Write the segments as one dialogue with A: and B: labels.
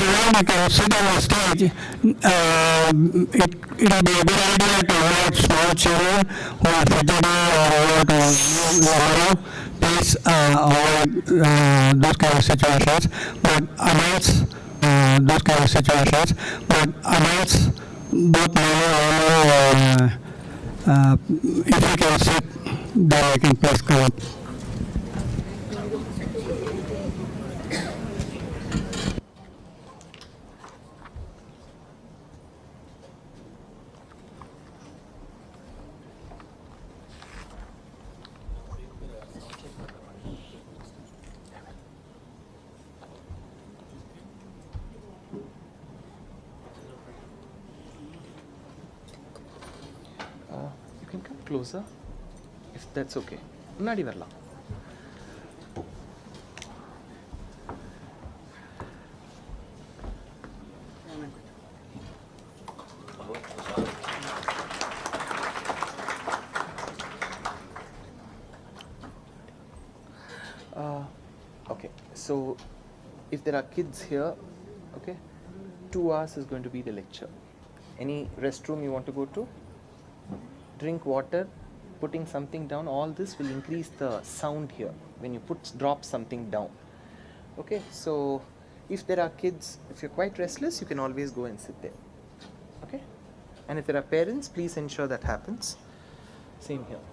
A: while you can sit on the stage, it will be a good idea to avoid small children who are fidgety or please avoid those kind of situations. But adults, those kind of situations. But adults, both male and if you can sit, then you can please come up.
B: You can come closer, if that's okay. முன்னாடி வரலாம். Okay, so if there are kids here, okay, 2 hours is going to be the lecture. Any restroom you want to go to? Drink water, putting something down, all this will increase the sound here when you drop something down. Okay, so if there are kids, if you're quite restless, you can always go and sit there. Okay, and if there are parents, please ensure that happens. Same here.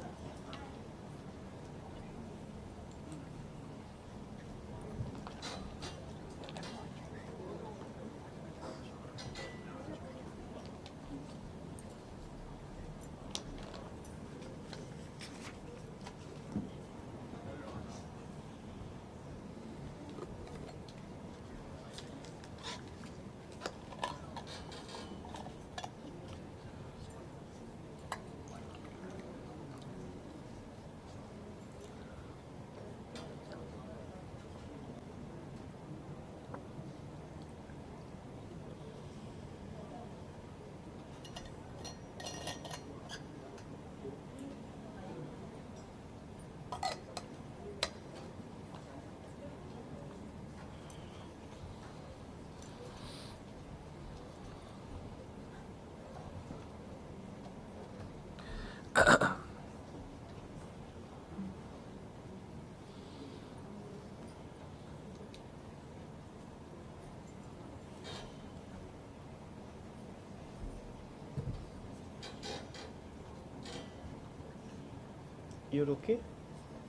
B: You're okay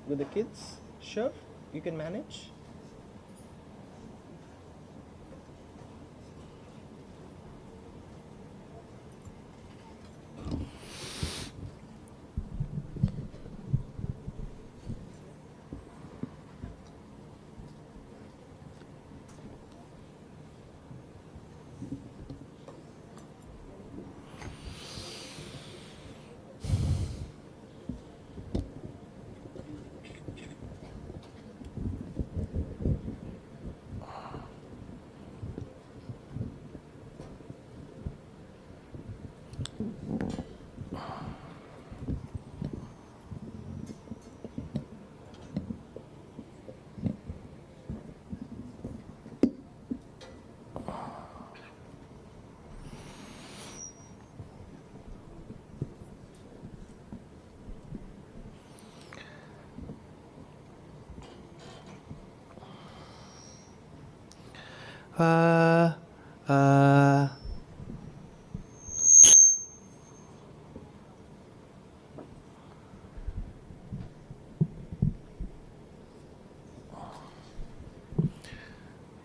B: with the kids? Sure? You can manage?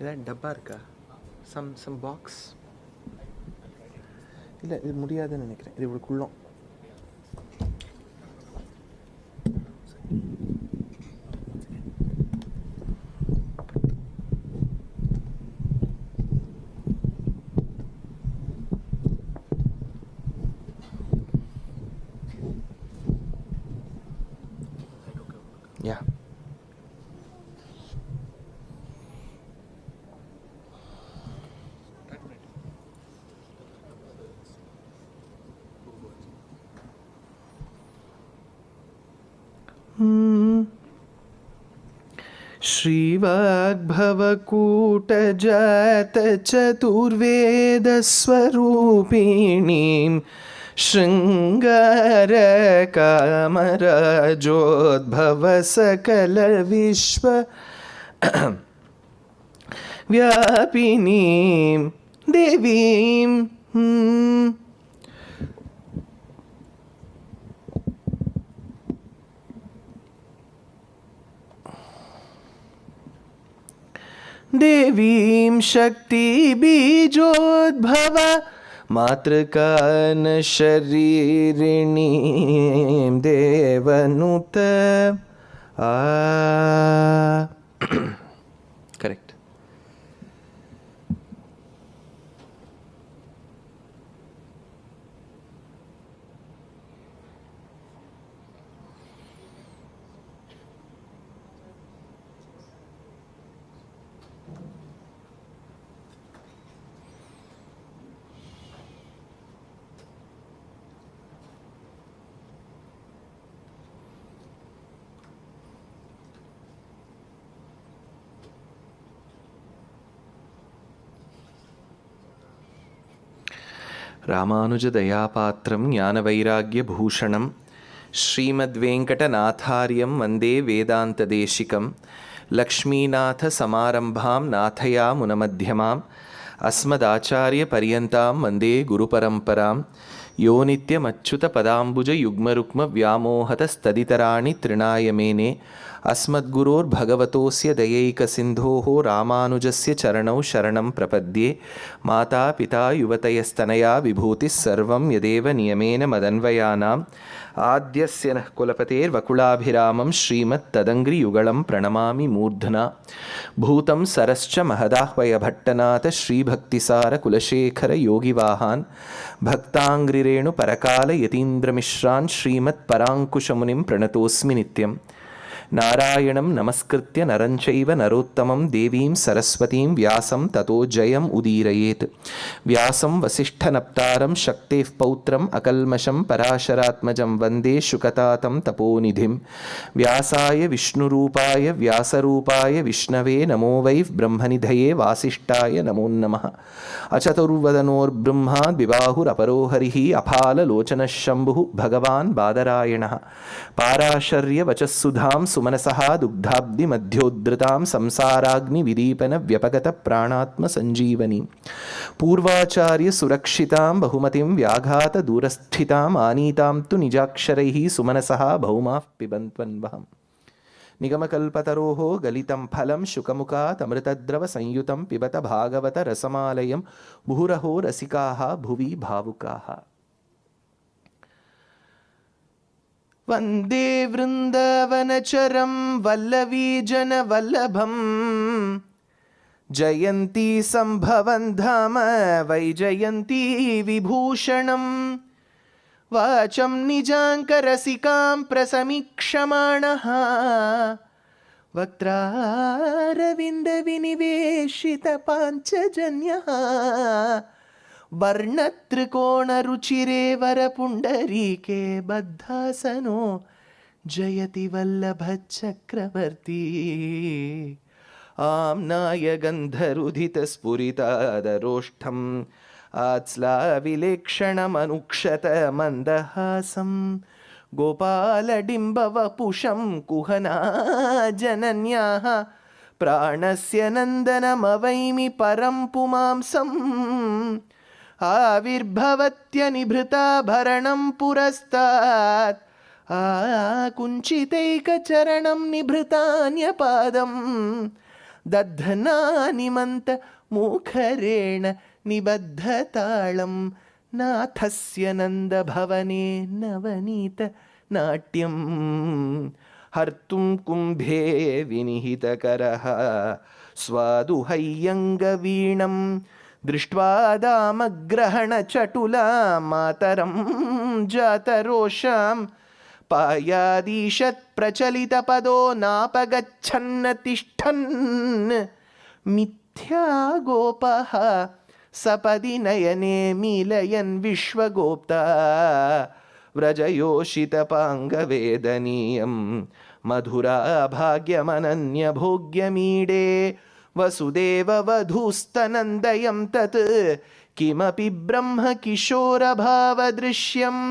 B: ஏதாவது டப்பா இருக்கா? some box? இல்லை, இது முடியாதுன்னு நினைக்கிறேன். இது இவ்வளோக்குள்ளோம். Yeah. श्रीवाग्भवकूटजातचतुर्वेदस्वरूपिणीं शृङ्गारकामराजोद्भवसकलविश्व व्यापिनीं देवीं देवीं शक्तिबीजोद्भव मातृकान् शरीरिणीं देवनुत करेक्ट. रामानुजदयापात्रं ज्ञानवैराग्यभूषणं श्रीमद्वेङ्कटनाथार्यं वन्दे वेदान्तदेशिकं लक्ष्मीनाथसमारम्भां नाथयामुनमध्यमाम् अस्मदाचार्यपर्यन्तां वन्दे गुरुपरम्परां यो नित्यमच्युतपदाम्बुजयुग्मरुक्मव्यामोहतस्तदितराणि तृणाय मेने अस्मद्गुरोर्भगवतोऽस्य दयैकसिन्धोः रामानुजस्य चरणौ शरणं प्रपद्ये. माता पिता युवतयस्तनया विभूतिः सर्वं यदेव नियमेन मदन्वयानाम् आद्यस्य नः कुलपतेर्वकुलाभिरामं श्रीमत्तदङ्घ्रियुगलं प्रणमामि मूर्ध्ना. भूतं सरश्च महदाह्वयभट्टनाथ श्रीभक्तिसारकुलशेखरयोगिवाहान् भक्ताङ्घ्रिरेणुपरकालयतीन्द्रमिश्रान् श्रीमत्पराङ्कुशमुनिं प्रणतोऽस्मि नित्यम्. नारायणं नमस्कृत्य नरं चैव नरोत्तमं देवीं सरस्वतीं व्यासं ततो जयम् उदीरयेत्. व्यासं वसिष्ठनप्तारं शक्तेः पौत्रम् अकल्मषं पराशरात्मजं वन्दे शुकतातं तपोनिधिं. व्यासाय विष्णुरूपाय व्यासरूपाय विष्णवे नमो वै ब्रह्मनिधये वासिष्ठाय नमो नमः. अचतुर्वदनोर्ब्रह्मा द्विबाहुरपरो हरिः अफाललोचनः शम्भुः भगवान् बादरायणः. पाराशर्यवचःसुधां सुमनसः दुग्धाब्धिमध्योद्धृतां संसाराग्निविदीपनव्यपगतप्राणात्मसञ्जीवनीं. पूर्वाचार्यसुरक्षितां बहुमतिं व्याघातदूरस्थिताम् आनीतां तु निजाक्षरैः सुमनसः भौमाः पिबन्त्वन्वहम्. निगमकल्पतरोः गलितं फलं शुकमुखातमृतद्रवसंयुतं पिबत भागवत रसमालयं मुहुरहो रसिकाः भुवि भावुकाः. वन्दे वृन्दावनचरं वल्लवीजनवल्लभं जयन्ती सम्भवं धाम वैजयन्ती विभूषणं. वाचं निजाङ्करसिकां प्रसमीक्षमाणः वक्त्रारविन्दविनिवेशितपाञ्चजन्यः वर्णत्रिकोणरुचिरे वरपुण्डरीके बद्धासनो जयति वल्लभचक्रवर्ती. आम्नाय गन्धरुधितस्फुरितादरोष्ठम् आत्स्लाविलेक्षणमनुक्षतमन्दहासं गोपालडिम्बवपुषं कुहना जनन्याः प्राणस्य नन्दनमवैमि परं पुमांसम्. आविर्भवत्यनिभृताभरणं पुरस्तात् आकुञ्चितैकचरणं निभृतान्यपादं दध्नानिमन्त मुखरेण निबद्धतालं नाथस्य नन्दभवने नवनीत नाट्यं. हर्तुं कुम्भे विनिहितकरः स्वादुहय्यङ्गवीणं दृष्ट्वा दामग्रहणचटुलां मातरं जातरोषां पायादीशत् प्रचलितपदो नापगच्छन्न तिष्ठन्. मिथ्या गोपः सपदि नयने मीलयन् विश्वगोप्ता व्रजयोषितपाङ्गवेदनीयं मधुराभाग्यमनन्यभोग्यमीडे वसुदेववधूस्तनन्दयं तत् किमपि ब्रह्मकिशोरभावदृश्यम्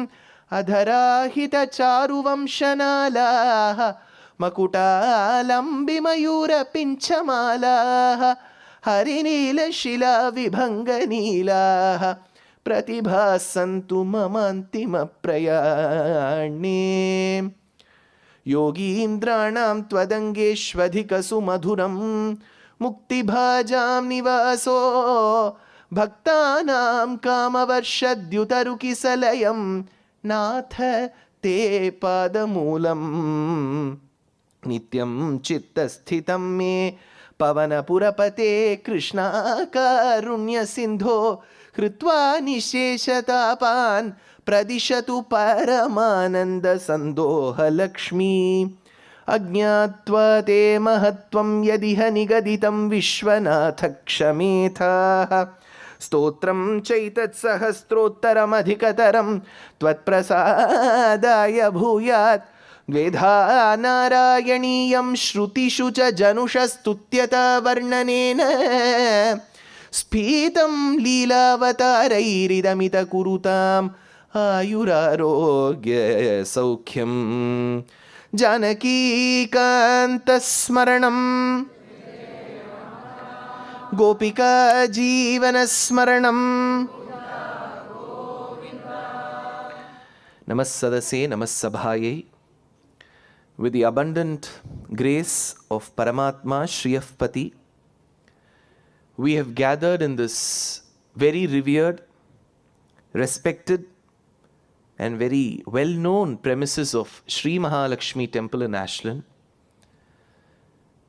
B: अधराहितचारुवंशनालाः मकुटालम्बिमयूरपिञ्चमालाः हरिनीलशिलाविभङ्गनीलाः प्रतिभासन्तु ममान्तिमप्रयाणे योगीन्द्राणां त्वदङ्गेष्वधिकसुमधुरं मुक्तिभाजां निवासो भक्तानां कामवर्षद्युतरुकिसलयं नाथ ते पादमूलम् नित्यं चित्तस्थितं मे पवनपुरपते कृष्णाकारुण्यसिन्धो कृत्वा निशेषतापान् प्रदिशतु परमानन्दसन्दोहलक्ष्मी अज्ञात्वा ते महत्त्वं यदिह निगदितं विश्वनाथ क्षमेथाः स्तोत्रं चैतत्सहस्रोत्तरमधिकतरं त्वत्प्रसादाय भूयात् द्वेधा नारायणीयं श्रुतिषु च जनुषस्तुत्यता वर्णनेन स्फीतं लीलावतारैरिदमितकुरुताम् आयुरारोग्यसौख्यं जानकीकान्तस्मरणं गोपिकाजीवनस्मरणं नमः सदसे नमः सभायै. With the abundant grace of Paramatma Shriyapati, we have gathered in this very revered, respected and very well-known premises of Sri Mahalakshmi Temple in Ashland.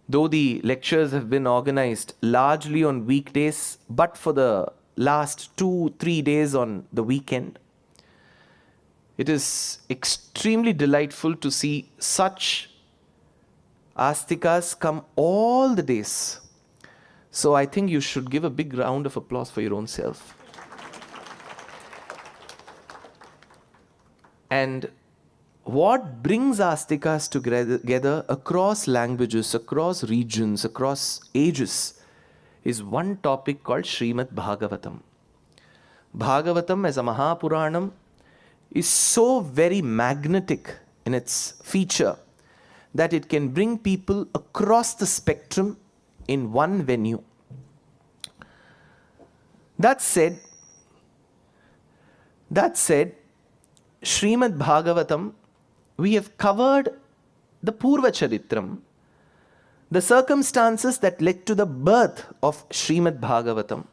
B: Though the lectures have been organized largely on weekdays, but for the last 2-3 days on the weekend, it is extremely delightful to see such astikas come all the days. So I think you should give a big round of applause for your own self. And what brings astikas together across languages, across regions, across ages is one topic called Srimad Bhagavatam. Bhagavatam as a Mahapuranam is so very magnetic in its feature that it can bring people across the spectrum in one venue. That said, Srimad Bhagavatam, we have covered the Purva Charitram, the circumstances that led to the birth of Srimad Bhagavatam.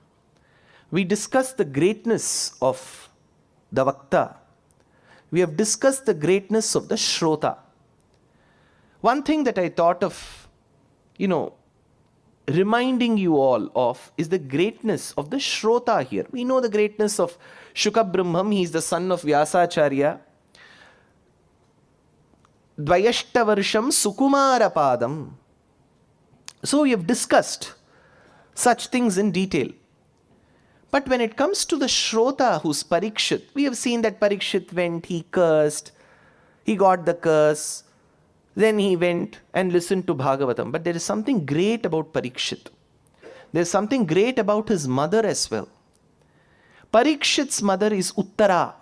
B: We discussed the greatness of the Vakta. We have discussed the greatness of the Shrota. One thing that I thought of, reminding you all of is the greatness of the Shrota here. We know the greatness of Shuka Brahmam. He is the son of Vyasacharya. Dvayashtavarsham Sukumara Padam. So we have discussed such things in detail. But when it comes to the Shrota who's Parikshit, we have seen that Parikshit went, he cursed, he got the curse, then he went and listened to Bhagavatam. But there is something great about Parikshit. There is something great about his mother as well. Parikshit's mother is Uttara.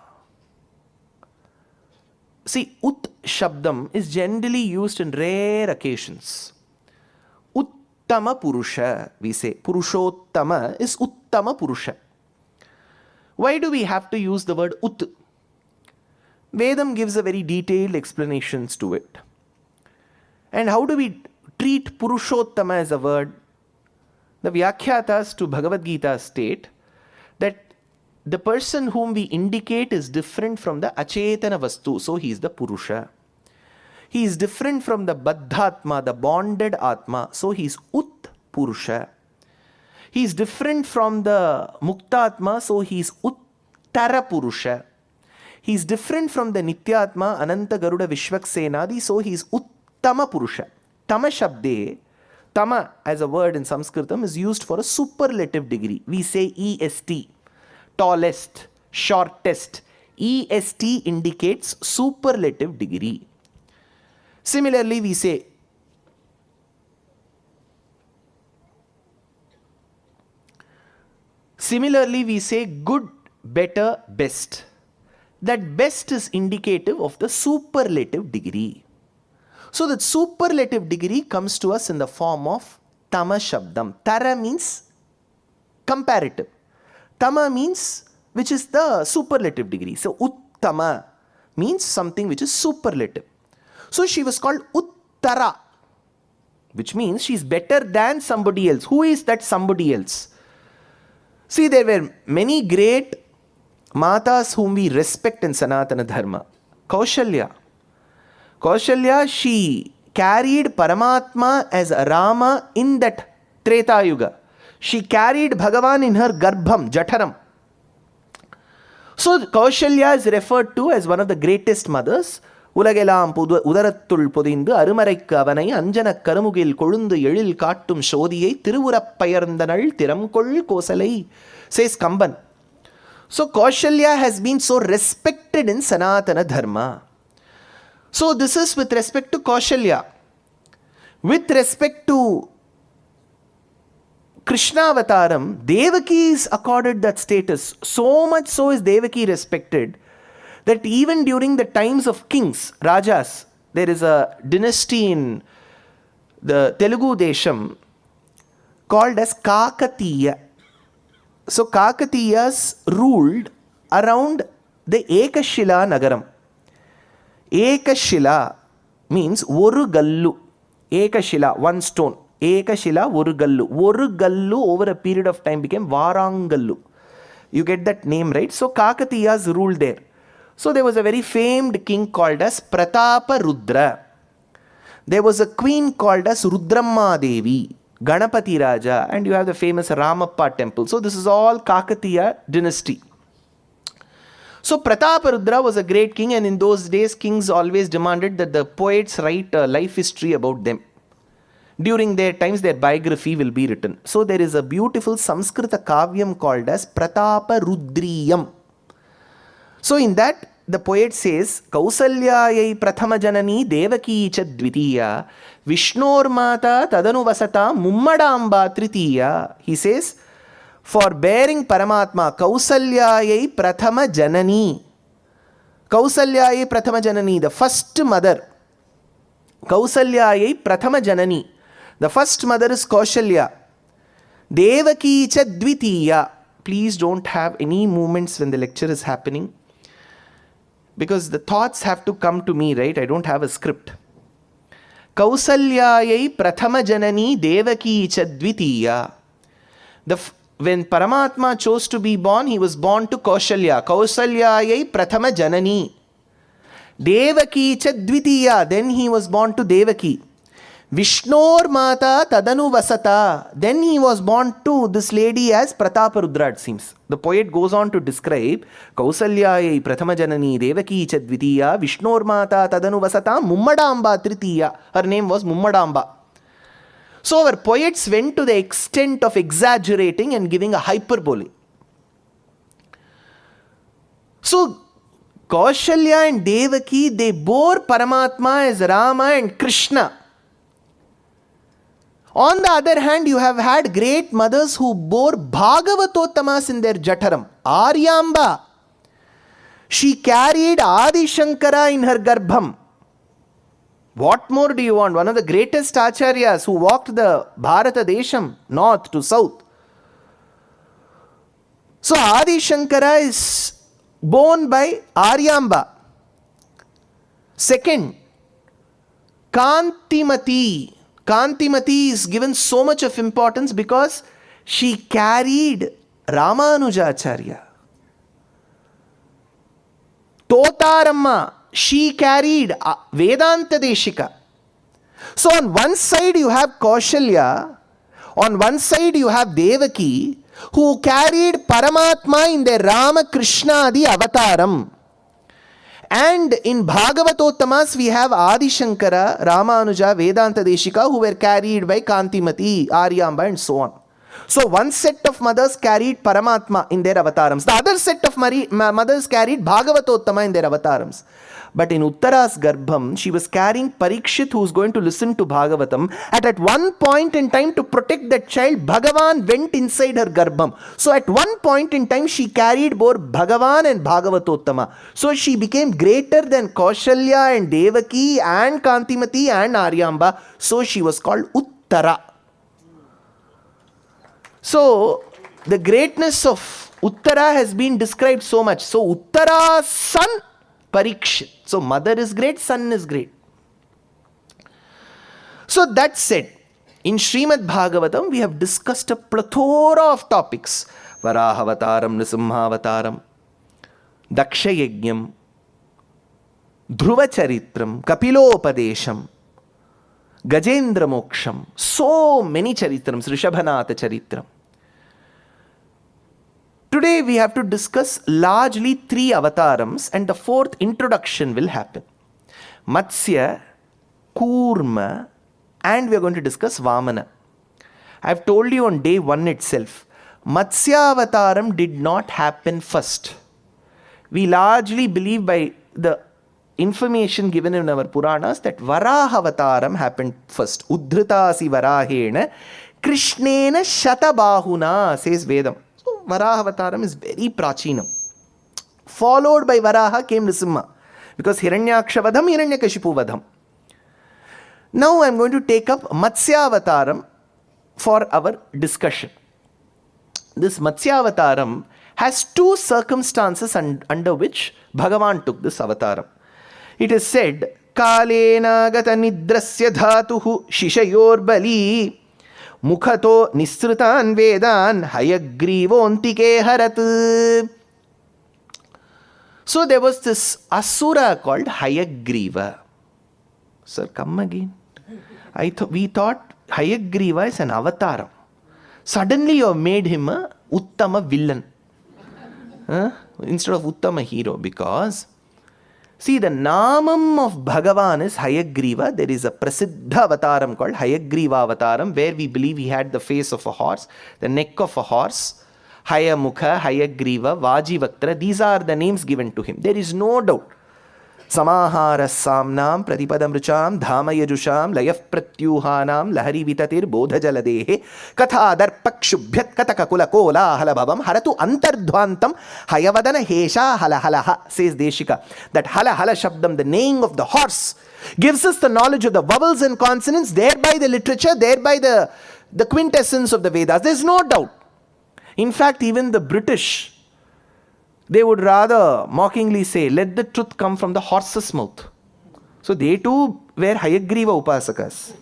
B: See, Ut Shabdam is generally used in rare occasions. Uttama Purusha, we say. Purushottama is Uttama Purusha. Why do we have to use the word Ut? Vedam gives a very detailed explanations to it. And how do we treat Purushottama as a word? The Vyakhyatas to Bhagavad Gita state that the person whom we indicate is different from the Achetana Vastu, so he is the Purusha. He is different from the Baddhatma, the bonded Atma, so he is Ut Purusha. He is different from the Muktatma, so he is Uttara Purusha. He is different from the Nityatma, Ananta Garuda Vishwaksenadi, so he is Uttama Purusha. Tama Shabde, Tama as a word in Sanskritam is used for a superlative degree. We say EST, tallest, shortest, est indicates superlative degree. Similarly, we say good, better, best. That best is indicative of the superlative degree. So that superlative degree comes to us in the form of tama shabdam. Tara means comparative. Tama means which is the superlative degree. So uttama means something which is superlative. So she was called uttara, which means she is better than somebody else. Who is that somebody else? See, there were many great matas whom we respect in Sanatana Dharma. Kaushalya, she carried Paramatma as Rama in that Treta Yuga. She carried Bhagavan in her Garbham, Jataram. So Kaushalya is referred to as one of the greatest mothers. உலகெல்லாம் உதரத்துள் பொதிந்து அருமறைக்கு அவனை அஞ்சன கருமுகில் கொழுந்து எழில் காட்டும் சோதியை திருவுரப்பயர்ந்தனள் திறம்கொள் Kosalai, says Kamban. So Kaushalya has been so respected in Sanatana Dharma. So this is with respect to Kaushalya. With respect to Krishna Avataram, Devaki is accorded that status. So much so is Devaki respected that even during the times of kings, Rajas, there is a dynasty in the Telugu Desham called as Kakatiya. So Kakatiyas ruled around the Ekashila Nagaram. Ekashila means Oru Gallu. Ekashila, one stone. Ekashila Oru Gallu. Oru Gallu over a period of time became Varangallu. You get that name, right? So Kakatiyas ruled there. So there was a very famed king called as Pratapa Rudra. There was a queen called as Rudramma Devi, Ganapati Raja, and you have the famous Ramappa temple. So this is all Kakatiya dynasty. So Pratapa Rudra was a great king, and in those days kings always demanded that the poets write a life history about them. During their times their biography will be written. So there is a beautiful Samskrita Kavyam called as Pratapa Rudriyam. So in that the poet says, Kausalyayai prathama janani devaki cha dvitiya Vishnor mata tadanu vasata mummadamba tritiya. He says, for bearing Paramatma, Kausalyayai prathama janani. Kausalyayai prathama janani, the first mother. Kausalyayai prathama janani. The first mother is Kaushalya. Devaki cha dvitiya. Please don't have any movements when the lecture is happening, because the thoughts have to come to me, right? I don't have a script. Kausalyayai prathama janani devaki cha dvitiya. When Paramatma chose to be born, he was born to Kaushalya. Kausalyayai prathama janani. Devaki cha dvitiya. Then he was born to Devaki. Vishnor mata tadanu vasata. Then he was born to this lady as Prataparudra, it seems. The poet goes on to describe Kausalyayai prathama janani devaki cha dvitiya Vishnor mata tadanu vasata mummadamba tritiya. Her name was Mummadamba. So our poets went to the extent of exaggerating and giving a hyperbole. So Kaushalya and Devaki, they bore Paramatma as Rama and Krishna. On the other hand, you have had great mothers who bore Bhagavatottamas in their Jataram. Aryamba, she carried Adi Shankara in her Garbham. What more do you want? One of the greatest acharyas who walked the Bharata Desham, north to south. So Adi Shankara is born by Aryamba. Second, Kantimati. Kantimati is given so much of importance because she carried Ramanujacharya. Totaramma, she carried Vedanta Deshika. So on one side you have Kaushalya, on one side you have Devaki, who carried Paramatma in their Rama Krishna Adi Avataram. And in Bhagavatottamas we have Adi Shankara, Ramanuja, Vedanta Deshika, who were carried by Kantimati, Aryamba and so on.
C: So one set of mothers carried Paramatma in their avatarams. The other set of mothers carried Bhagavatottama in their avatarams. But in Uttara's Garbham, she was carrying Parikshit, who is going to listen to Bhagavatam. At one point in time, to protect that child, Bhagavan went inside her Garbham. So at one point in time, she carried both Bhagavan and Bhagavatottama. So she became greater than Kaushalya and Devaki and Kantimati and Aryamba. So she was called Uttara. So the greatness of Uttara has been described so much. So Uttara's son, Parikshit. So mother is great, son is great. So that said, in Srimad Bhagavatam, we have discussed a plethora of topics. Varahavatam, Nrisimhavataram, Dakshayajnam, Dhruvacharitram, Kapilopadesham, Gajendra Moksham. So many charitrams, Rishabhanatha Charitram. Today we have to discuss largely 3 avatarams, and the 4th introduction will happen. Matsya, Kurma, and we are going to discuss Vamana. I have told you on day 1 itself, Matsya avataram did not happen first. We largely believe by the information given in our Puranas that Varaha avataram happened first. Uddhritasi Varahena Krishnena Shatabahuna, says Vedam. Varaha avataram is very prachinam. Followed by Varaha came Nrisimha, because Hiranyaksha vadham, Hiranyakashipu vadham. Now I am going to take up Matsya avataram for our discussion. This Matsya avataram has 2 circumstances under which Bhagavan took this avataram. It is said, Kalena gata nidrasya dhatuhu shishayor bali Mukhato nisrutan vedan hayagrivoontike harat. So there was this asura called Hayagriva. Sir, come again. We thought Hayagriva is an avataram. Suddenly you have made him a Uttama villain. Instead of Uttama hero. Because, see, the Namam of Bhagavan is Hayagriva. There is a Prasiddha avataram called Hayagriva avataram, where we believe he had the face of a horse, the neck of a horse. Hayamukha, Hayagriva, Vajivaktra. These are the names given to him. There is no doubt. Samahara samnam pratipadam rucham dhama yajusham layaf pratyuhanam lahari vitatir bodha jaladehe katha darpakshubhyat katakakula kola halabhavam haratu antardhvantam hayavadana hesha halahalaha, says Deshika. That halahala shabdam, the neighing of the horse, gives us the knowledge of the vowels and consonants, thereby the literature, thereby the quintessence of the Vedas. There is no doubt. In fact, even the British, they would rather mockingly say, let the truth come from the horse's mouth. So they too were Hayagriva Upasakas.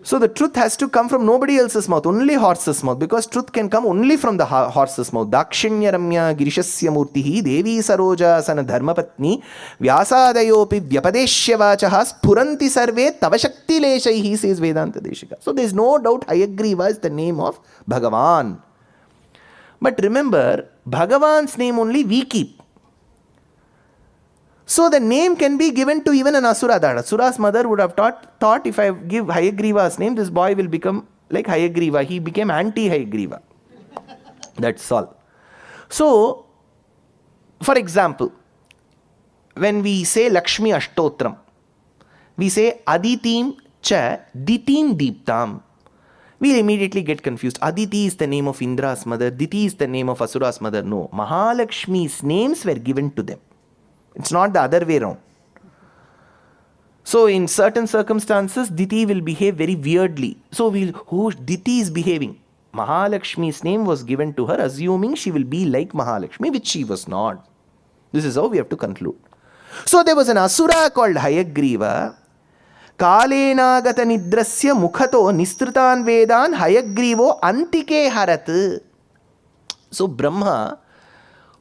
C: So the truth has to come from nobody else's mouth, only horse's mouth, because truth can come only from the horse's mouth. Dakshinya Ramya Girishasya Murtihi Devi Saroja Sana Dharmapatni Vyasadayopi Vyapadeshya Vachaha Spuranti Sarve Tavashakti Leshaihi, says Vedanta Deshika. So there is no doubt Hayagriva is the name of Bhagavan. But remember, Bhagavan's name only we keep. So the name can be given to even an Asura. That Asura's mother would have thought if I give Hayagriva's name, this boy will become like Hayagriva. He became anti-Hayagriva. That's all. So, for example, when we say Lakshmi Ashtotram, we say Aditim cha Ditim Deeptam. We immediately get confused. Aditi is the name of Indra's mother. Diti is the name of Asura's mother. No. Mahalakshmi's names were given to them. It's not the other way around. So in certain circumstances, Diti will behave very weirdly. So Diti is behaving. Mahalakshmi's name was given to her, assuming she will be like Mahalakshmi, which she was not. This is how we have to conclude. So there was an Asura called Hayagriva. Kalena gata nidrasya mukhato nistrutan vedan hayagrivo antike harat. So Brahma,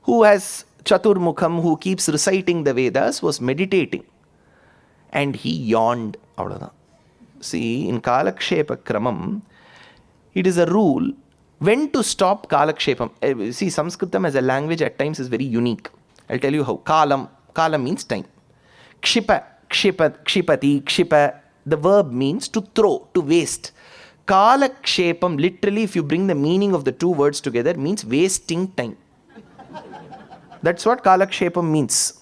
C: who has Chaturmukham, who keeps reciting the Vedas, was meditating. And he yawned. See, in Kalakshepa Kramam, it is a rule when to stop Kalakshepam. See, Sanskritam as a language at times is very unique. I'll tell you how. Kalam means time. Kshipa, kshipati, kshipa. The verb means to throw, to waste. Kalakshepam, literally, if you bring the meaning of the two words together, means wasting time. That's what Kalakshepam means.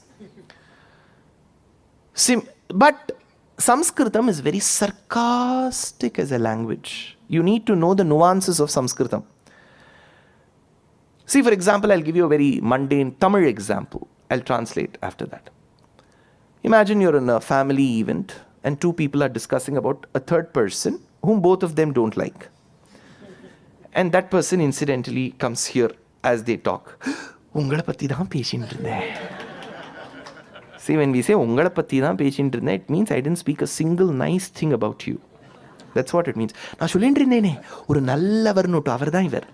C: But Sanskritam is very sarcastic as a language. You need to know the nuances of Sanskritam. See, for example, I'll give you a very mundane Tamil example. I'll translate after that. Imagine you're in a family event and two people are discussing about a third person whom both of them don't like. And that person incidentally comes here as they talk. Ungala patti dhaan pesint irundhen. See, when we say ungala patti dhaan pesint irundhen, it means I didn't speak a single nice thing about you. That's what it means. Na sollindru irundhene oru nallavar nottu avardhaan ivar.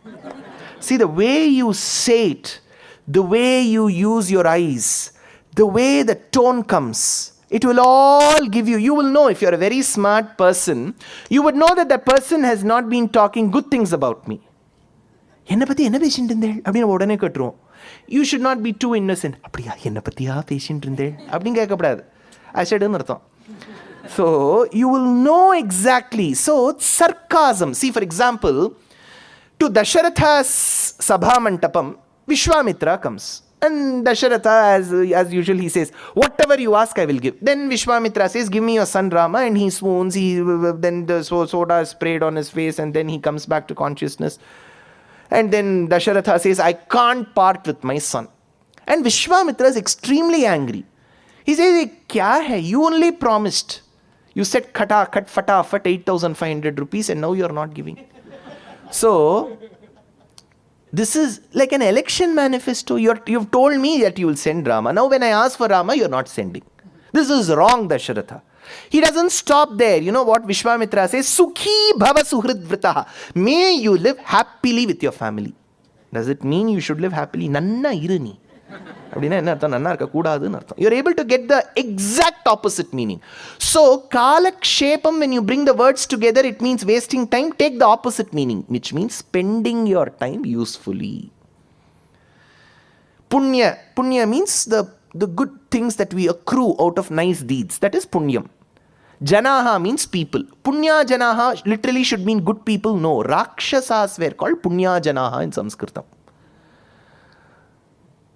C: See, the way you say it, the way you use your eyes, the way the tone comes, it will all give you. You will know if you're a very smart person, you would know that that person has not been talking good things about me. You should not be too innocent. I said, so you will know exactly. So sarcasm. See, for example, to Dasharatha's Sabha Mantapam, Vishwamitra comes. And Dasharatha, as usual, he says, whatever you ask, I will give. Then Vishwamitra says, give me your son Rama, and he swoons. Then the soda is sprayed on his face, and then he comes back to consciousness. And then Dasharatha says, I can't part with my son. And Vishwamitra is extremely angry. He says, kya hai? You only promised. You said, cut fatafat 8,500 rupees, and now you are not giving. So, this is like an election manifesto. You've told me that you will send Rama. Now when I ask for Rama, you're not sending. This is wrong, Dasharatha. He doesn't stop there. You know what Vishwamitra says? Sukhi bhava suhrid vritaha. May you live happily with your family. Does it mean you should live happily? Nanna irani. You're able to get the exact opposite meaning. So, Kalakshepam, when you bring the words together, it means wasting time. Take the opposite meaning, which means spending your time usefully. Punya. Punya means the good things that we accrue out of nice deeds. That is punyam. Janaha means people. Punya Janaha literally should mean good people. No, Rakshasas were called Punya Janaha in Sanskritam.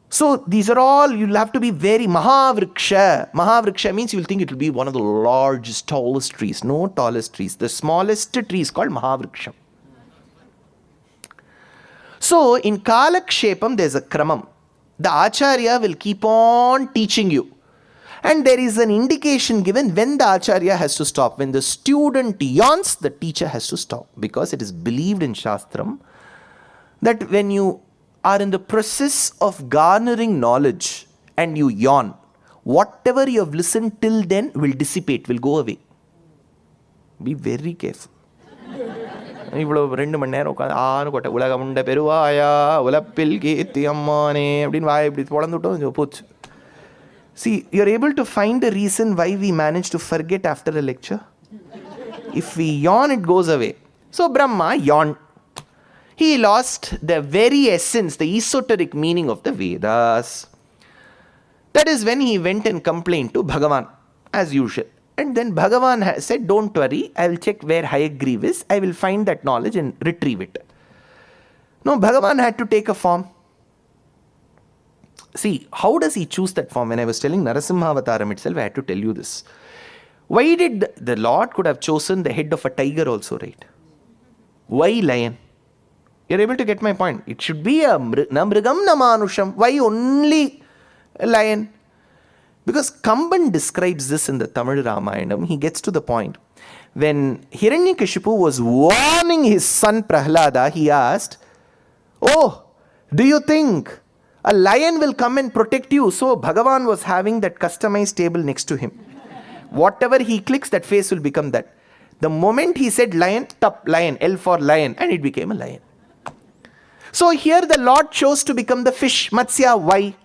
C: So these are all, you'll have to be very Mahavriksha. Mahavriksha means you'll think it will be one of the largest, tallest trees. No tallest trees. The smallest tree is called Mahavriksha. So in Kalakshepam there's a kramam. The Acharya will keep on teaching you. And there is an indication given when the Acharya has to stop. When the student yawns, the teacher has to stop. Because it is believed in Shastram that when you are in the process of garnering knowledge and you yawn, whatever you have listened till then will dissipate, will go away. Be very careful. See, you're able to find a reason why we manage to forget after a lecture. If we yawn, it goes away. So Brahma yawned. He lost the very essence, the esoteric meaning of the Vedas. That is when he went and complained to Bhagavan, as usual. And then Bhagavan said, don't worry, I will check where Hayagriva is. I will find that knowledge and retrieve it. No, Bhagavan had to take a form. See, how does he choose that form? When I was telling Narasimhavataram itself, I had to tell you this. Why did the Lord could have chosen the head of a tiger also, right? Why lion? You're able to get my point. It should be a namrigam namanusham. Why only a lion? Because Kamban describes this in the Tamil Ramayanam. He gets to the point. When Hiranyakashipu was warning his son Prahlada, he asked, oh, do you think a lion will come and protect you? So Bhagavan was having that customized table next to him. Whatever he clicks, that face will become that. The moment he said lion, tap, lion, L for lion, and it became a lion. So here the Lord chose to become the fish, Matsya. Why?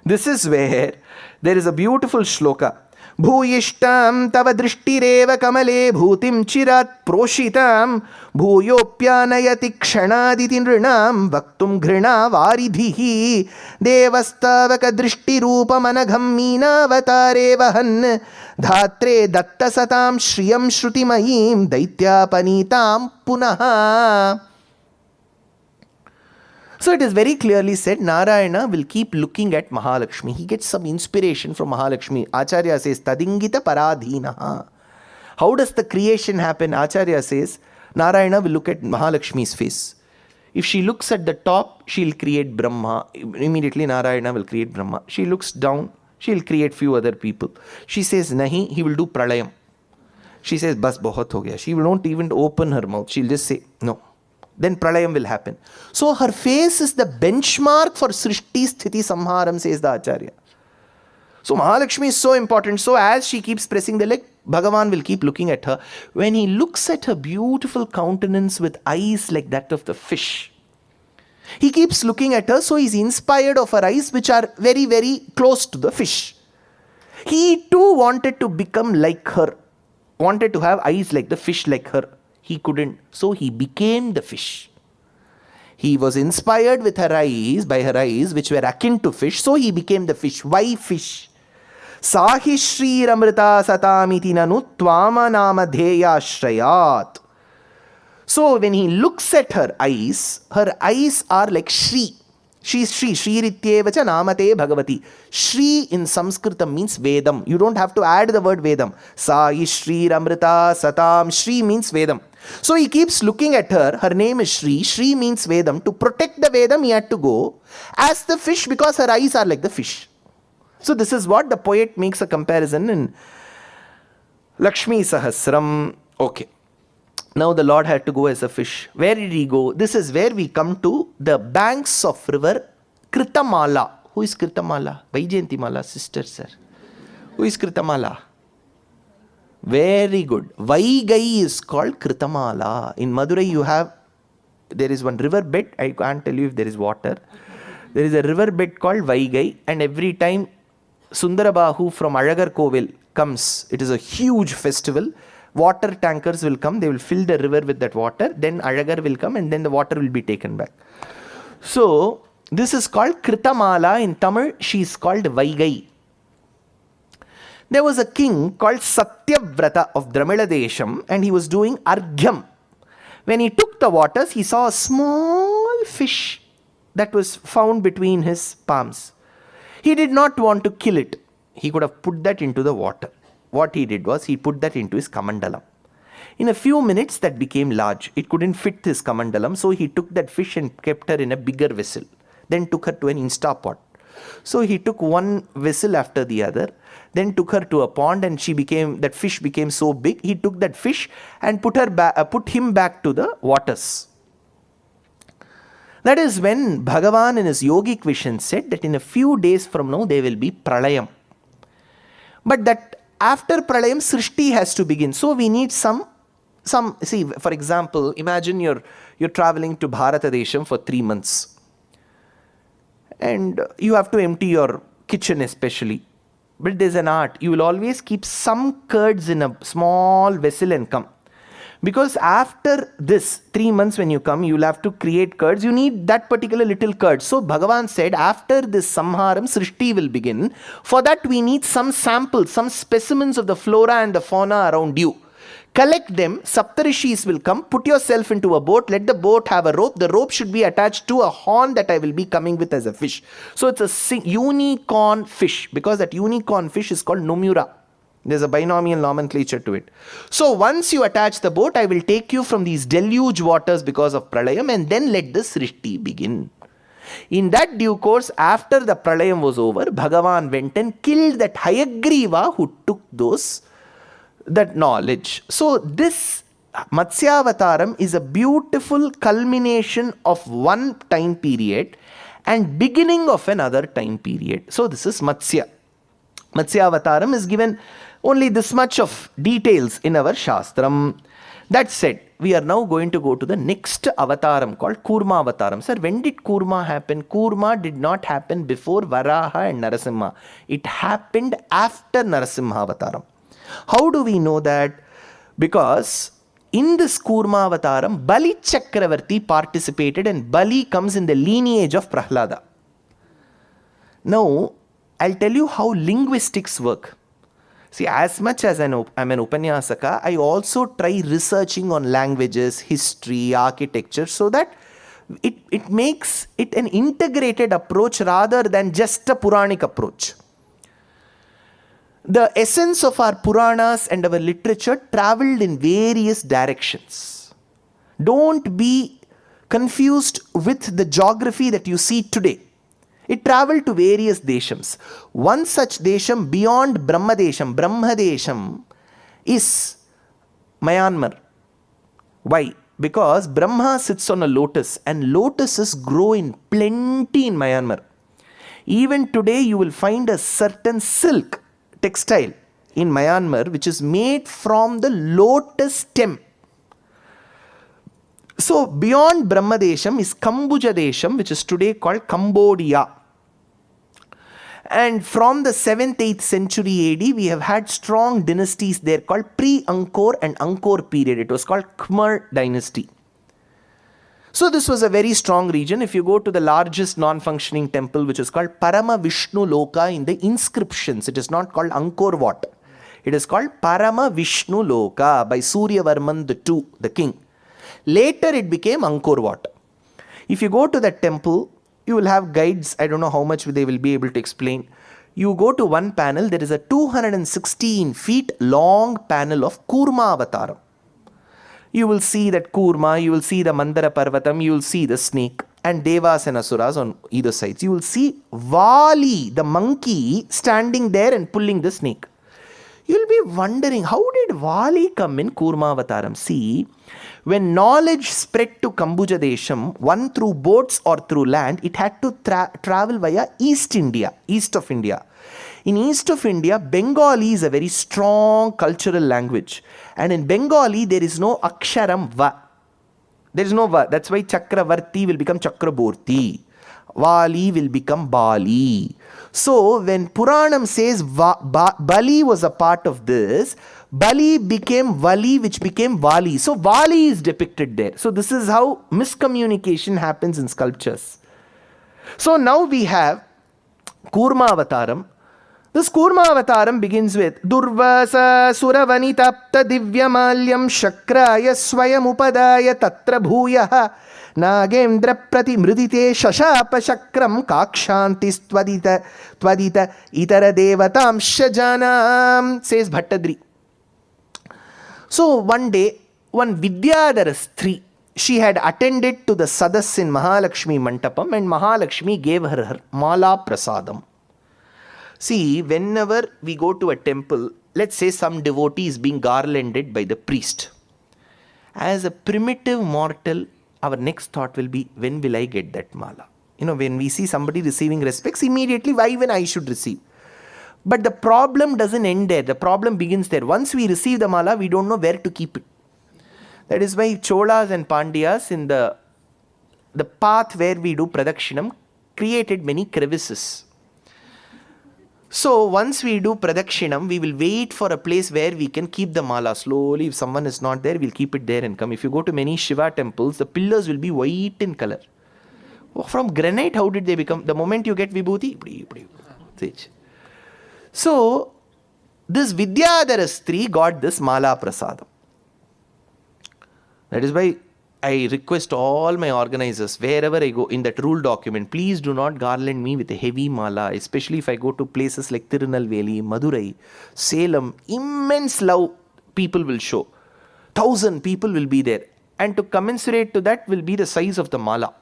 C: This is where there is a beautiful shloka. Bhuyishtam tava drishtireva kamale bhutim chirat proshitam bhuyopyanayati kshanaditi nrinam vaktum ghrina varidhihi devastavaka drishtirupam anagham meena avatare vahan Dhatre datta satam shriyam shrutimayim daityapanitam punaha. So it is very clearly said, Narayana will keep looking at Mahalakshmi. He gets some inspiration from Mahalakshmi. Acharya says, Tadingita paradhinaha. How does the creation happen? Acharya says, Narayana will look at Mahalakshmi's face. If she looks at the top, she'll create Brahma. Immediately Narayana will create Brahma. She looks down, she'll create few other people. She says, Nahi, he will do pralayam. She says, Bas bahut ho gaya. She won't even open her mouth. She'll just say, no. Then pralayam will happen. So her face is the benchmark for Srishti Sthiti Samharam, says the Acharya. So Mahalakshmi is so important. So as she keeps pressing the leg, Bhagavan will keep looking at her. When he looks at her beautiful countenance with eyes like that of the fish, he keeps looking at her, so he's inspired of her eyes, which are very, very close to the fish. He too wanted to become like her, wanted to have eyes like the fish, like her. He couldn't, so he became the fish. He was inspired with her eyes, by her eyes, which were akin to fish, so he became the fish. Why fish? Sahi Shri Ramrita Satamiti Nanu Tvama Nama Dheya Shrayat. So when he looks at her eyes are like Shri. She is Shri. Shri Rityevacha Namate Bhagavati. Shri in Sanskritam means Vedam. You don't have to add the word Vedam. Sahi Shri Ramrita Satam. Shri means Vedam. So he keeps looking at her. Her name is Shri. Shri means Vedam. To protect the Vedam, he had to go as the fish because her eyes are like the fish. So this is what the poet makes a comparison in Lakshmi Sahasram. Okay. Now the Lord had to go as a fish. Where did he go? This is where we come to the banks of river Kritamala. Who is Kritamala? Vaijayantimala, sister, sir. Who is Kritamala? Very good. Vaigai is called Kritamala. In Madurai there is one river bed. I can't tell you if there is water. There is a river bed called Vaigai, and every time Sundarabahu from Alagar Kovil comes, it is a huge festival. Water tankers will come, they will fill the river with that water, then Alagar will come and then the water will be taken back. So, this is called Kritamala. In Tamil, she is called Vaigai. There was a king called Satyavrata of Dramila Desham, and he was doing Argyam. When he took the waters, he saw a small fish that was found between his palms. He did not want to kill it. He could have put that into the water. What he did was, he put that into his kamandalam. In a few minutes, that became large. It couldn't fit his kamandalam, so he took that fish and kept her in a bigger vessel. Then took her to an Instapot. So he took one vessel after the other, then took her to a pond, and that fish became so big, he took that fish and put him back to the waters. That is when Bhagavan in his yogic vision said that in a few days from now, there will be pralayam. But that after pralayam, Srishti has to begin. So we need some, see, for example, imagine you're traveling to Bharatadesham for 3 months. And you have to empty your kitchen especially. But there's an art. You will always keep some curds in a small vessel and come. Because after this 3 months when you come, you'll have to create curds. You need that particular little curd. So Bhagavan said, after this Samharam, Srishti will begin. For that we need some samples, some specimens of the flora and the fauna around you. Collect them, Saptarishis will come, put yourself into a boat, let the boat have a rope. The rope should be attached to a horn that I will be coming with as a fish. So it's a unicorn fish, because that unicorn fish is called Nomura. There's a binomial nomenclature to it. So once you attach the boat, I will take you from these deluge waters because of Pralayam, and then let the Srishti begin. In that due course, after the Pralayam was over, Bhagavan went and killed that Hayagriva who took that knowledge. So this Matsyavataram is a beautiful culmination of one time period and beginning of another time period. So this is Matsya. Matsyavataram is given only this much of details in our Shastram. That said, we are now going to go to the next avataram called Kurma Avataram. Sir, when did Kurma happen? Kurma did not happen before Varaha and Narasimha. It happened after Narasimha Avataram. How do we know that? Because in this Kurma Avataram, Bali Chakravarti participated, and Bali comes in the lineage of Prahlada. Now, I'll tell you how linguistics work. See, as much as I'm an Upanyasaka, I also try researching on languages, history, architecture, so that it makes it an integrated approach rather than just a Puranic approach. The essence of our Puranas and our literature traveled in various directions. Don't be confused with the geography that you see today. It traveled to various deshams. One such desham beyond Brahmadesham is Myanmar. Why? Because Brahma sits on a lotus and lotuses grow in plenty in Myanmar. Even today you will find a certain silk textile in Myanmar which is made from the lotus stem. So beyond Brahmadesham is Kambuja Desham, which is today called Cambodia. And from the 7th, 8th century AD, we have had strong dynasties there called pre-Angkor and Angkor period. It was called Khmer dynasty. So this was a very strong region. If you go to the largest non-functioning temple, which is called Parama Vishnu Loka in the inscriptions, it is not called Angkor Wat. It is called Parama Vishnu Loka by Suryavarman II, the king. Later it became Angkor Wat. If you go to that temple, you will have guides. I don't know how much they will be able to explain. You go to one panel, there is a 216 feet long panel of Kurma Avataram. You will see that Kurma, you will see the Mandara Parvatam, you will see the snake and Devas and Asuras on either sides. You will see Vali, the monkey, standing there and pulling the snake. You will be wondering, how did Vali come in Kurma Avataram? See, when knowledge spread to Kambuja Desham, one through boats or through land, it had to travel via East India, east of India. In east of India, Bengali is a very strong cultural language. And in Bengali, there is no Aksharam Va. There is no Va. That's why Chakravarti will become Chakraborti. Vali will become Bali. So when Puranam says Bali was a part of this, Bali became Vali, which became Vali. So Vali is depicted there. So this is how miscommunication happens in sculptures. So now we have Kurma Avataram. This Kurma Avataram begins with Durvasa Suravani Tapta Divyamalyam Shakraya Swayam Upadaya Tatra Bhuyaha Nagendra Prati Mridite Shashapa Shakram Kakshantis Twadita Itara Devatam Shajanam, says Bhattadri. So one day, one Vidyadhara Stri, she had attended to the Sadas in Mahalakshmi Mantapam and Mahalakshmi gave her Mala Prasadam. See, whenever we go to a temple, let's say some devotee is being garlanded by the priest. As a primitive mortal, our next thought will be, when will I get that mala? You know, when we see somebody receiving respects, immediately, why when I should receive? But the problem doesn't end there. The problem begins there. Once we receive the mala, we don't know where to keep it. That is why Cholas and Pandyas in the path where we do Pradakshinam created many crevices. So once we do Pradakshinam, we will wait for a place where we can keep the mala. Slowly, if someone is not there, we'll keep it there and come. If you go to many Shiva temples, the pillars will be white in color. From granite, how did they become? The moment you get Vibhuti, so this Vidyadhara Stri got this Mala Prasadam. That is why I request all my organizers, wherever I go in that rule document, please do not garland me with a heavy mala, especially if I go to places like Tirunelveli, Madurai, Salem. Immense love people will show. 1,000 people will be there. And to commensurate to that will be the size of the mala.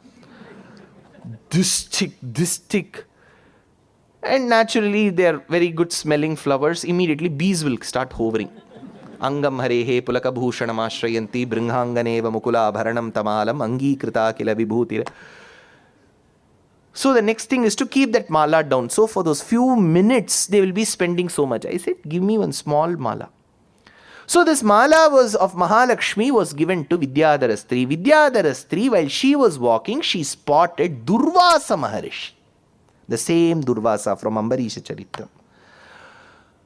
C: This thick. And naturally, they are very good smelling flowers. Immediately, bees will start hovering. Angam harehe pulaka bhushanam ashrayanti bringhanganeva mukula bharanam tamalam angikrita kila vibhutir. So the next thing is to keep that mala down. So for those few minutes, they will be spending so much. I said, give me one small mala. So this mala was of Mahalakshmi was given to Vidyadhara Stri. Vidyadhara Stri, while she was walking, she spotted Durvasa Maharishi. The same Durvasa from Ambarisha Charitra.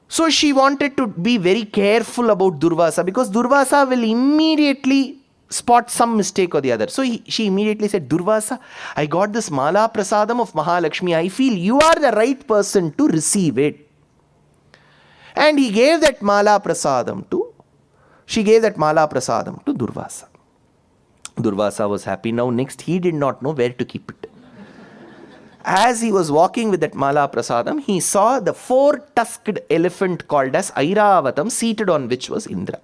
C: So she wanted to be very careful about Durvasa because Durvasa will immediately spot some mistake or the other. So she immediately said, Durvasa, I got this Mala Prasadam of Mahalakshmi. I feel you are the right person to receive it. And he gave that mala prasadam to, she gave that mala prasadam to Durvasa. Durvasa was happy. Now next, he did not know where to keep it. As he was walking with that mala prasadam, he saw the 4-tusked elephant called as Airavatam, seated on which was Indra.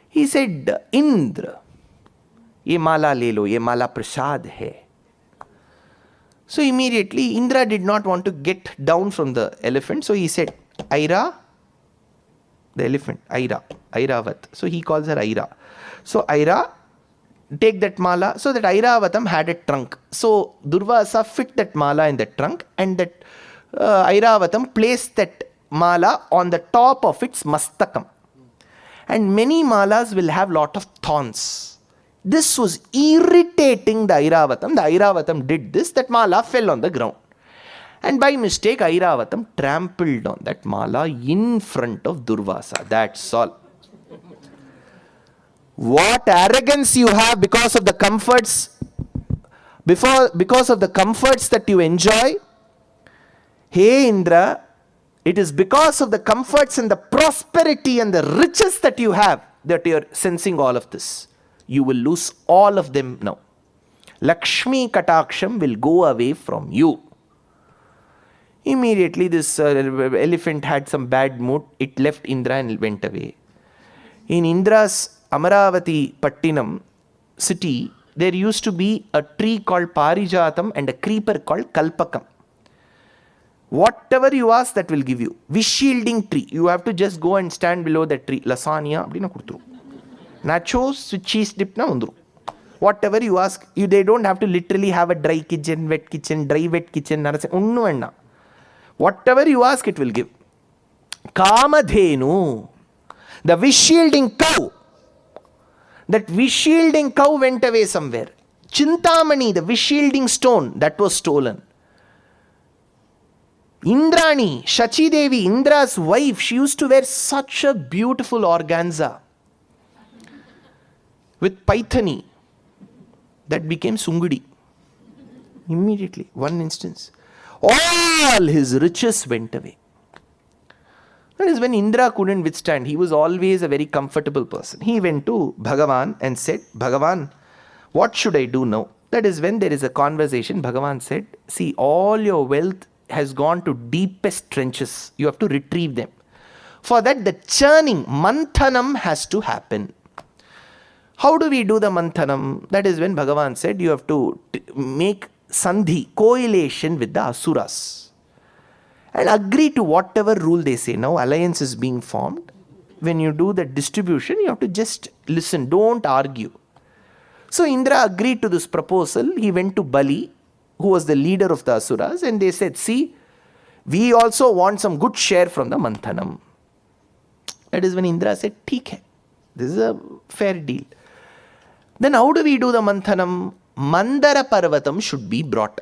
C: He said, Indra, ye mala le lo, ye mala prasad hai. So immediately Indra did not want to get down from the elephant. So he said, Aira, the elephant, Airavat. So he calls her Aira. So Aira, take that mala. So that Airavatam had a trunk. So Durvasa fit that mala in the trunk, and that Airavatam placed that mala on the top of its mastakam. And many malas will have lot of thorns. This was irritating the Airavatam. The Airavatam did this, that mala fell on the ground. And by mistake, Airavatam trampled on that mala in front of Durvasa. That's all. What arrogance you have because of the comforts, because of the comforts that you enjoy. Hey Indra, it is because of the comforts and the prosperity and the riches that you have that you are sensing all of this. You will lose all of them now. Lakshmi Kataksham will go away from you. Immediately this elephant had some bad mood. It left Indra and went away. In Indra's Amaravati Pattinam city, there used to be a tree called Parijatam and a creeper called Kalpakam. Whatever you ask, that will give you. Wish-shielding tree. You have to just go and stand below that tree. Lasagna, appadina kudutru. Nachos with cheese dip na undru. Whatever you ask, they don't have to literally have a dry kitchen, wet kitchen, dry wet kitchen. Whatever you ask, it will give. Kamadhenu, the wish-shielding cow. That wish-shielding cow went away somewhere. Chintamani, the wish-shielding stone, that was stolen. Indrani, Shachi Devi, Indra's wife, she used to wear such a beautiful organza with paithani. That became Sungudi. Immediately, one instance. All his riches went away. That is when Indra couldn't withstand. He was always a very comfortable person. He went to Bhagavan and said, Bhagavan, what should I do now? That is when there is a conversation. Bhagavan said, see, all your wealth has gone to deepest trenches. You have to retrieve them. For that, the churning, manthanam has to happen. How do we do the manthanam? That is when Bhagavan said, you have to make sandhi, correlation with the asuras. And agree to whatever rule they say. Now alliance is being formed. When you do the distribution, you have to just listen, don't argue. So Indra agreed to this proposal. He went to Bali, who was the leader of the asuras, and they said, see, we also want some good share from the manthanam. That is when Indra said, theek hai. This is a fair deal. Then how do we do the manthanam? Mandara Parvatam should be brought.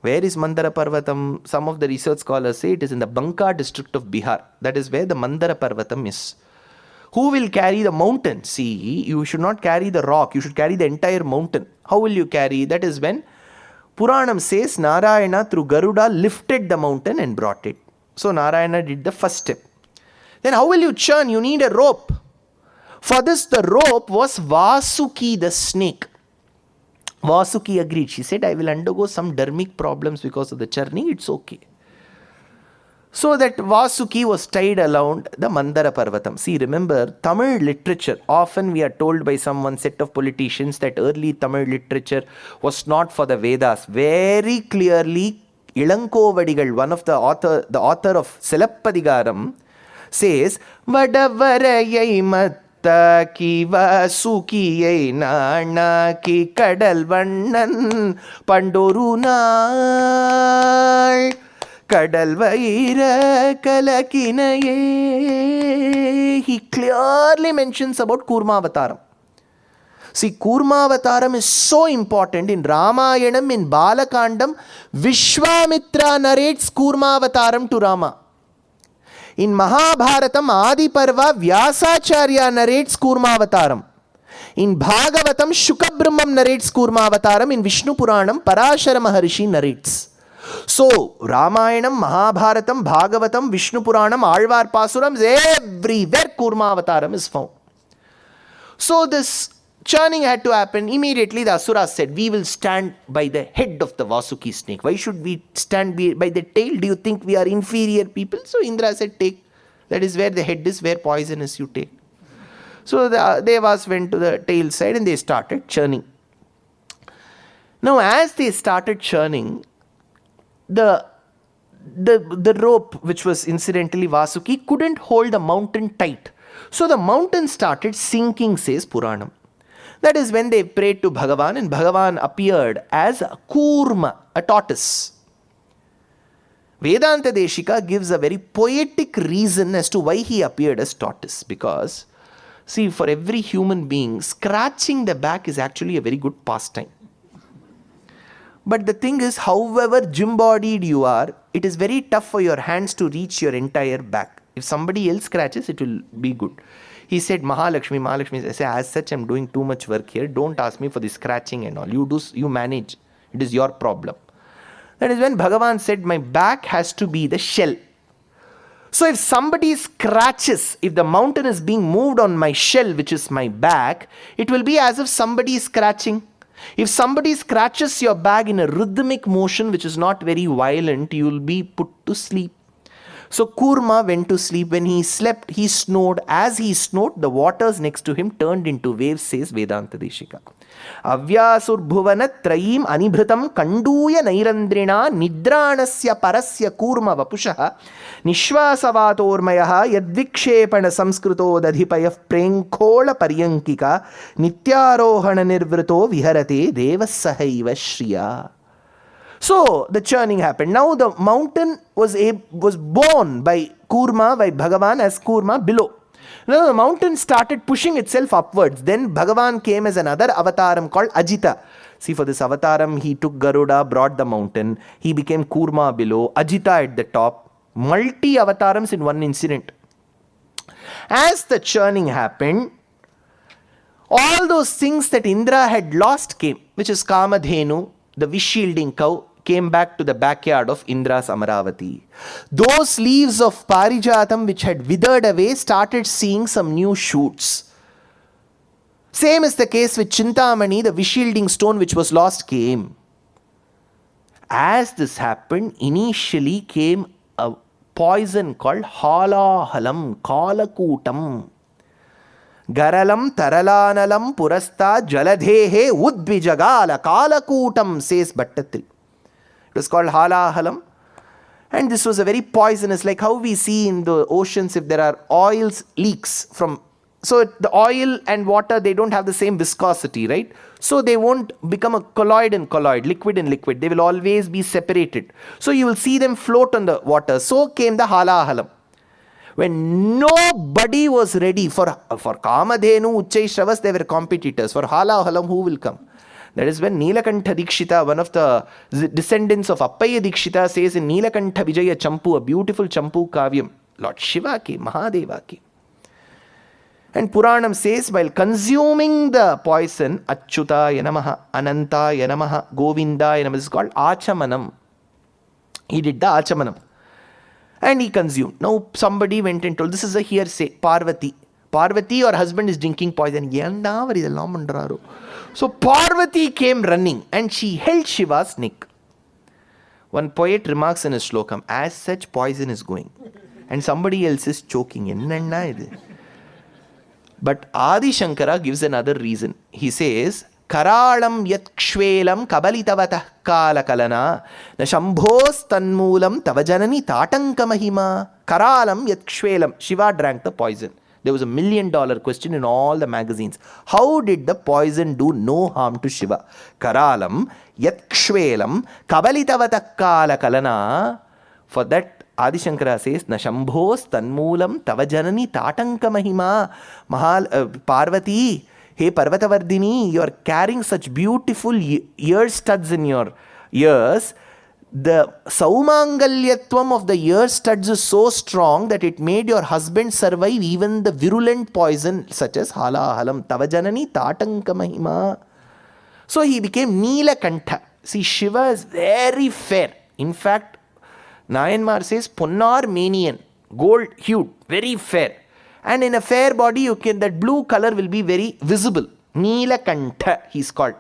C: Where is Mandara Parvatam? Some of the research scholars say it is in the Banka district of Bihar. That is where the Mandara Parvatam is. Who will carry the mountain? See, you should not carry the rock. You should carry the entire mountain. How will you carry? That is when Puranam says Narayana through Garuda lifted the mountain and brought it. So Narayana did the first step. Then how will you churn? You need a rope. For this, the rope was Vasuki the snake. Vasuki agreed. She said, I will undergo some dermic problems because of the churning. It's okay. So that Vasuki was tied around the Mandara Parvatam. See, remember, Tamil literature, often we are told by one set of politicians that early Tamil literature was not for the Vedas. Very clearly, Ilankovadigal, one of the author of Silappadigaram, says, Vadavarayai Mattaki Vasukiyai Nanaki Kadal Vannan Pandorunal Kadal Vaira Kalakinaye. He clearly mentions about Kurmavataram. See, Kurmavataram is so important. In Ramayanam, in Balakandam, Vishwamitra narrates Kurmavataram to Rama. In Mahabharatam, Adi Parva, Vyasacharya narrates Kurmavataram. In Bhagavatam, Shukabrahmam narrates Kurmavataram. In Vishnu Puranam, Parashara Maharishi narrates. So, Ramayanam, Mahabharatam, Bhagavatam, Vishnu Puranam, Alvar Pasurams, everywhere Kurma Avataram is found. So, this churning had to happen. Immediately, the Asuras said, we will stand by the head of the Vasuki snake. Why should we stand by the tail? Do you think we are inferior people? So, Indra said, take. That is where the head is, where poison is, you take. So, the Devas went to the tail side and they started churning. Now, as they started churning, the rope, which was incidentally Vasuki, couldn't hold the mountain tight. So the mountain started sinking, says Puranam. That is when they prayed to Bhagavan, and Bhagavan appeared as a Kurma, a tortoise. Vedanta Deshika gives a very poetic reason as to why he appeared as tortoise. Because, see, for every human being, scratching the back is actually a very good pastime. But the thing is, however gym-bodied you are, it is very tough for your hands to reach your entire back. If somebody else scratches, it will be good. He said, Mahalakshmi, I say, as such, I'm doing too much work here. Don't ask me for the scratching and all. You manage. It is your problem. That is when Bhagavan said, my back has to be the shell. So if somebody scratches, if the mountain is being moved on my shell, which is my back, it will be as if somebody is scratching. If somebody scratches your back in a rhythmic motion, which is not very violent, you will be put to sleep. So Kurma went to sleep. When he slept, he snored. As he snored, the waters next to him turned into waves, says Vedanta Deshika. Avyasurbhuvana trayim anibhritam kanduya nairandrina nidranasya parasya kurma vapushaha nishvasavatormayaha yadvikshepana samskruto dadhipayah prenkhola paryankika nityarohana nirvrito viharate devasahaiva shriya. So the churning happened. Now the mountain was born by Kurma, by Bhagavan as Kurma below. Now the mountain started pushing itself upwards. Then Bhagavan came as another avataram called Ajita. See, for this avataram, he took Garuda, brought the mountain. He became Kurma below, Ajita at the top. Multi-avatarams in one incident. As the churning happened, all those things that Indra had lost came, which is Kamadhenu, the wish-shielding cow, came back to the backyard of Indra's Amaravati. Those leaves of Parijatam which had withered away started seeing some new shoots. Same is the case with Chintamani, the wish-shielding stone which was lost came. As this happened, initially came a poison called Halahalam, Kalakutam. Garalam taralanalam purasta jaladhehe udvijagala Kalakutam, says Bhattatri. It was called Halahalam. And this was a very poisonous, like how we see in the oceans if there are oils leaks from. So the oil and water, they don't have the same viscosity, right? So they won't become a colloid and colloid, liquid and liquid. They will always be separated. So you will see them float on the water. So came the Halahalam. When nobody was ready for Kamadhenu, Uchchai Shravas, they were competitors. For Halahalam, who will come? That is when Nilakantha Dikshita, one of the descendants of Appaya Dikshita, says in Nilakantha Vijaya Champu, a beautiful Champu Kavyam, Lord Shiva came, Mahadeva came. And Puranam says, while consuming the poison, Achyuta Yanamaha, Ananta Yanamaha, Govinda Yanamaha, this is called Achamanam. He did the Achamanam. And he consumed. Now somebody went and told, this is a hearsay, Parvati. Parvati, your husband is drinking poison. So Parvati came running and she held Shiva's neck. One poet remarks in a slokam, as such poison is going. And somebody else is choking. But Adi Shankara gives another reason. He says, Karalam yatkshvelam kabalitavata kala kalana na shambhos tanmulam tavajanani tatanka mahima. Karalam yatkshvelam. Shiva drank the poison. There was $1 million question in all the magazines. How did the poison do no harm to Shiva? Karalam yatkshvelam kabalitavata kala kalana. For that, Adi Shankara says, Na shambhos tanmulam tavajanani tatanka mahima. Parvati, hey Parvatavardhini, you are carrying such beautiful ear studs in your ears. The Saumangalyatvam of the ear studs is so strong that it made your husband survive even the virulent poison such as Halahalam. Tavajanani tatanka mahima. So he became Nilakantha. See, Shiva is very fair. In fact, Nayanmar says Ponnar Manian, gold hued, very fair. And in a fair body, you can, that blue color will be very visible. Neelakantha, he's called.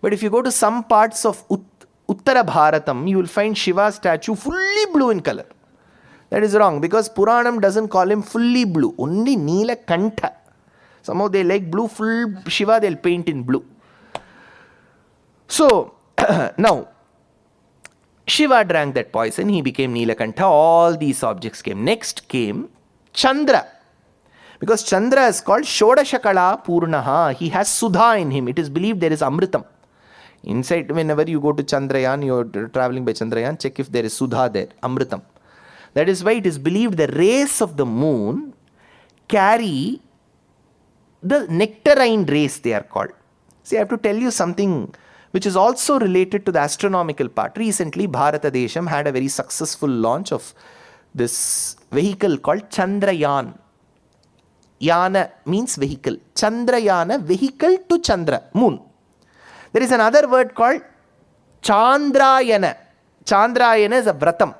C: But if you go to some parts of Uttara Bharatam, you will find Shiva's statue fully blue in color. That is wrong, because Puranam doesn't call him fully blue, only Neelakantha. Somehow they like blue, full Shiva they'll paint in blue. So, now, Shiva drank that poison, he became Neelakantha, all these objects came. Next came Chandra. Because Chandra is called Shodashakala Purnaha. He has Sudha in him. It is believed there is Amritam. Inside, whenever you go to Chandrayaan, you are traveling by Chandrayaan, check if there is Sudha there, Amritam. That is why it is believed the rays of the moon carry the nectarine rays, they are called. See, I have to tell you something which is also related to the astronomical part. Recently, Bharata Desham had a very successful launch of this vehicle called Chandrayaan. Yana means vehicle. Chandrayana, vehicle to Chandra, moon. There is another word called Chandrayana. Chandrayana is a vratam.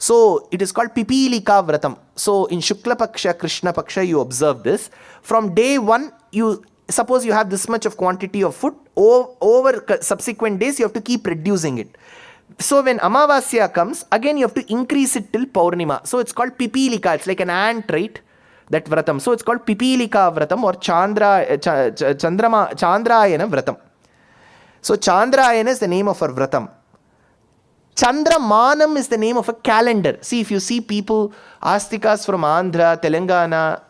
C: So it is called Pipilika Vratam. So in Shukla Paksha, Krishna Paksha, you observe this. From day one, you suppose you have this much of quantity of food. Over subsequent days, you have to keep reducing it. So when Amavasya comes, again you have to increase it till Paurnima. So it's called Pipilika. It's like an ant, right? That Vratam. So it's called Pipilika Vratam or Chandrayana Vratam. So Chandrayana is the name of our Vratam. Chandramanam is the name of a calendar. See, if you see people, Astikas from Andhra, Telangana,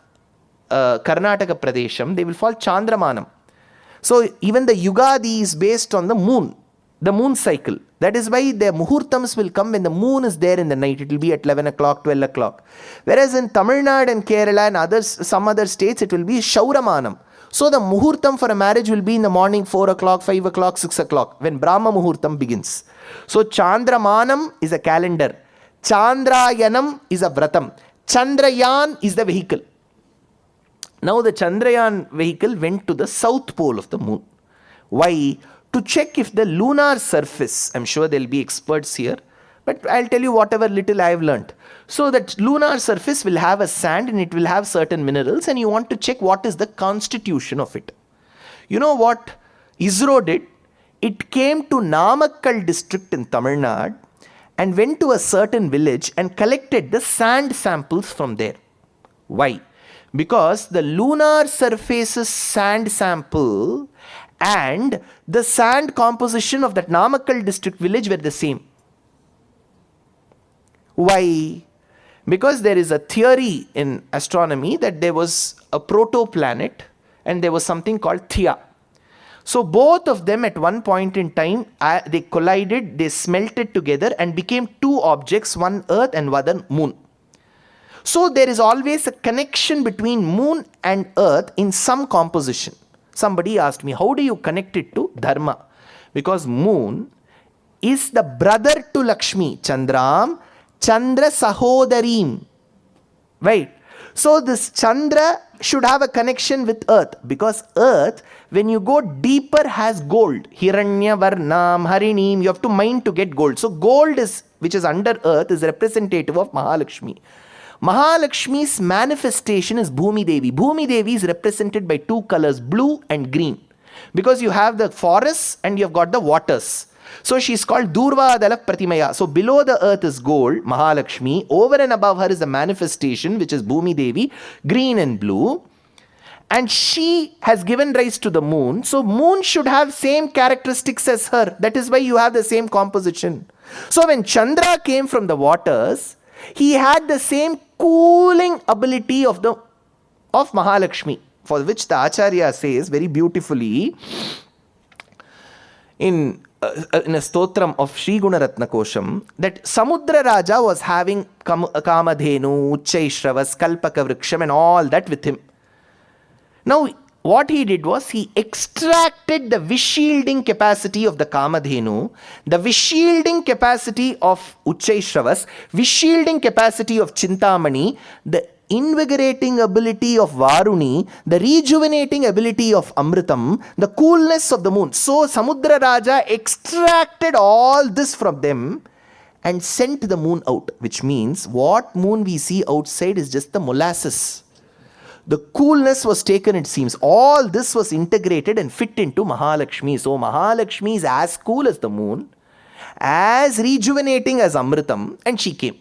C: Karnataka Pradesham, they will fall Chandramanam. So even the Yugadi is based on the moon cycle. That is why the Muhurtams will come when the moon is there in the night. It will be at 11 o'clock, 12 o'clock. Whereas in Tamil Nadu and Kerala and some other states, it will be Shauramanam. So the Muhurtam for a marriage will be in the morning, 4 o'clock, 5 o'clock, 6 o'clock, when Brahma Muhurtam begins. So Chandramanam is a calendar. Chandrayanam is a vratam. Chandrayaan is the vehicle. Now the Chandrayaan vehicle went to the south pole of the moon. Why? To check if the lunar surface, I'm sure there will be experts here, but I'll tell you whatever little I have learnt. So that lunar surface will have a sand and it will have certain minerals, and you want to check what is the constitution of it. You know what ISRO did? It came to Namakkal district in Tamil Nadu and went to a certain village and collected the sand samples from there. Why? Because the lunar surface's sand sample and the sand composition of that Namakkal district village were the same. Why? Because there is a theory in astronomy that there was a protoplanet and there was something called Theia. So both of them at one point in time, they collided, they smelted together and became two objects, one Earth and one Moon. So there is always a connection between Moon and Earth in some composition. Somebody asked me, how do you connect it to Dharma? Because Moon is the brother to Lakshmi, Chandram, Chandra Sahodarim. Right? So this Chandra should have a connection with Earth, because Earth, when you go deeper, has gold. Hiranya Varnam, Harinim, you have to mine to get gold. So gold is, which is under Earth, is representative of Mahalakshmi. Mahalakshmi's manifestation is Bhumi Devi. Bhumi Devi is represented by two colors, blue and green, because you have the forests and you have got the waters. So she is called Durvadala Pratimaya. So below the earth is gold, Mahalakshmi. Over and above her is the manifestation, which is Bhumi Devi, green and blue. And she has given rise to the moon. So moon should have same characteristics as her. That is why you have the same composition. So when Chandra came from the waters, he had the same cooling ability of Mahalakshmi, for which the Acharya says very beautifully in a stotram of Sri Gunaratna Kosham, that Samudra Raja was having Kamadhenu, Uchchaishravas, Kalpaka Vriksham and all that with him. Now what he did was he extracted the vishielding capacity of the Kamadhenu, the vishielding capacity of Uchchaishravas, vishielding capacity of Chintamani, the invigorating ability of Varuni, the rejuvenating ability of Amritam, the coolness of the moon. So Samudra Raja extracted all this from them and sent the moon out, which means what moon we see outside is just the molasses. The coolness was taken, it seems. All this was integrated and fit into Mahalakshmi. So Mahalakshmi is as cool as the moon, as rejuvenating as Amritam, and she came.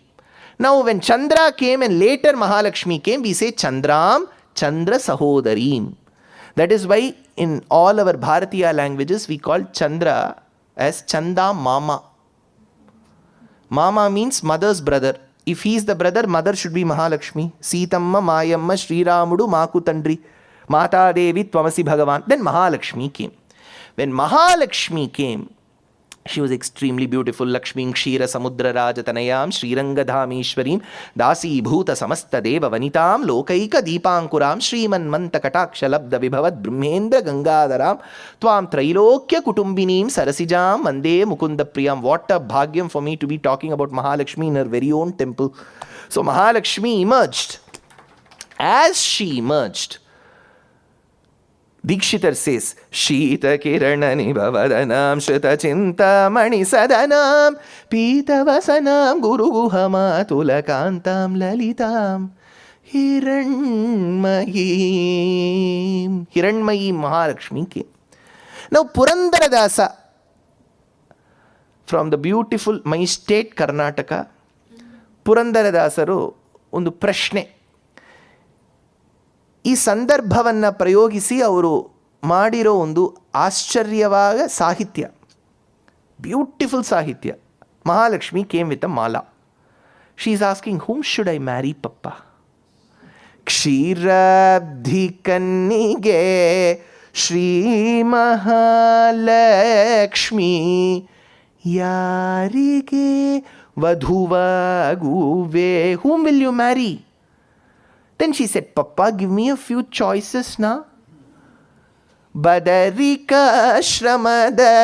C: Now when Chandra came and later Mahalakshmi came, we say Chandram, Chandra Sahodarim. That is why in all our Bharatiya languages we call Chandra as Chanda Mama. Mama means mother's brother. If he is the brother, mother should be Mahalakshmi. Sitamma, Mayamma, Sri Ramudu, Maku Tandri, Mata Devi, Tvamasi Bhagavan. Then Mahalakshmi came. When Mahalakshmi came, she was extremely beautiful. Lakshmi Kshira Samudra Rajatanayam Srirangadhamishwarim Dasi Bhuta Samasta Deva Vanitam Lokaika Deepankuram Sriman Manta Kataksha Labda Vibhavat Brahmendra Gangadaram Tvam Trailokya Kutumbinim Sarasijam Mande Mukunda Priyam. What a bhagyam for me to be talking about Mahalakshmi in her very own temple. So Mahalakshmi emerged. As she emerged, Dikshitar says, Shita Kiranani Bhavadanam Shrita Chintamani Sadanam Pita Vasanam Guru Guhama Tulakantam Lalitam Hiranmayim. Hiranmayim Mahalakshmi came. Now Purandaradasa from the beautiful my state Karnataka, Purandaradasaru ಒಂದು ಪ್ರಶ್ನೆ ಈ ಸಂದರ್ಭವನ್ನು ಪ್ರಯೋಗಿಸಿ ಅವರು ಮಾಡಿರೋ ಒಂದು ಆಶ್ಚರ್ಯವಾದ ಸಾಹಿತ್ಯ, beautiful ಸಾಹಿತ್ಯ. Mahalakshmi came with a mala. She is asking, whom should I marry, Papa? Kshirabdhi kannige Shri Mahalakshmi yarige vadhuvaguve. Whom will you marry? Then she said, Papa, give me a few choices now. Badarika Shramada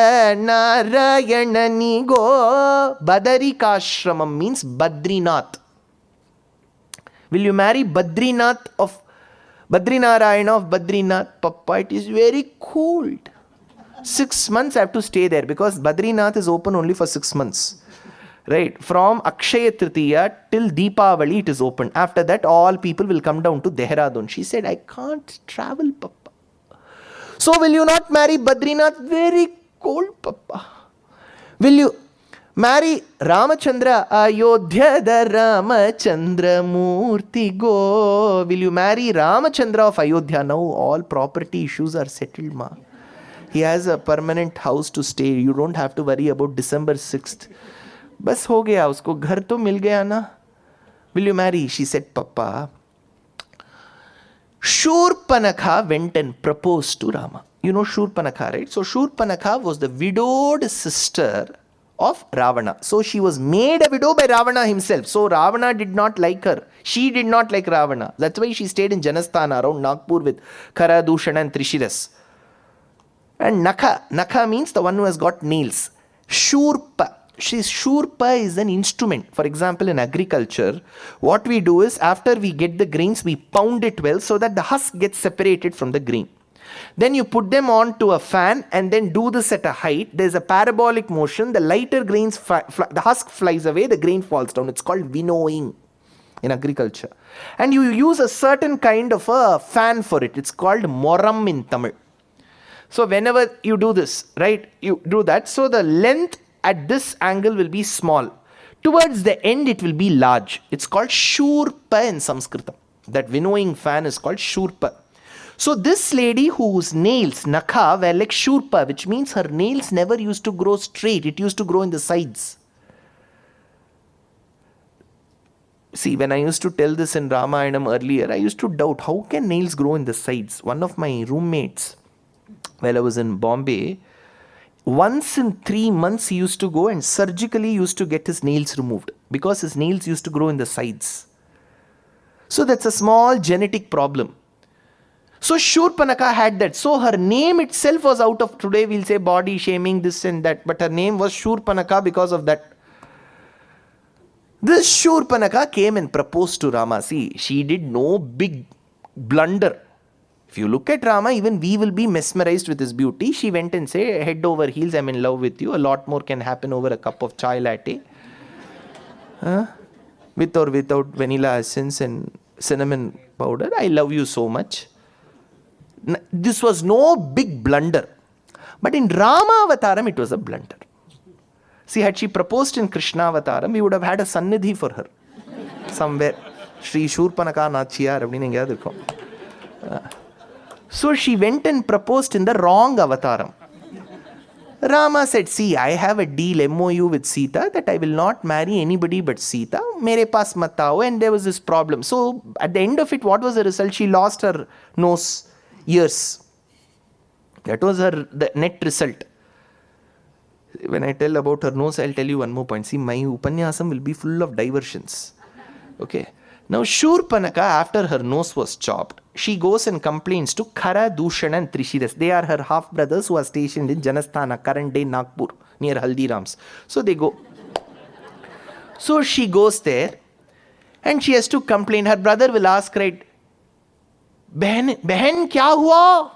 C: Narayanani go. Badarika Shramam means Badrinath. Will you marry Badrinath of Badrinarayana of Badrinath? Papa, it is very cold. 6 months I have to stay there because Badrinath is open only for 6 months. Right, from Akshaya Tritiya till Deepavali it is open. After that all people will come down to Dehradun. She said, I can't travel, Papa. So will you not marry Badrinath? Very cold, Papa. Will you marry Ramachandra? Ayodhya da Ramachandra Murti go. Will you marry Ramachandra of Ayodhya? Now all property issues are settled, ma. He has a permanent house to stay. You don't have to worry about December 6th. बस हो गया, उसको घर तो मिल गया ना. Will you marry? She said, Papa. Shurpanakha went and proposed to Rama. You know Shurpanakha, right? So Shurpanakha was the widowed sister of Ravana. So she was made a widow by Ravana himself. So Ravana did not like her. She did not like Ravana. That's why she stayed in Janasthana around Nagpur with Khara, Dushana and Trishiras. And Nakha means the one who has got nails. Shurpa. Shurpa is an instrument. For example, in agriculture, what we do is after we get the grains, we pound it well so that the husk gets separated from the grain. Then you put them onto a fan and then do this at a height. There's a parabolic motion. The lighter grains, the husk flies away, the grain falls down. It's called winnowing in agriculture. And you use a certain kind of a fan for it. It's called moram in Tamil. So whenever you do this, right, you do that. So the length at this angle will be small. Towards the end, it will be large. It's called Shurpa in Sanskrit. That winnowing fan is called Shurpa. So this lady whose nails, Nakha, were like Shurpa, which means her nails never used to grow straight. It used to grow in the sides. See, when I used to tell this in Ramayanam earlier, I used to doubt, how can nails grow in the sides? One of my roommates, while I was in Bombay, once in 3 months he used to go and surgically used to get his nails removed because his nails used to grow in the sides. So that's a small genetic problem. So Shurpanakha had that. So her name itself was out of, today we'll say body shaming, this and that, but her name was Shurpanakha because of that. This Shurpanaka came and proposed to Rama. See, she did no big blunder. If you look at Rama, even we will be mesmerized with his beauty. She went and said, head over heels, I'm in love with you. A lot more can happen over a cup of chai latte. With or without vanilla essence and cinnamon powder. I love you so much. This was no big blunder. But in Rama Avataram, it was a blunder. See, had she proposed in Krishna Avataram, we would have had a Sannidhi for her. Somewhere. Shri Shurpanaka Nachiyar. So she went and proposed in the wrong Avataram. Rama said, see, I have a deal, MOU with Sita, that I will not marry anybody but Sita. Mere paas mat aao. And there was this problem. So at the end of it, what was the result? She lost her nose, ears. That was the net result. When I tell about her nose, I'll tell you one more point. See, my Upanyasam will be full of diversions. Okay. Now, Shurpanaka, after her nose was chopped, she goes and complains to Khara, Dushyanth and Sridhar. They are her half-brothers who are stationed in Janasthana, current day Nagpur, near Haldirams. So they go. So she goes there and she has to complain. Her brother will ask, right, Behan kya hua?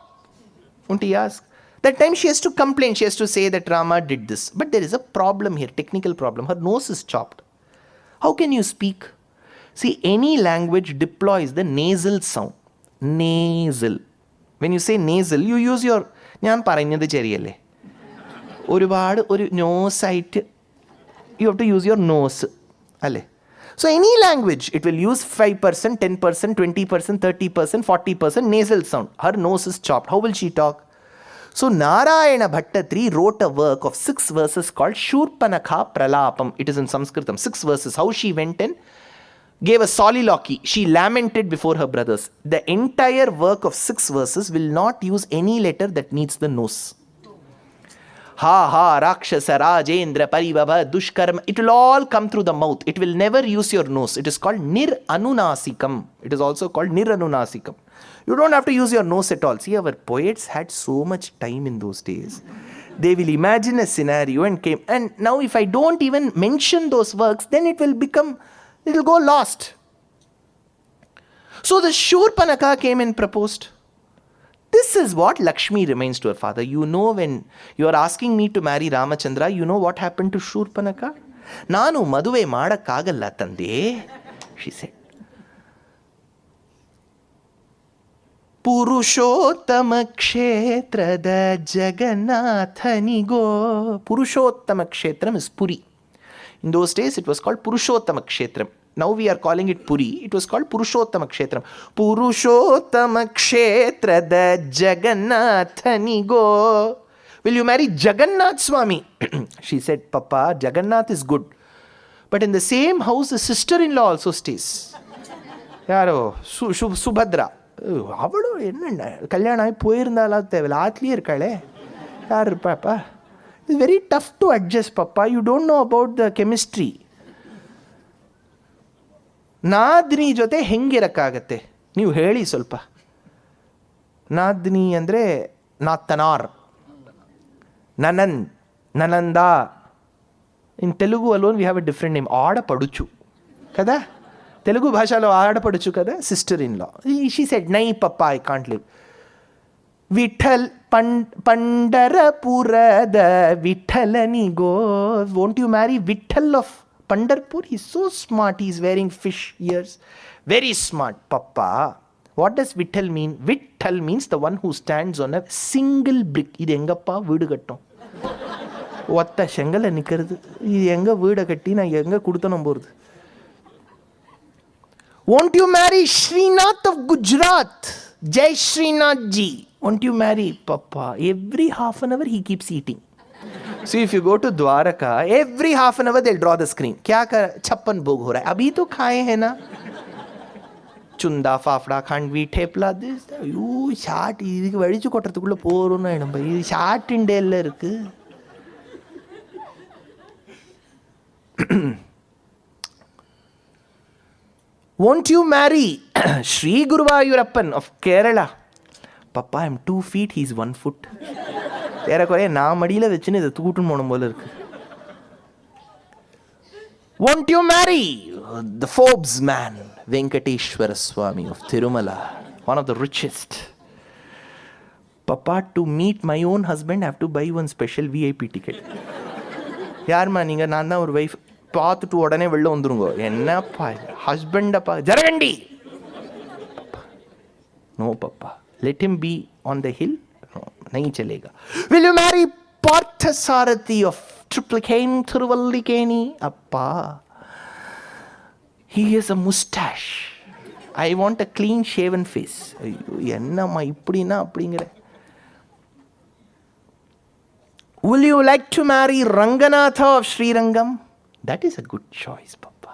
C: Won't he ask? That time she has to complain. She has to say that Rama did this. But there is a problem here, technical problem. Her nose is chopped. How can you speak? See, any language deploys the nasal sound. Nasal. When you say nasal, you use your... ഞാൻ പറയുന്നത് ശരിയല്ലേ? ഒരുപാട് ഒരു nose ആയിട്ട് you have to use your nose. അല്ലേ? So any language, it will use 5%, 10%, 20%, 30%, 40% nasal sound. Her nose is chopped. How will she talk? So Narayana Bhattatri wrote a work of 6 verses called Shurpanakha Pralapam. It is in Sanskritam. 6 verses. How she went in, gave a soliloquy. She lamented before her brothers. The entire work of 6 verses will not use any letter that needs the nose. Ha ha, Rakshasa, Rajendra, Paribhava, Dushkarma. It will all come through the mouth. It will never use your nose. It is called Nir-anunasikam. It is also called Nir-anunasikam. You don't have to use your nose at all. See, our poets had so much time in those days. They will imagine a scenario and came. And now if I don't even mention those works, then it will go lost. So the Shurpanaka came and proposed. This is what Lakshmi remains to her father. You know, when you are asking me to marry Ramachandra, you know what happened to Shurpanaka? Nanu maduve madakagalla tande, she said. Purushottama kshetrada Jagannathanigo. Purushottama kshetram is Puri. In those days, it was called Purushottama kshetram. Now we are calling it Puri. It was called Purushottama kshetram. Purushottama kshetrada Jagannathanigo. Will you marry Jagannath Swami? She said, Papa, Jagannath is good. But in the same house, the sister-in-law also stays. Yaro, Subhadra. அவளோ என்ன கல்யாணம் ஆகி போயிருந்தாலும் தேவையில்ல ஆத்லேயே இருக்காளே யார் இருப்பாப்பா it's very tough to adjust பப்பா you don't know about the chemistry ನಾದ್ನಿ ಜೊತೆ ಹೆಂಗಿರಕ್ಕಾಗತ್ತೆ ನೀವು ಹೇಳಿ ಸ್ವಲ್ಪ ನಾದ್ನಿ ಅಂದರೆ ನಾತನಾರ್ ನನಂದ್ ನನಂದ in Telugu alone we have a different name ఆడపడుచు కదా Telugu bhashalo ఆడపడుచు కదా sister-in-law. She said, "Nahi papa, I can't live." Vitthal Pandarapurada Vithalani go. Won't you marry Vitthal of Pandarpur? He's so smart. He's wearing fish ears. Very smart, papa. What does Vitthal mean? Vitthal means the one who stands on a single brick. Idu engappa veedu kattom. Otta shengala nikkiradhu. Idu enga veedu katti na enga kuduthanum porudhu. Won't you marry Srinath of Gujarat? Jai Srinath ji. Won't you marry Papa? Every half an hour he keeps eating. See, if you go to Dwaraka, every half an hour they'll draw the screen. Kya kar? Chappan bhog ho raha hai. Abhi to khaye hai na. Chunda, fafda, khandvi, thepla. This. You shart. Idhukku vadichu kottradhukulla porunu enum. Idu shart indella irukku. Won't you marry Sri Guruvayurappan of Kerala? Papa, I'm 2 feet, he's 1 foot. ஏறக்குறைய நான் மடியில் வச்சுன்னு இதை தூக்கிட்டு போன போல இருக்கு. Won't you marry the Forbes man, Venkateshwara Swami of Tirumala, one of the richest? Papa, to meet my own husband, I have to buy one special VIP ticket. யாருமா நீங்க? நான் தான் ஒரு வைஃப். பார்த்துட்டு உடனே வெளில வந்துருங்க. என்னப்பா ஹஸ்பண்டப்பா ஜரகண்டி. No, Papa. Let him be on the hill. No, nahi chalega. Will you marry Parthasarathi of Triplicane Thiruvallikeni? Appa. He has a mustache. I want a clean shaven face. என்னம்மா இப்படின்னா அப்படிங்கிற. Will you like to marry Ranganatha of Srirangam? That is a good choice, Papa.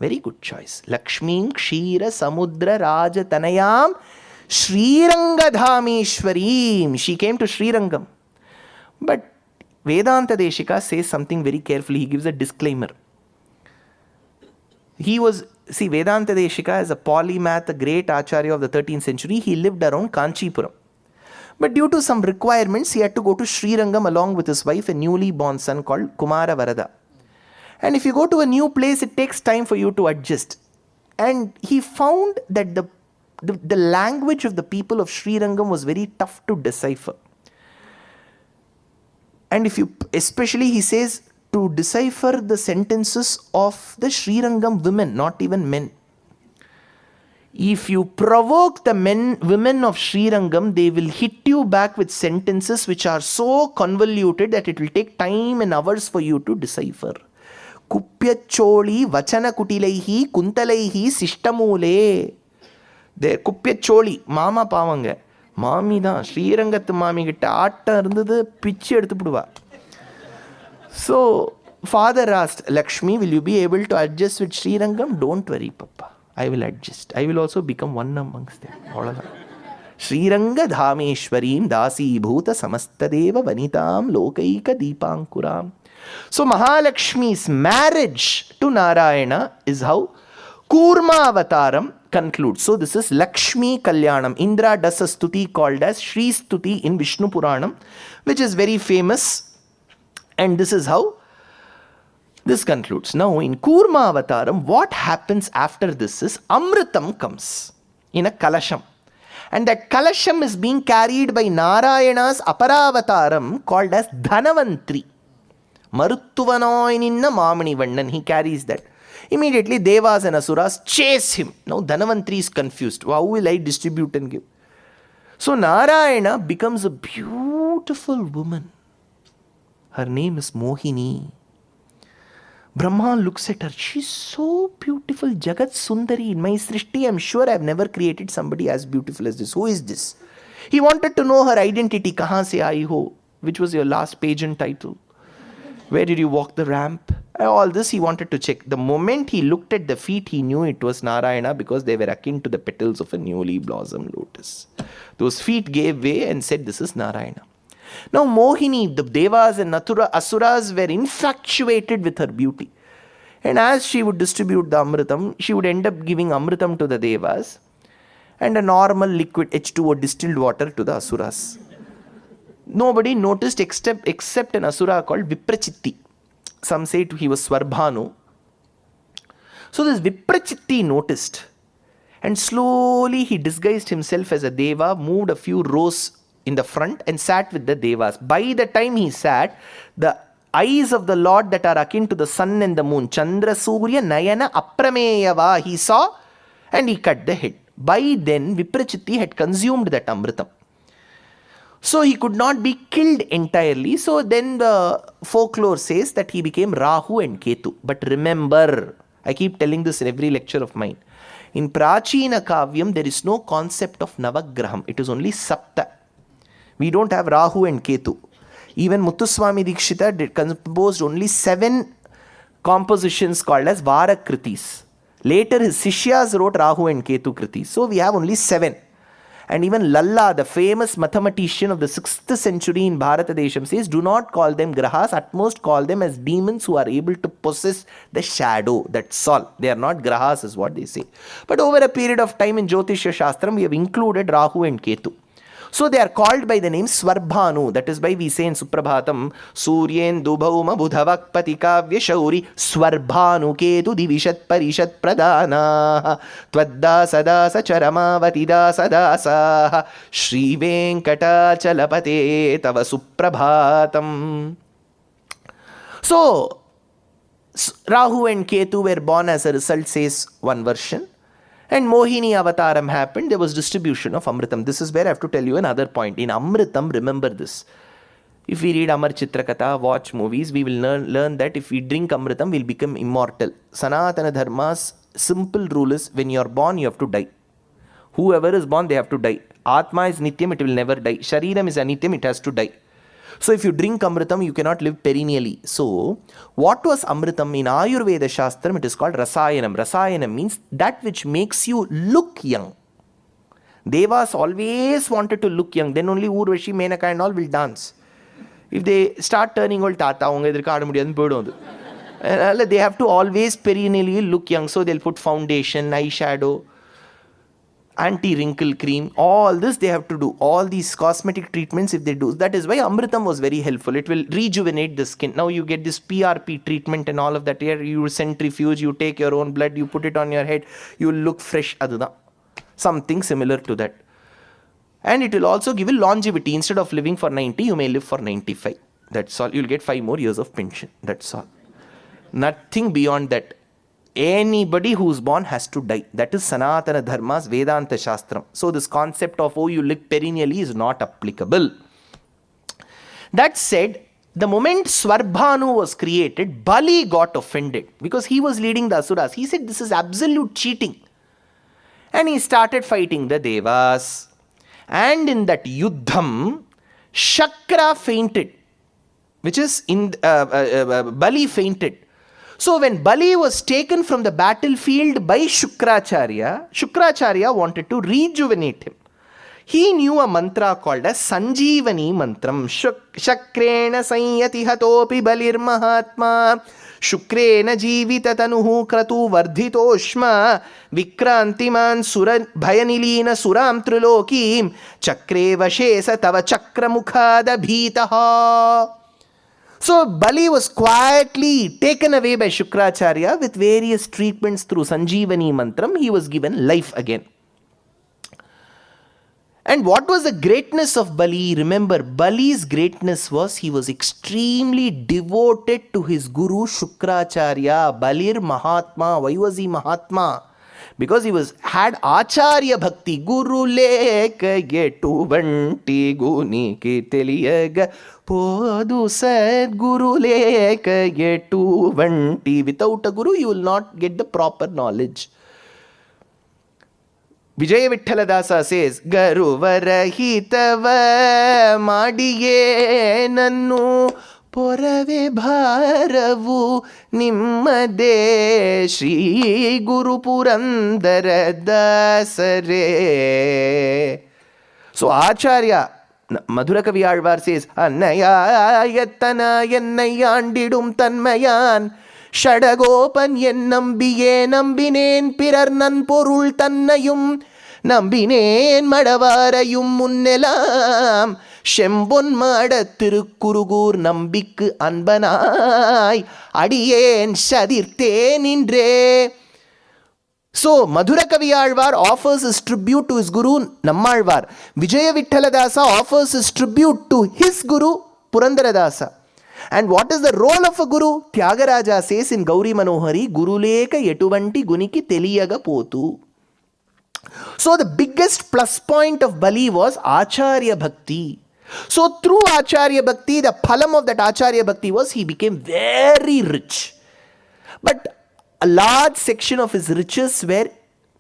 C: Very good choice. Lakshming Kshira Samudra Raja Tanayam Srirangadhameshwarim. She came to Srirangam. But Vedanta Deshika says something very carefully. He gives a disclaimer. Vedanta Deshika is a polymath, a great acharya of the 13th century. He lived around Kanchipuram. But due to some requirements, he had to go to Srirangam along with his wife, a newly born son called Kumara Varada. And if you go to a new place, it takes time for you to adjust. And he found that the language of the people of Srirangam was very tough to decipher. And especially he says, to decipher the sentences of the Srirangam women, not even men. If you provoke the women of Srirangam, they will hit you back with sentences which are so convoluted that it will take time and hours for you to decipher. Kupyacholi vachana kutilaihi kuntalaihi sishtamule. There Kupyacholi, mama pavanga. Mami da Srirangathu mami kitta aatta irundhathu pichu eduthu puduva. So father asked, Lakshmi, will you be able to adjust with Srirangam? Don't worry, Papa. I will adjust. I will also become one amongst them. Sriranga Dhameshwarim Dasi Bhuta Samastadeva Vanitam Lokaika Deepankuram. So Mahalakshmi's marriage to Narayana is how Kurma Avataram concludes. So this is Lakshmi Kalyanam. Indra does a stuti called as Shri Stuti in Vishnu Puranam, which is very famous. And this is how this concludes. Now in Kurma Avataram, what happens after this is Amritam comes in a Kalasham. And that Kalasham is being carried by Narayana's Aparavataram called as Dhanavantri. Maruttuvanoininna Mamani Vandan. He carries that. Immediately Devas and Asuras chase him. Now Dhanavantri is confused. How will I distribute and give? So Narayana becomes a beautiful woman. Her name is Mohini. Brahma looks at her. She's so beautiful. Jagat Sundari. In my Srishti, I'm sure I've never created somebody as beautiful as this. Who is this? He wanted to know her identity. Kahan se aayi ho? Which was your last pageant title? Where did you walk the ramp? All this he wanted to check. The moment he looked at the feet, he knew it was Narayana because they were akin to the petals of a newly blossomed lotus. Those feet gave way and said, this is Narayana. Now Mohini, the Devas and Asuras were infatuated with her beauty. And as she would distribute the Amritam, she would end up giving Amritam to the Devas and a normal liquid H2O distilled water to the Asuras. Nobody noticed except an Asura called Viprachitti. Some say he was Swarbhanu. So this Viprachitti noticed. And slowly he disguised himself as a Deva, moved a few rows in the front and sat with the Devas. By the time he sat, the eyes of the Lord that are akin to the sun and the moon, Chandra Surya Nayana Aprameyava, he saw and he cut the head. By then, Viprachitti had consumed that Amritam. So he could not be killed entirely. So then the folklore says that he became Rahu and Ketu. But remember, I keep telling this in every lecture of mine. In Prachina Kavyam, there is no concept of Navagraham. It is only Sapta. We don't have Rahu and Ketu. Even Muthuswami Dikshita composed only 7 compositions called as Varakritis. Later his Sishyas wrote Rahu and Ketu Kritis. So we have only 7. And even Lalla, the famous mathematician of the 6th century in Bharatadesham says, do not call them grahas, at most call them as demons who are able to possess the shadow. That's all. They are not grahas is what they say. But over a period of time in Jyotishya Shastram, we have included Rahu and Ketu. So they are called by the name Svarbhanu. That is why we say in Suprabhatam, Suryen Dubhauma Budhavak Patikavya Shauri Svarbhanu Ketu Divishat Parishat Pradana Twadda Sadasa Charamavati Sadasa Shri Venkatachalapate Tava Suprabhatam. So Rahu and Ketu were born as a result, says one version. And Mohini Avataram happened, there was distribution of Amritam. This is where I have to tell you another point. In Amritam, remember this. If we read Amar Chitrakatha, watch movies, we will learn that if we drink Amritam, we'll become immortal. Sanatana Dharma's simple rule is, when you are born, you have to die. Whoever is born, they have to die. Atma is Nityam, it will never die. Shariram is Anityam, it has to die. So if you drink Amritam, you cannot live perennially. So what was Amritam? In Ayurveda Shastram, it is called Rasayanam. Rasayanam means that which makes you look young. Devas always wanted to look young. Then only Urvashi, Menaka and all will dance. If they start turning old, Tata, they have to always perennially look young. So they'll put foundation, eyeshadow, anti-wrinkle cream, all this they have to do. All these cosmetic treatments if they do. That is why Amritam was very helpful. It will rejuvenate the skin. Now you get this PRP treatment and all of that. Here you centrifuge, you take your own blood, you put it on your head, you will look fresh. Something similar to that. And it will also give you longevity. Instead of living for 90, you may live for 95. That's all. You'll get 5 more years of pension. That's all. Nothing beyond that. Anybody who's born has to die. That is Sanatana Dharma's Vedanta Shastram. So this concept of, oh, you live perennially is not applicable. That said, the moment Svarbhanu was created, Bali got offended because he was leading the Asuras. He said, this is absolute cheating. And he started fighting the Devas. And in that Yuddham, Shakra fainted, which is Bali fainted. So when Bali was taken from the battlefield by Shukracharya wanted to rejuvenate him. He knew a mantra called as Sanjeevani Mantram. Shakrena Sanyati Hatopi Balir Mahatma Shukrena Jivita Tanuhu Kratu Vardhitoshma Vikrantiman Sura Bhayanilina Suram Trilokim Chakre Vashesa Tava Chakramukhada Bhitaha. So Bali was quietly taken away by Shukracharya with various treatments through Sanjeevani Mantram. He was given life again. And what was the greatness of Bali? Remember, Bali's greatness was he was extremely devoted to his guru Shukracharya. Balir Mahatma. Why was he Mahatma? Because he had Acharya Bhakti. Guru leka yetu vanti guni ki teliyaga podu sad guru leka yetu vanti. Without a guru, you will not get the proper knowledge. Vijaya Vitthaladasa says, Garuvarahitava madiye nannu Porave bharavu nimmade Shri Guru Purandara Dasare. So Acharya, Madhura Kavi Alvar says, Annaya yattana yannayandidum tanmayan Shadagopan yen nambiye nambinen pirar nan porul tannayum Nambinen madavarayum munnelam Shembon mada Tirukurugur nambikku anbanai Adiyen shadirte nindre. So Madhura Kavi Alvar offers his tribute to his guru Nammalvar. Vijaya Vitthaladasa offers his tribute to his guru Purandaradasa. And what is the role of a guru? Tyagaraja says in Gauri Manohari, Guru leka etuvanti guniki teliyaga potu. So the biggest plus point of Bali was Acharya Bhakti. So through Acharya Bhakti, the phalam of that Acharya Bhakti was he became very rich. But a large section of his riches were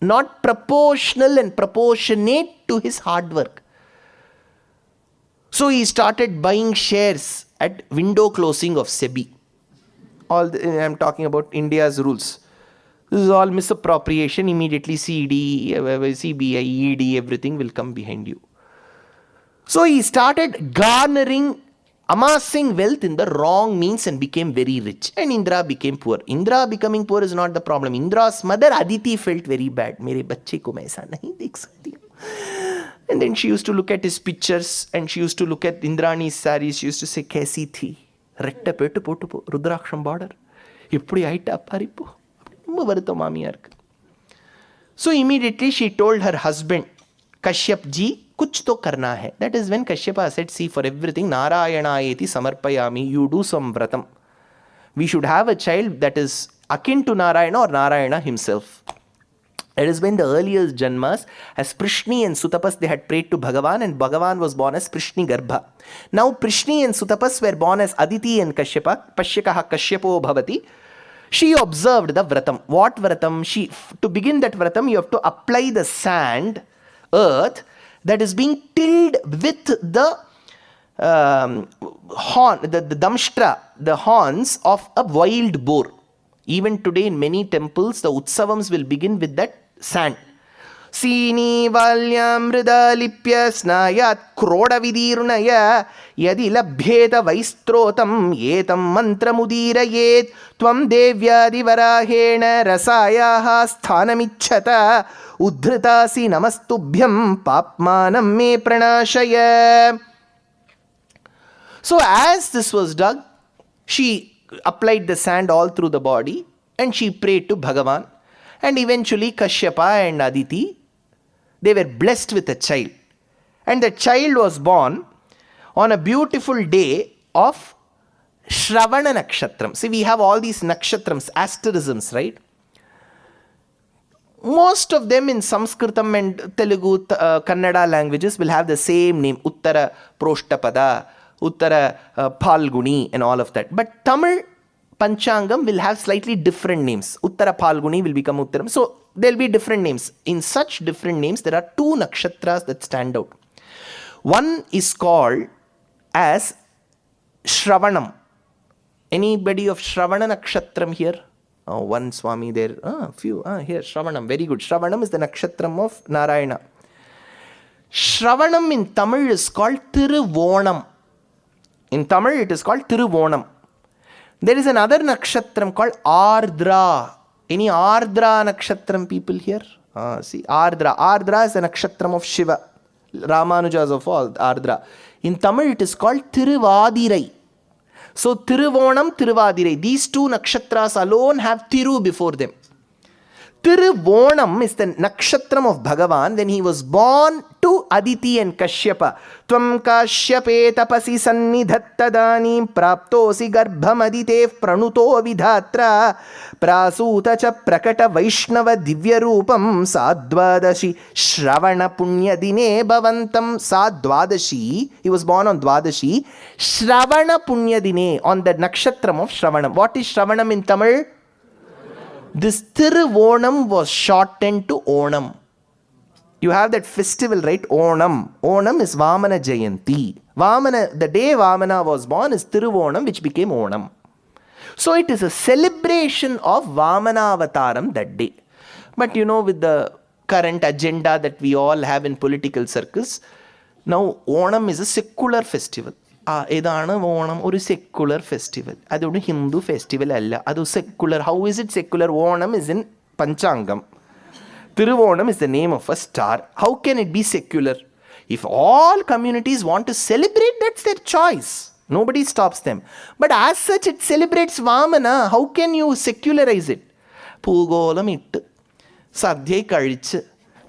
C: not proportional and proportionate to his hard work. So he started buying shares at window closing of SEBI. I'm talking about India's rules. This is all misappropriation. Immediately CD, CBI, ED, everything will come behind you. So he started garnering, amassing wealth in the wrong means and became very rich. And Indra became poor. Indra becoming poor is not the problem. Indra's mother Aditi felt very bad. मेरे बच्चे को मैं ऐसा नहीं देख सकती हूँ. And then she used to look at his pictures and she used to look at Indrani's sarees. She used to say, Kaisi thi? Retta pettu potu po. Rudraksham border. Ippudi aita paripu. Romba varutha maamiya irukku. So immediately she told her husband, Kashyap ji, kuch to karna hai. That is when Kashyapa said, see, for everything, Narayanayeti samarpayami, you do some vratam. We should have a child that is akin to Narayana or Narayana himself. It is when the earliest Janmas, as Prishni and Sutapas, they had prayed to Bhagavan, and Bhagavan was born as Prishni Garbha. Now Prishni and Sutapas were born as Aditi and Kashyapa. Pashyakaha Kashyapo Bhavati. She observed the vratam. What vratam? To begin that vratam, you have to apply the sand, earth, that is being tilled with the horn, the damshtra, the horns of a wild boar. Even today in many temples, the utsavams will begin with that sand. Sini valyam mridalipya snayat kroda vidirunaya yadi labhyeta vaistrotam yetam mantra mudirayet tvam devyadi varahena rasayaha sthanamichhata udhritasi namastubhyam papmanam me pranashaya. So as this was dug, she applied the sand all through the body and she prayed to Bhagavan. And eventually Kashyapa and Aditi, they were blessed with a child. And the child was born on a beautiful day of Shravana Nakshatram. See, we have all these nakshatrams, asterisms, right? Most of them in Sanskritam and Telugu, Kannada languages will have the same name. Uttara Proshtapada, Uttara Phalguni and all of that. But Tamil Panchangam will have slightly different names. Uttara Phalguni will become Uttaram. So there will be different names. In such different names, there are two nakshatras that stand out. One is called as Shravanam. Anybody of Shravana Nakshatram here? Oh, one Swami there. Few. Here, Shravanam. Very good. Shravanam is the nakshatram of Narayana. Shravanam in Tamil is called Tiruvonam. In Tamil, it is called Tiruvonam. There is another nakshatram called Ardra. Any Ardra nakshatram people here? See, Ardra. Ardra is the nakshatram of Shiva. Ramanujas of all, Ardra. In Tamil, it is called Tiruvadirai. So, Tiruvonam, Tiruvadirai. These two nakshatras alone have Tiru before them. Tiruvonam is the nakshatram of Bhagavan when he was born to Aditi and Kashyapa. Tvam Kashyape tapasi sannidhattadani praptosi garbham aditev pranuto vidhatra prasuta cha prakata vaishnava divya rupam sadvadashi shravana punya dine bhavantam. Sadvadashi, he was born on Dvadashi. Shravana punya dine, on the nakshatram of Shravanam. What is Shravanam in Tamil? This Tiruvonam was shortened to Onam. You have that festival, right? Onam. Onam is Vamana Jayanti. The day Vamana was born is Tiruvonam, which became Onam. So it is a celebration of Vamana Avataram that day. But you know, with the current agenda that we all have in political circles, now Onam is a secular festival. ഇതാണ് ഓണം ഒരു secular festival. അതൊരു Hindu festival അല്ല, അത് secular. How is it secular? Onam is in panchangam. Tiruvoonam is the name of a star. How can it be secular? If all communities want to celebrate, that's their choice. Nobody stops them. But as such, it celebrates Vamana. How can you secularize it? പൂഗോളം ഇട്ട് സദ്യ കഴിച്ച്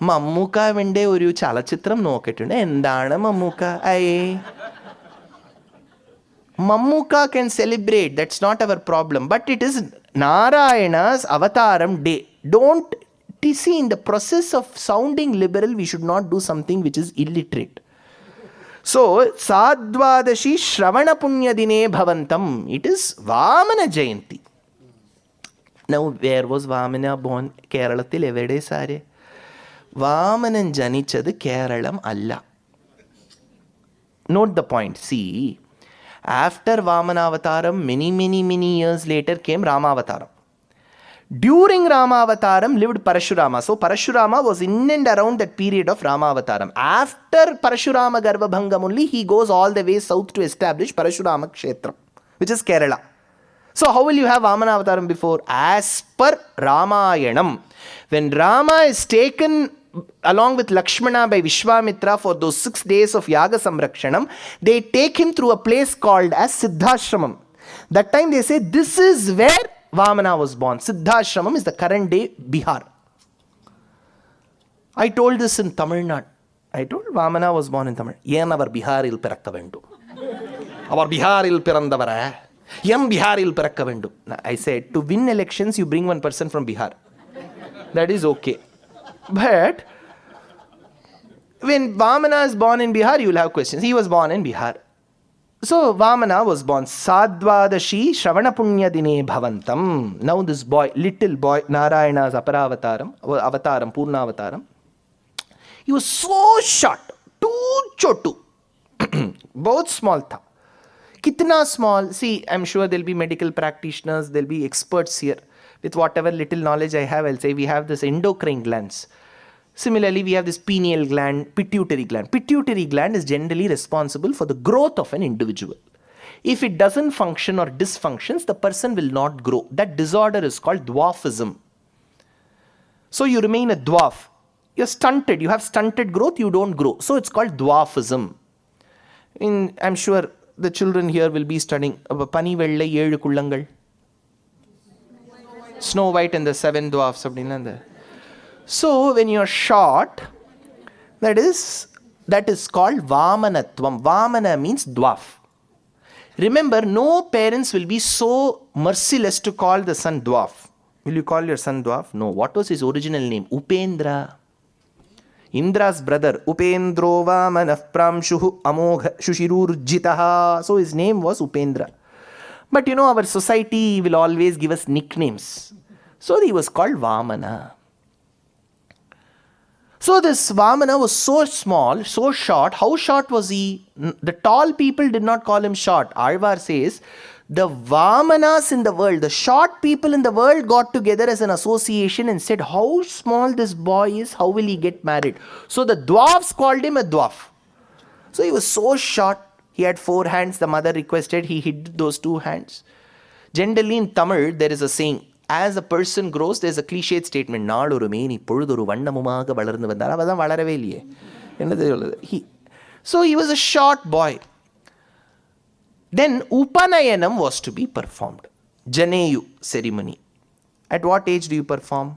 C: മമ്മൂക്കാവിൻ്റെ ഒരു ചലച്ചിത്രം നോക്കിയിട്ടുണ്ട്. എന്താണ് Mammukka? Mammuka can celebrate, that's not our problem. But it is Narayana's Avataram day. Don't see, in the process of sounding liberal, we should not do something which is illiterate. So, Sadvadashi Shravana Punya Dine Bhavantam. It is Vamana Jayanti. Now, where was Vamana born? Keralathil evade sare. Vamanan janichadu Keralam alla. Note the point. See, after Vamana Avataram, many years later came Rama Avataram. During Rama Avataram lived Parashurama. So Parashurama was in and around that period of Rama Avataram. After Parashurama Garbhabhangam only, he goes all the way south to establish Parashurama Kshetram, which is Kerala. So how will you have Vamana Avataram before? As per Ramayanam. When Rama is taken along with Lakshmana by Vishwamitra for those 6 days of Yaga Samrakshanam, they take him through a place called as Siddhashramam. That time they say this is where Vamana was born. Siddhashramam is the current day Bihar. I told this in Tamil Nadu. I told Vamana was born in Tamil. Yen avar Biharil pirakka vendu. Avar Biharil pirandavara. Yen Biharil pirakka vendu. I said, to win elections, you bring one person from Bihar. That is okay. But when Vamana is born in Bihar, you will have questions. He was born in Bihar. So Vamana was born Sadvadashi Shravana Punya Dine Bhavantam. Now this boy, little boy, Narayana's Aparavataram, Purna Avataram. He was so short, too chotu. Both small tha. Kitna small? See, I'm sure there'll be medical practitioners, there'll be experts here. With whatever little knowledge I have, I'll say we have this endocrine glands. Similarly, we have this pineal gland, pituitary gland. Pituitary gland is generally responsible for the growth of an individual. If it doesn't function or dysfunctions, the person will not grow. That disorder is called dwarfism. So you remain a dwarf. You're stunted. You have stunted growth. You don't grow. So it's called dwarfism. I'm sure the children here will be studying Pani Vellai Yelu Kullangal. Snow White and the 7 dwarfs. So when you're short, that is called Vamanatvam. Vamana means dwarf. Remember, no parents will be so merciless to call the son dwarf. Will you call your son dwarf? No. What was his original name? Upendra. Indra's brother. Upendro Vamanah Pramshuhu Amogha Shushirurjitaha. So his name was Upendra. But you know, our society will always give us nicknames. So he was called Vamana. So this Vamana was so small, so short. How short was he? The tall people did not call him short. Alvar says, the Vamanas in the world, the short people in the world got together as an association and said, how small this boy is, how will he get married? So the dwarfs called him a dwarf. So he was so short. He had 4 hands. The mother requested he hid those 2 hands. Generally in Tamil, there is a saying, as a person grows, there is a cliched statement. So he was a short boy. Then Upanayanam was to be performed. Janeyu ceremony. At what age do you perform?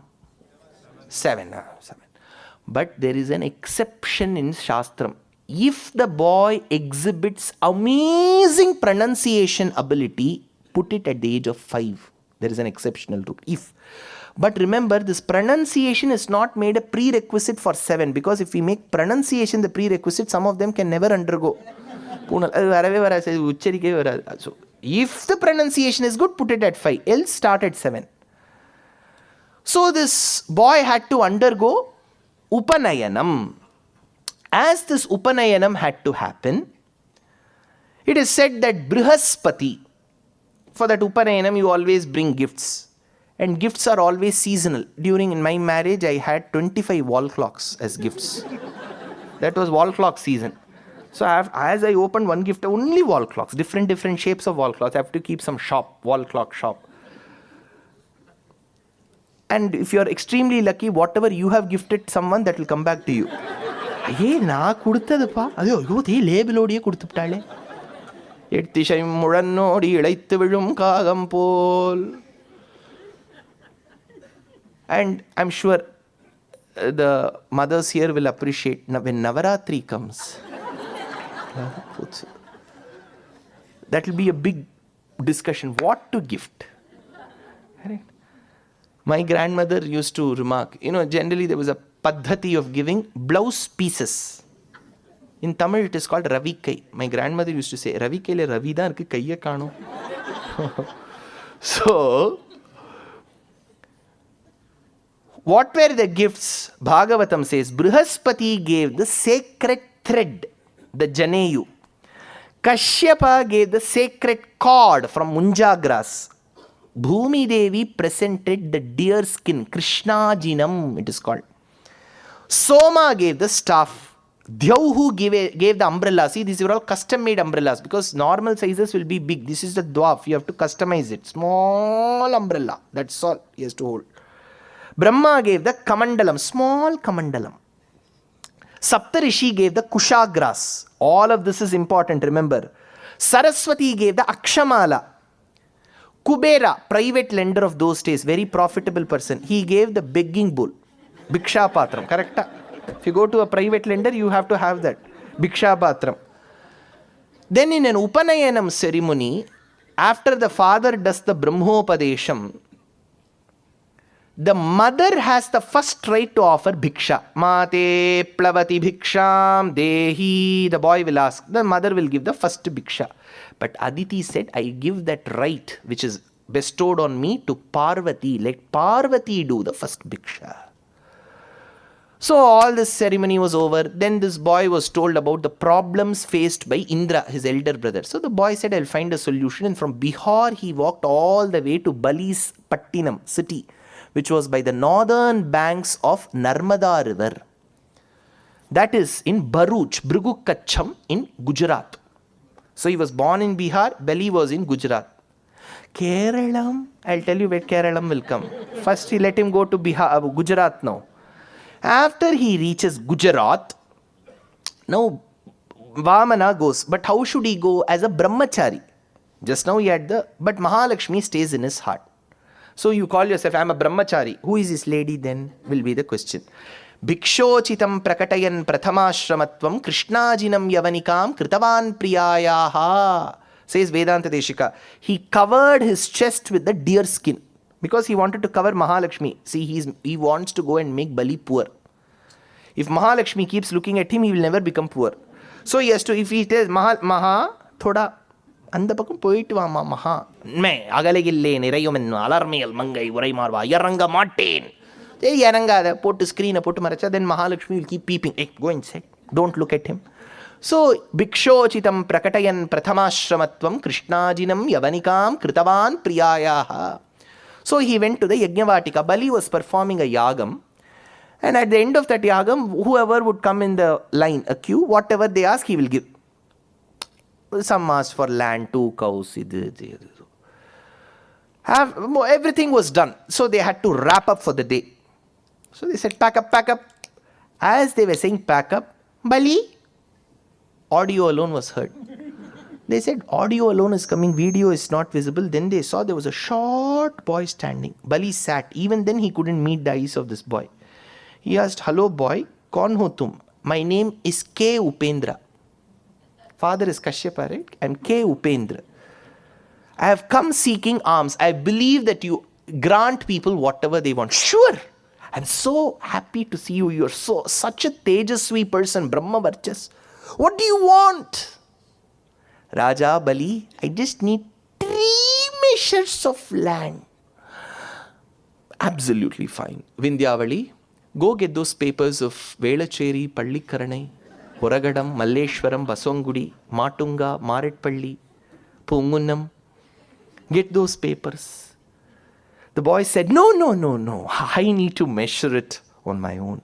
C: 7. But there is an exception in Shastram. If the boy exhibits amazing pronunciation ability, put it at the age of 5. There is an exceptional rule. If. But remember, this pronunciation is not made a prerequisite for 7, because if we make pronunciation the prerequisite, some of them can never undergo. So, if the pronunciation is good, put it at 5. Else start at 7. So this boy had to undergo Upanayanam. As this Upanayanam had to happen, it is said that Brihaspati, for that Upanayanam, you always bring gifts. And gifts are always seasonal. In my marriage, I had 25 wall clocks as gifts. That was wall clock season. So as I opened one gift, only wall clocks, different shapes of wall clocks. I have to keep some shop, wall clock shop. And if you are extremely lucky, whatever you have gifted someone, that will come back to you. Hey, na kudutadappa. Ayo, hey, label odiye kudutuptaale. Ettishai murannodi ilaithu vilum kaagam pol. And I'm sure the mothers here will appreciate when Navaratri comes. That will be a big discussion. What to gift? Right? My grandmother used to remark, generally there was a paddhati of giving blouse pieces. In Tamil it is called Ravikai. My grandmother used to say, Ravikai le Ravi da irukku kaiya kaano. So, what were the gifts? Bhagavatam says, Brihaspati gave the sacred thread, the Janeyu. Kashyapa gave the sacred cord from Munja grass. Bhumi Devi presented the deer skin, Krishnajinam it is called. Soma gave the staff. Dhyauhu gave the umbrella. See, these are all custom made umbrellas, because normal sizes will be big. This is the dwarf. You have to customize it. Small umbrella. That's all he has to hold. Brahma gave the kamandalam, small kamandalam. Saptarishi gave the kusha grass. All of this is important, remember. Saraswati gave the akshamala. Kubera, private lender of those days, very profitable person, he gave the begging bowl. Bhiksha patram, correct? If you go to a private lender, you have to have that. Bhiksha patram. Then in an Upanayanam ceremony, after the father does the Brahmopadesham, the mother has the first right to offer bhiksha. Mate plavati bhiksham dehi. The boy will ask. The mother will give the first bhiksha. But Aditi said, I give that right which is bestowed on me to Parvati. Let Parvati do the first bhiksha. So all this ceremony was over. Then this boy was told about the problems faced by Indra, his elder brother. So the boy said, I'll find a solution. And from Bihar, he walked all the way to Bali's Pattinam city, which was by the northern banks of Narmada river. That is in Bharuch, Brugukacham in Gujarat. So he was born in Bihar, Bali was in Gujarat. Keralam, I'll tell you where Keralam will come. First he let him go to Bihar, Gujarat now. After he reaches Gujarat, now Vamana goes, but how should he go? As a brahmachari. Just now he had but Mahalakshmi stays in his heart. So you call yourself, I'm a brahmachari. Who is this lady then? Will be the question. Bhikshochitam prakatayan prathamashramatvam krishnajinam yavanikam kritavan priyayaha. Says Vedanta Deshika. He covered his chest with the deer skin because he wanted to cover Mahalakshmi. See, he wants to go and make Bali poor. If Mahalakshmi keeps looking at him, he will never become poor. So he has to, if he tells Maha, thoda அந்த பக்கம் போயிட்டு வாமா மகா மே அகலையில்லேன் இறையும் அலர்மேல் மங்கை உரை மார்வா இறங்க மாட்டேன். சரி இறங்காத போட்டு ஸ்க்ரீனை போட்டு மறைச்சா then Mahalakshmi will keep peeping. Hey, go inside. Don't look at him. So Bhikshochitam prakatayan prathamashramatvam krishnajinam yavanikam kritavan priyayaha. So he went to the Yajnavatika. Bali was performing a yagam. And at the end of that yagam, whoever would come in the line, a queue, whatever they ask, he will give. Some asked for land, 2 cows. Everything was done. So they had to wrap up for the day. So they said, pack up, pack up. As they were saying, pack up, Bali, audio alone was heard. They said, audio alone is coming, video is not visible. Then they saw there was a short boy standing. Bali sat. Even then he couldn't meet the eyes of this boy. He asked, hello boy, kaun ho tum? My name is K. Upendra. Father is Kashyapa, right? I'm K. Upendra. I have come seeking alms. I believe that you grant people whatever they want. Sure. I'm so happy to see you. You're such a Tejasvi person, Brahma Varchas. What do you want? Raja Bali, I just need 3 measures of land. Absolutely fine. Vindhyavali, go get those papers of Velacheri, Pallikaranai, Horagadam, Malleshwaram, Basongudi, Matunga, Maritpalli, Pungunam. Get those papers. The boy said, no. I need to measure it on my own.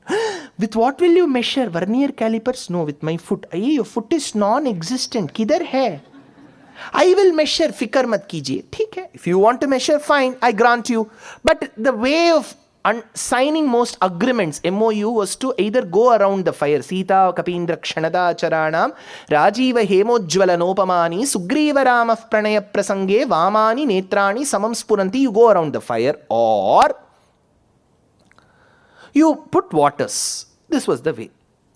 C: With what will you measure? Vernier calipers? No, with my foot. Your foot is non-existent. Kidhar hai? I will measure. Fikar mat kijiye. Theek hai. If you want to measure, fine. I grant you. But the way of signing most agreements, MOU, was to either go around the fire. Sita Kapindra Kshanada Charanam Rajiva Hemojjvala Nopamani Sugriva Rama Pranaya Prasange Vamani Netrani Samam Spuranti. You go around the fire, or you put waters. This was the way.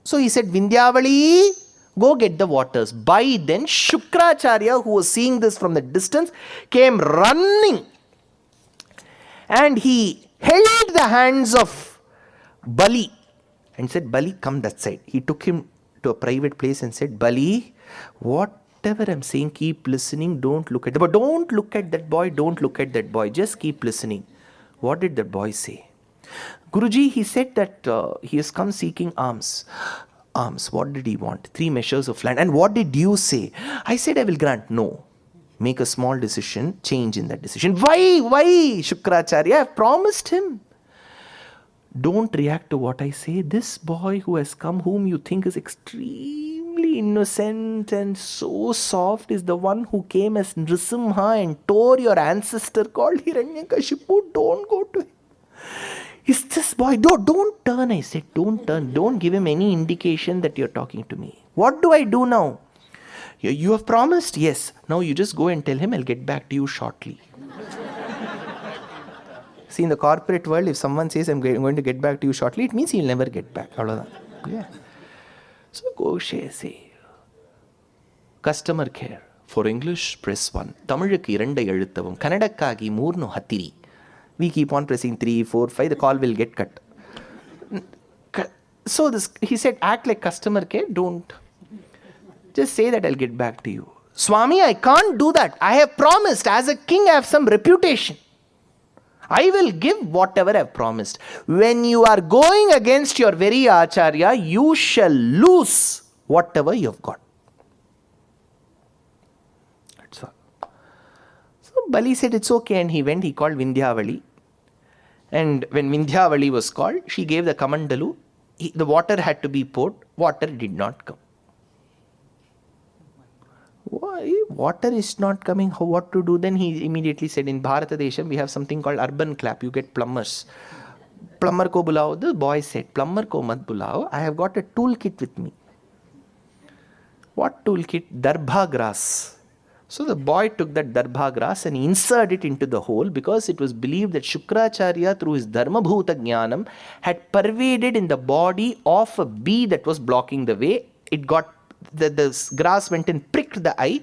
C: So he said, Vindhyavali, go get the waters. By then, Shukracharya, who was seeing this from the distance, came running. And he held the hands of Bali and said, Bali, come that side. He took him to a private place and said, Bali, whatever I'm saying, keep listening. Don't look at the boy. Don't look at that boy. Don't look at that boy. Just keep listening. What did that boy say? Guruji, he said that he has come seeking alms. Alms, what did he want? 3 measures of land. And what did you say? I said, I will grant. No. Make a small decision, change in that decision. Why, Shukracharya? I have promised him. Don't react to what I say. This boy who has come, whom you think is extremely innocent and so soft, is the one who came as Nrisimha and tore your ancestor called Hiranyakashipu. Don't go to him. Is this boy? Don't turn, I said. Don't turn. Don't give him any indication that you're talking to me. What do I do now? You have promised? Yes. Now you just go and tell him I'll get back to you shortly. See, in the corporate world, if someone says I'm going to get back to you shortly, it means he'll never get back. Yeah. So go say, customer care. For English, press 1. Tamilukku 2 எழுத்தவும் கன்னடக்காகி 3 ಹತ್ತಿರಿ. We keep on pressing 3, 4, 5, the call will get cut. So he said, act like customer care, don't. Just say that I'll get back to you. Swami, I can't do that. I have promised. As a king, I have some reputation. I will give whatever I have promised. When you are going against your very Acharya, you shall lose whatever you have got. That's all. So Bali said, it's okay. And he went, he called Vindhyavali. And when Vindhyavali was called, she gave the Kamandalu. The water had to be poured. Water did not come. Why? Water is not coming. What to do? Then he immediately said, in Bharatadesham, we have something called urban clap. You get plumbers. Plumber ko bulao. The boy said, plumber ko mat bulao. I have got a toolkit with me. What toolkit? Darbha grass. So the boy took that darbha grass and inserted it into the hole, because it was believed that Shukracharya, through his Dharma Bhuta Jnanam, had pervaded in the body of a bee that was blocking the way. It got, the grass went and pricked the eye.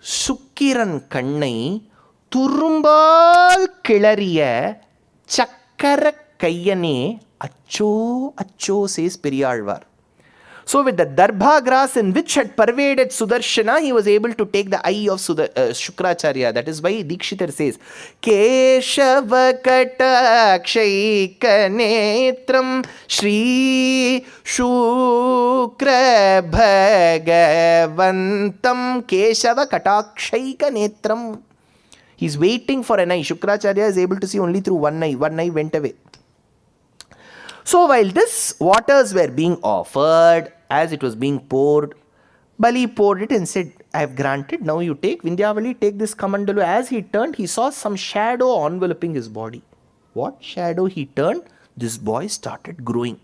C: Sukkiran kannai turumbal kilariya chakkara kayyane acho, says Periyalvar. So with the darbha grass in which had pervaded Sudarshana, he was able to take the eye of Shukracharya. That is why Dikshitar says, Keshava Katakshaika Netram Shri Shukra Bhagavantam Keshava Katakshaika Netram. He's waiting for an eye. Shukracharya is able to see only through one eye. One eye went away. So while this waters were being offered, as it was being poured, Bali poured it and said, I have granted, now you take. Vindhyavali, take this Kamandalu. As he turned, he saw some shadow enveloping his body. What shadow he turned? This boy started growing.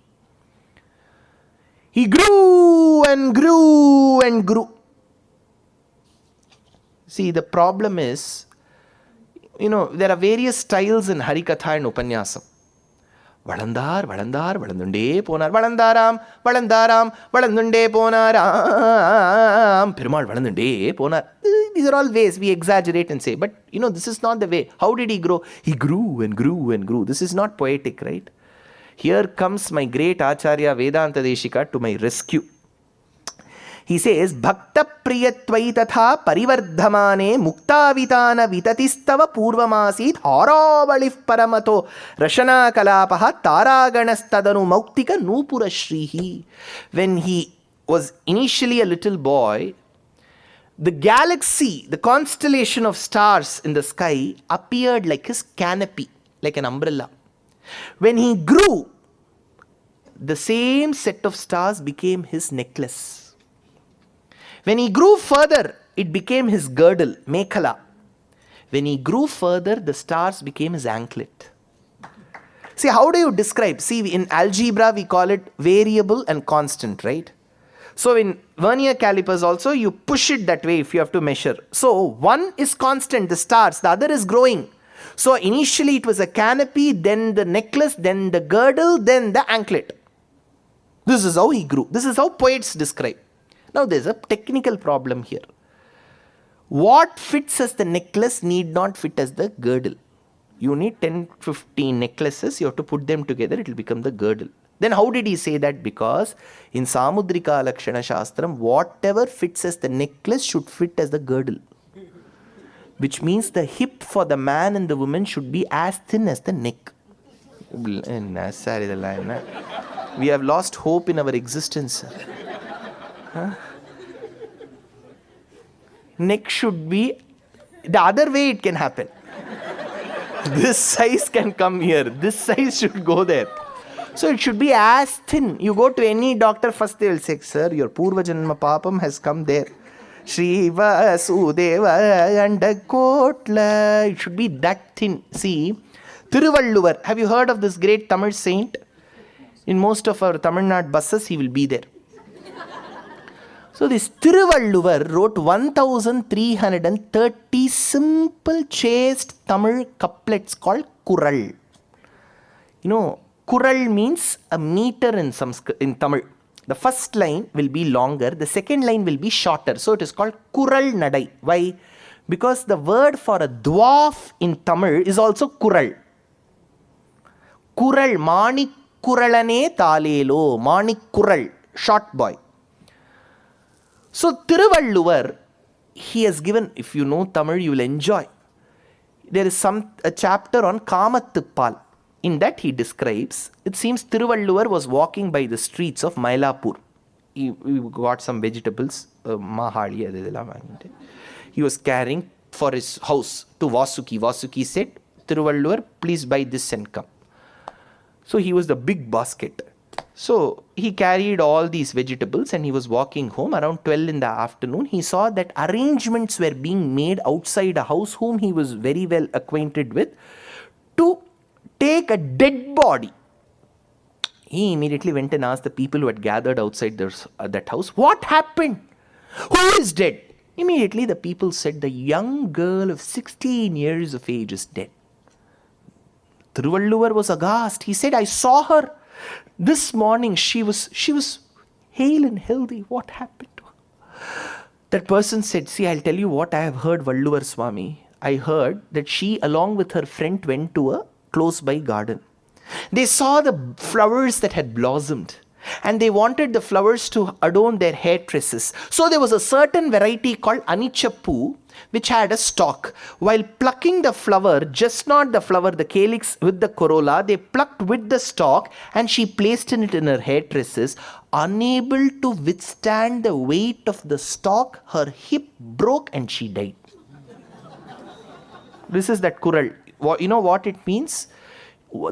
C: He grew and grew and grew. See, the problem is, there are various styles in Harikatha and Upanyasam. வளர்ந்தார் வளர்ந்துண்டே போனார், வளர்ந்தாராம் வளர்ந்துண்டே போனாராம், பெருமாள் வளர்ந்துண்டே போனார். These are all ways we exaggerate and say, but this is not the way. How did he grow? He grew and grew and grew. This is not poetic, right? Here comes my great Acharya Vedanta Deshika to my rescue. He says, Bhakta Priyatvai Tatha Parivardhamane Muktavitana Vitatistava Purvamasit Haravalif Paramato Rashana Kalapaha Taraganastadanu Mauktika Nupura Shrihi. When he was initially a little boy, the galaxy, the constellation of stars in the sky appeared like his canopy, like an umbrella. When he grew, the same set of stars became his necklace. When he grew further, it became his girdle, Mekhala. When he grew further, the stars became his anklet. See, how do you describe? See, in algebra, we call it variable and constant, right? So in vernier calipers also, you push it that way if you have to measure. So one is constant, the stars, the other is growing. So initially it was a canopy, then the necklace, then the girdle, then the anklet. This is how he grew. This is how poets describe. Now there's a technical problem here. What fits as the necklace need not fit as the girdle. You need 10-15 necklaces, you have to put them together, it will become the girdle. Then how did he say that? Because in Samudrika Lakshana Shastram, whatever fits as the necklace should fit as the girdle. Which means the hip for the man and the woman should be as thin as the neck. We have lost hope in our existence. Neck should be, the other way it can happen. This size can come here, this size should go there. So it should be as thin. You go to any doctor, first they will say, sir, your Purva Janma Papam has come there. Shri Vasudeva and Kotla. It should be that thin. See, Thiruvalluvar. Have you heard of this great Tamil saint? In most of our Tamil Nadu buses, he will be there. So this Thiruvalluvar wrote 1330 simple chaste Tamil couplets called Kural. You know, Kural means a meter in Tamil. The first line will be longer, the second line will be shorter. So it is called Kural Nadai. Why? Because the word for a dwarf in Tamil is also Kural. Kural, Manik Kuralane Talelo, Manik Kural, short boy. So Thiruvalluvar, he has given, if you know Tamil, you will enjoy. There is a chapter on Kamathippal. In that he describes, it seems Thiruvalluvar was walking by the streets of Mylapore. He got some vegetables, mahali adedella vaangittu. He was carrying for his house to Vasuki. Vasuki said, Thiruvalluvar, please buy this and come. So he was the big basket. So he carried all these vegetables and he was walking home around 12 in the afternoon. He saw that arrangements were being made outside a house whom he was very well acquainted with to take a dead body. He immediately went and asked the people who had gathered outside that house, what happened? Who is dead? Immediately the people said, the young girl of 16 years of age is dead. Thiruvalluvar was aghast. He said, I saw her this morning. She was hale and healthy. What happened to her? That person said, see, I'll tell you what I have heard, Valluvar Swami. I heard that she along with her friend went to a close by garden. They saw the flowers that had blossomed and they wanted the flowers to adorn their hair tresses. So there was a certain variety called Anichappu which had a stalk. While plucking the flower, just not the flower, the calyx with the corolla, they plucked with the stalk and she placed it in her hair tresses. Unable to withstand the weight of the stalk, her hip broke and she died. This is that Kural. You know what it means?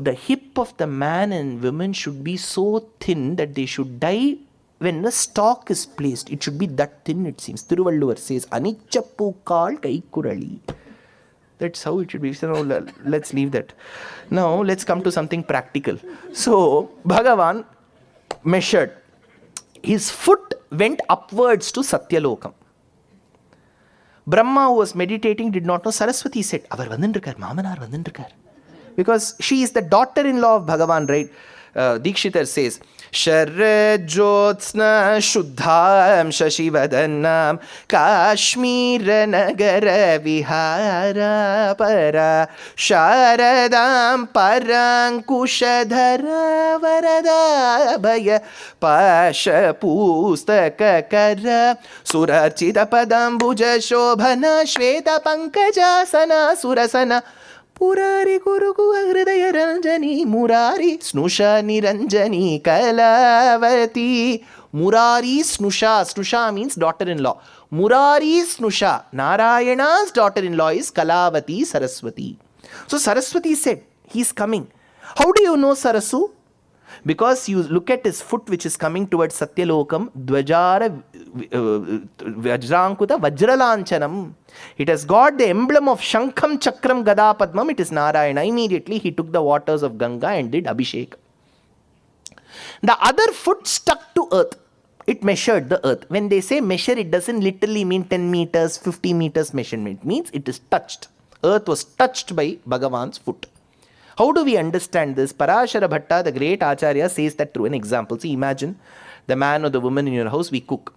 C: The hip of the man and woman should be so thin that they should die when the stalk is placed. It should be that thin, it seems. Thiruvalluvar says, Anichappu kaal kai kurali. That's how it should be. So now let's leave that. Now let's come to something practical. So Bhagavan measured. His foot went upwards to Satyalokam. Brahma, who was meditating, did not know. Saraswati said, Avar vandindirukar, Mamanar vandindirukar. Because she is the daughter-in-law of Bhagavan, right? Dikshitar says, Sharajyotsna Shuddham Shashivadanam Kashmira Nagara Vihara Para Sharadam Parankushadhara Varadabhaya Pasha Pustaka Kara Surarchita Padambuja Shobhana Shveta Pankajasana Surasana Purari Kuruku Hridaya Ranjani Murari Snusha Niranjani Kalavati. Murari Snusha. Snusha means daughter-in-law. Murari Snusha. Narayana's daughter-in-law is Kalavati Saraswati. So Saraswati said, he's coming. How do you know Sarasu? Because you look at his foot which is coming towards Satyalokam, Dvajara Vajrankuta Vajralanchanam. It has got the emblem of Shankham Chakram Gada Padmam. It is Narayana. Immediately he took the waters of Ganga and did Abhishek. The other foot stuck to earth. It measured the earth. When they say measure, it doesn't literally mean 10 meters, 50 meters measurement. It means it is touched. Earth was touched by Bhagavan's foot. How do we understand this? Parashara Bhatta, the great Acharya, says that through an example. See, imagine the man or the woman in your house, we cook.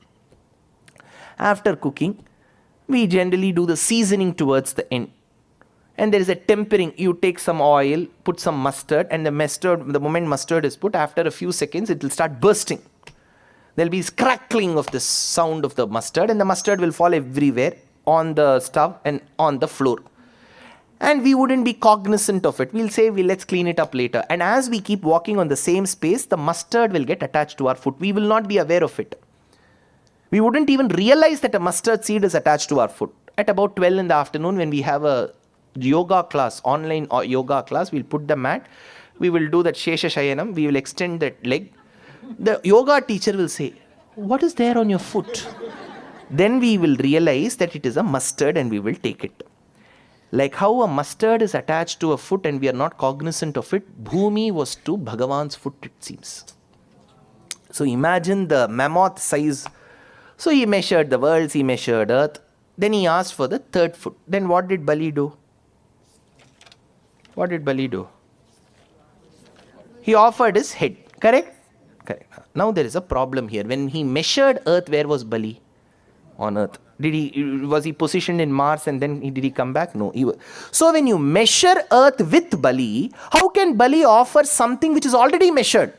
C: After cooking, we generally do the seasoning towards the end. And there is a tempering. You take some oil, put some mustard, and the moment mustard is put, after a few seconds, it will start bursting. There will be crackling of the sound of the mustard, and the mustard will fall everywhere on the stove and on the floor. And we wouldn't be cognizant of it. We'll say, let's clean it up later. And as we keep walking on the same space, the mustard will get attached to our foot. We will not be aware of it. We wouldn't even realize that a mustard seed is attached to our foot. At about 12 in the afternoon, when we have a yoga class, online yoga class, we'll put the mat. We will do that Shesha Shayanam. We will extend that leg. The yoga teacher will say, what is there on your foot? Then we will realize that it is a mustard and we will take it. Like how a mustard is attached to a foot and we are not cognizant of it, Bhumi was to Bhagavan's foot, it seems. So imagine the mammoth size. So he measured the worlds, he measured earth. Then he asked for the third foot. Then what did Bali do? What did Bali do? He offered his head. Correct? Correct. Now there is a problem here. When he measured earth, where was Bali? On earth. Was he positioned in Mars and then did he come back? No. So when you measure earth with Bali, how can Bali offer something which is already measured?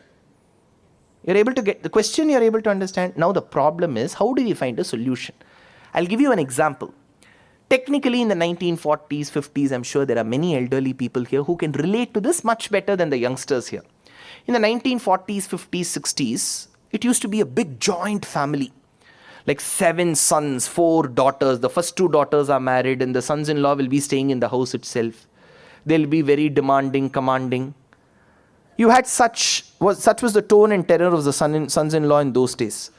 C: You're able to get the question, you're able to understand. Now the problem is, how do we find a solution? I'll give you an example. Technically in the 1940s, 50s, I'm sure there are many elderly people here who can relate to this much better than the youngsters here. In the 1940s, 50s, 60s, it used to be a big joint family. Like 7 sons, 4 daughters. The first 2 daughters are married and the sons-in-law will be staying in the house itself. They'll be very demanding, commanding. You had such was the tone and terror of the sons-in-law in those days.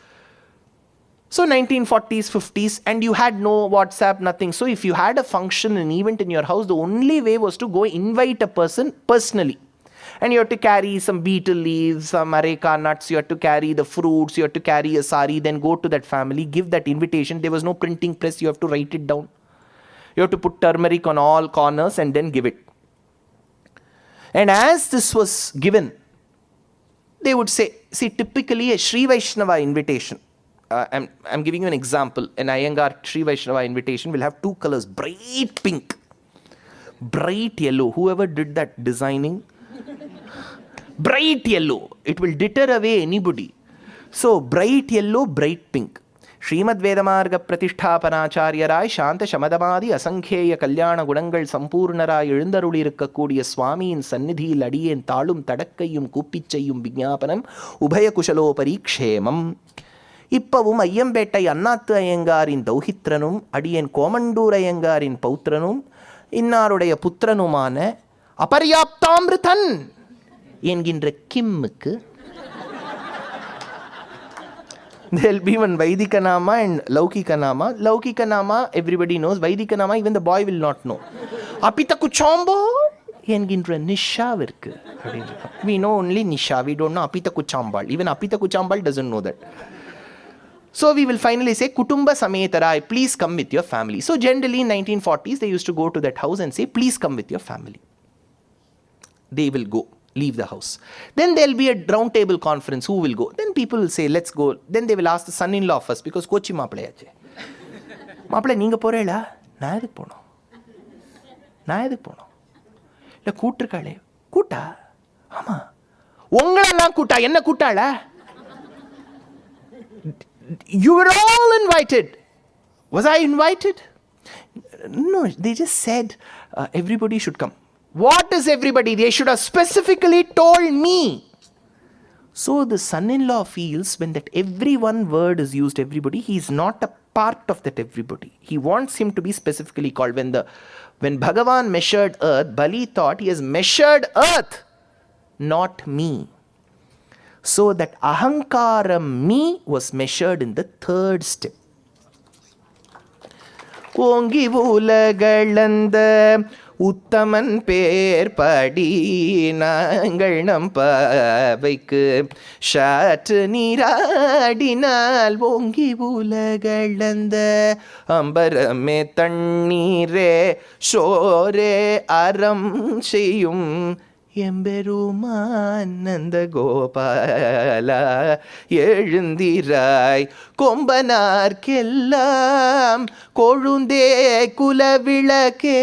C: So 1940s, 50s, and you had no WhatsApp, nothing. So if you had a function, an event in your house, the only way was to go invite a person personally. And you have to carry some betel leaves, some areca nuts, you have to carry the fruits, you have to carry a sari, then go to that family, give that invitation. There was no printing press, you have to write it down. You have to put turmeric on all corners and then give it. And as this was given, they would say, see, typically a Sri Vaishnava invitation, I'm giving you an example, an Iyengar Sri Vaishnava invitation will have 2 colors, bright pink, bright yellow. Whoever did that designing, bright yellow, it will deter away anybody. So bright yellow, bright pink. Srimad Vedamarga Pratishthapanacharyarai Shanta Shamadamadi Asankheya Kalyana Gudangal Sampurnarai Ezhundarulirukkakoodiya Swamiyin Sannidhiyil Adiyen Thalum Tadakkayum Kuppichayum Vijñapanam Ubhaya Kushalopari Kshemam. Ippavum Ayyambettai Annathu Ayyangarin Dauhitranum Adiyen Komandur Ayyangarin Pautranum Innarudaya Putranumana Aparyaptamrithan என்கின்ற கிம்முக்கு there'll be one Vaidika Nama and Laukika Nama. Laukika Nama, everybody knows. Vaidika Nama, even the boy will not know. Apita Kuchamba என்கின்ற நிஷாவிற்கு. We know only Nisha, we don't know Apita Kuchambal. Even Apita Kuchambal doesn't know that. So we will finally say, Kutumba Sametarai, please come with your family. So generally in 1940s, they used to go to that house and say, please come with your family. They will go. Leave the house. Then there will be a round table conference. Who will go? Then people will say, let's go. Then they will ask the son-in-law first because Kochi Maapalayache. Maapala, neenga porela? Na eduk pono? Na eduk pono? La kootrukale. Koota? Ama. Ungalallam koota. Enna kootala? You were all invited. Was I invited? No, they just said everybody should come. What is everybody? They should have specifically told me. So the son-in-law feels when that every one word is used, everybody, he is not a part of that everybody. He wants him to be specifically called. When Bhagavan measured earth, Bali thought he has measured earth, not me. So that ahankara me was measured in the 3rd step. Ongi ulagalanda உத்தமன் பேர் படி நாங்கள் நம்பவைக்கு ஷாற்று நீராடினால் ஓங்கி உலகளந்த அம்பரமே தண்ணீரே ஷோரே அறம் செய்யும் எம்பெருமான் நந்த கோபாலா எழுந்திராய் கொம்பனார்க்கெல்லாம் கொழுந்தே குலவிளக்கே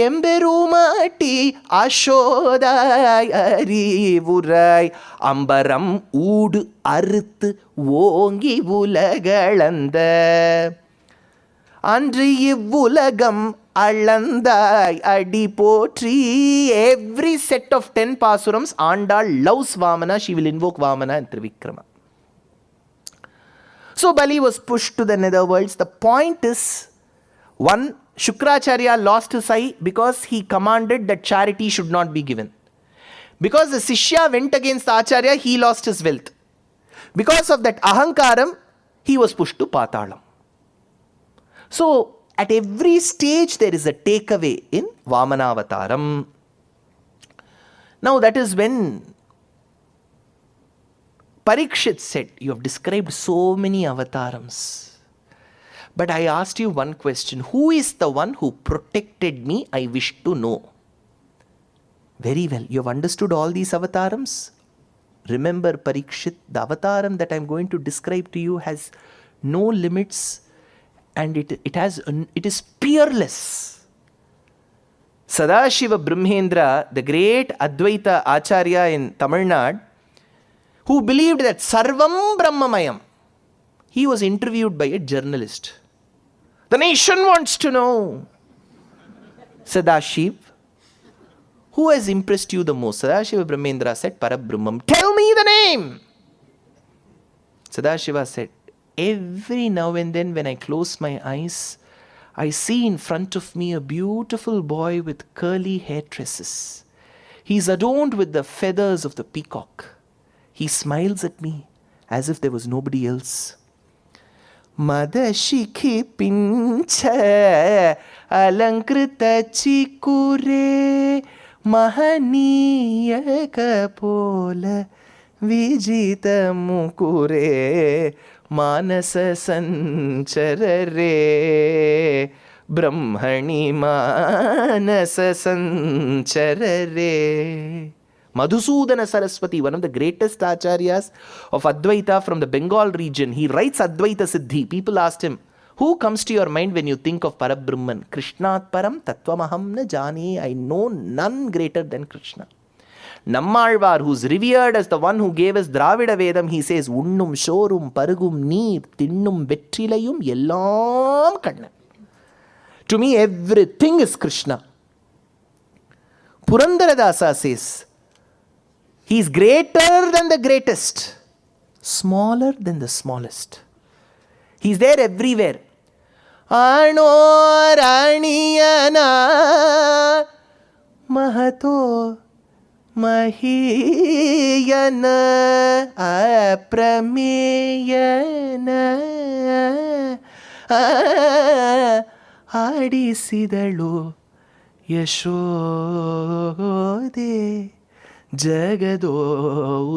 C: எம்பெருமாட்டி அசோதாய் அறிவுராய் அம்பரம் ஊடு அறுத்து ஓங்கி உலகளந்த அன்று இவ்வுலகம் அளந்தாய் அடி போற்றி. Every set of 10 pasurams, Andal loves Vamana, she will invoke Vamana and Trivikrama. So Bali was pushed to the netherworlds. The point is, one, Shukracharya lost his eye because he commanded that charity should not be given. Because the Sishya went against the Acharya, he lost his wealth. Because of that ahankaram, he was pushed to Patalam. So, at every stage there is a takeaway in Vamanavataram. Now that is when Parikshit said, you have described so many avatarams. But I asked you one question. Who is the one who protected me? I wish to know. Very well. You have understood all these avatarams? Remember, Parikshit, the avataram that I am going to describe to you has no limits and it is peerless. Sadashiva Brahmendra, the great Advaita Acharya in Tamil Nadu, who believed that Sarvam Brahmamayam, he was interviewed by a journalist. The nation wants to know, Sadashiv, who has impressed you the most? Sadashiva Brahmendra said, Parabrahmam. Tell me the name. Sadashiva said, every now and then when I close my eyes, I see in front of me a beautiful boy with curly hair tresses. He is adorned with the feathers of the peacock. He smiles at me as if there was nobody else. Madashikhi pincha alankrita chikure mahaniya kapola vijita mukure manasa sancharare brahmani manasa sancharare. Madhusudana Saraswati, one of the greatest acharyas of Advaita from the Bengal region, he writes Advaita Siddhi. People asked him, who comes to your mind when you think of Parabrahman? Krishnat Param Tattvamaham na jani. I know none greater than Krishna. Nammalvar, who's revered as the one who gave us Dravida Vedam, he says, Unnum Shorum Parugum Neer Tinnum Vetrilayum Yellam Kanna. To me, everything is Krishna. Purandaradasa says, he is greater than the greatest, smaller than the smallest. He is there everywhere. Ano Raniyana Mahato Mahiyana Aprameyana Adisidalu Yashode Jagado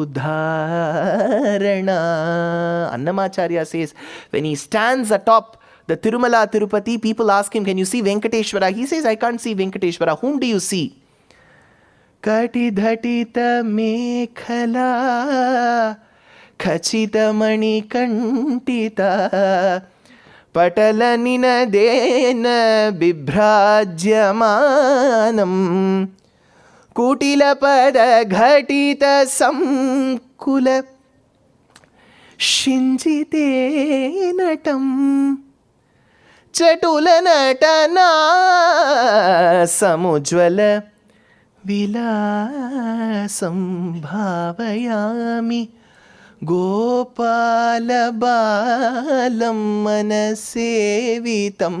C: Udharana. Annamacharya says, when he stands atop the Tirumala Tirupati, people ask him, can you see Venkateshwara? He says, I can't see Venkateshwara. Whom do you see? Katidhatita Mekhala Khachita Mani Kantita Patala Ninadena Bibhrajyamanam Kutila Pada Ghatita Samkula Shinjite Natam Chatula Natana Samujwala Vilasam Bhavayami Gopala Balam Manasevitam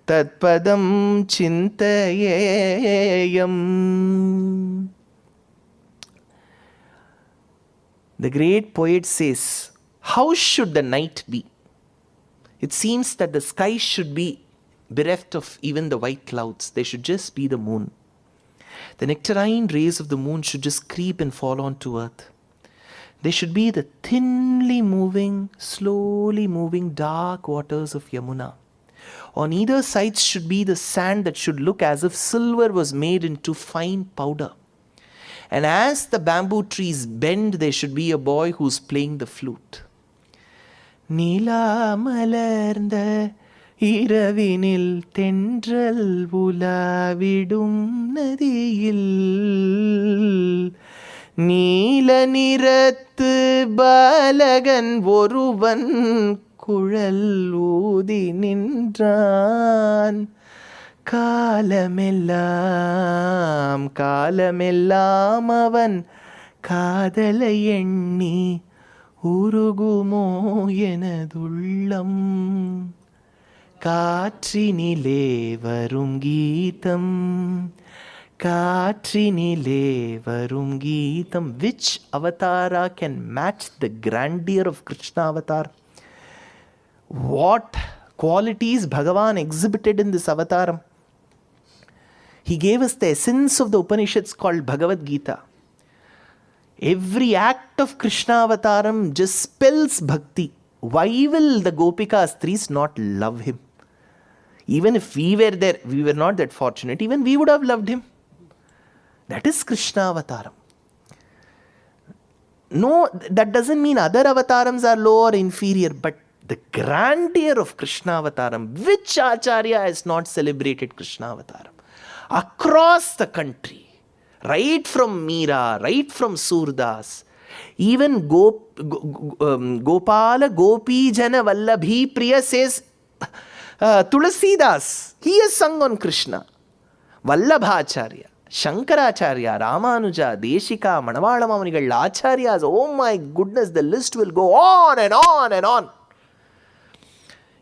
C: Tatpadam Chintayayam. The great poet says, how should the night be? It seems that the sky should be bereft of even the white clouds. There should just be the moon. The nectarine rays of the moon should just creep and fall onto earth. There should be the thinly moving, slowly moving dark waters of Yamuna. On either side should be the sand that should look as if silver was made into fine powder. And as the bamboo trees bend, there should be a boy who's playing the flute. Nila malarnda iravinil tendral ulavidum nadiyil Nila nirattu balagan oruvan குழல் ஊதி நின்றான் காலமெல்லாம் காலமெல்லாம் அவன் காதலை எண்ணி உருகுமோ எனதுள்ளம் காற்றினிலே வரும் கீதம் காற்றினிலே வரும் கீதம். Which avatara can match the grandeur of Krishna avatar? What qualities Bhagavan exhibited in this avataram. He gave us the essence of the Upanishads called Bhagavad Gita. Every act of Krishna avataram just spells bhakti. Why will the Gopika Stris not love him? Even if we were there, we were not that fortunate, even we would have loved him. That is Krishna avataram. No, that doesn't mean other avatarams are low or inferior, but the grandeur of Krishna avataram, which Acharya has not celebrated Krishna avataram? Across the country. Right from Meera, right from Surdas, even Gopala Gopi Jana Vallabhi Priya says, Tulasidas, he has sung on Krishna. Vallabhacharya, Shankaracharya, Ramanuja, Deshika, Manavala Mamanigal, Acharyas, oh my goodness, the list will go on and on and on.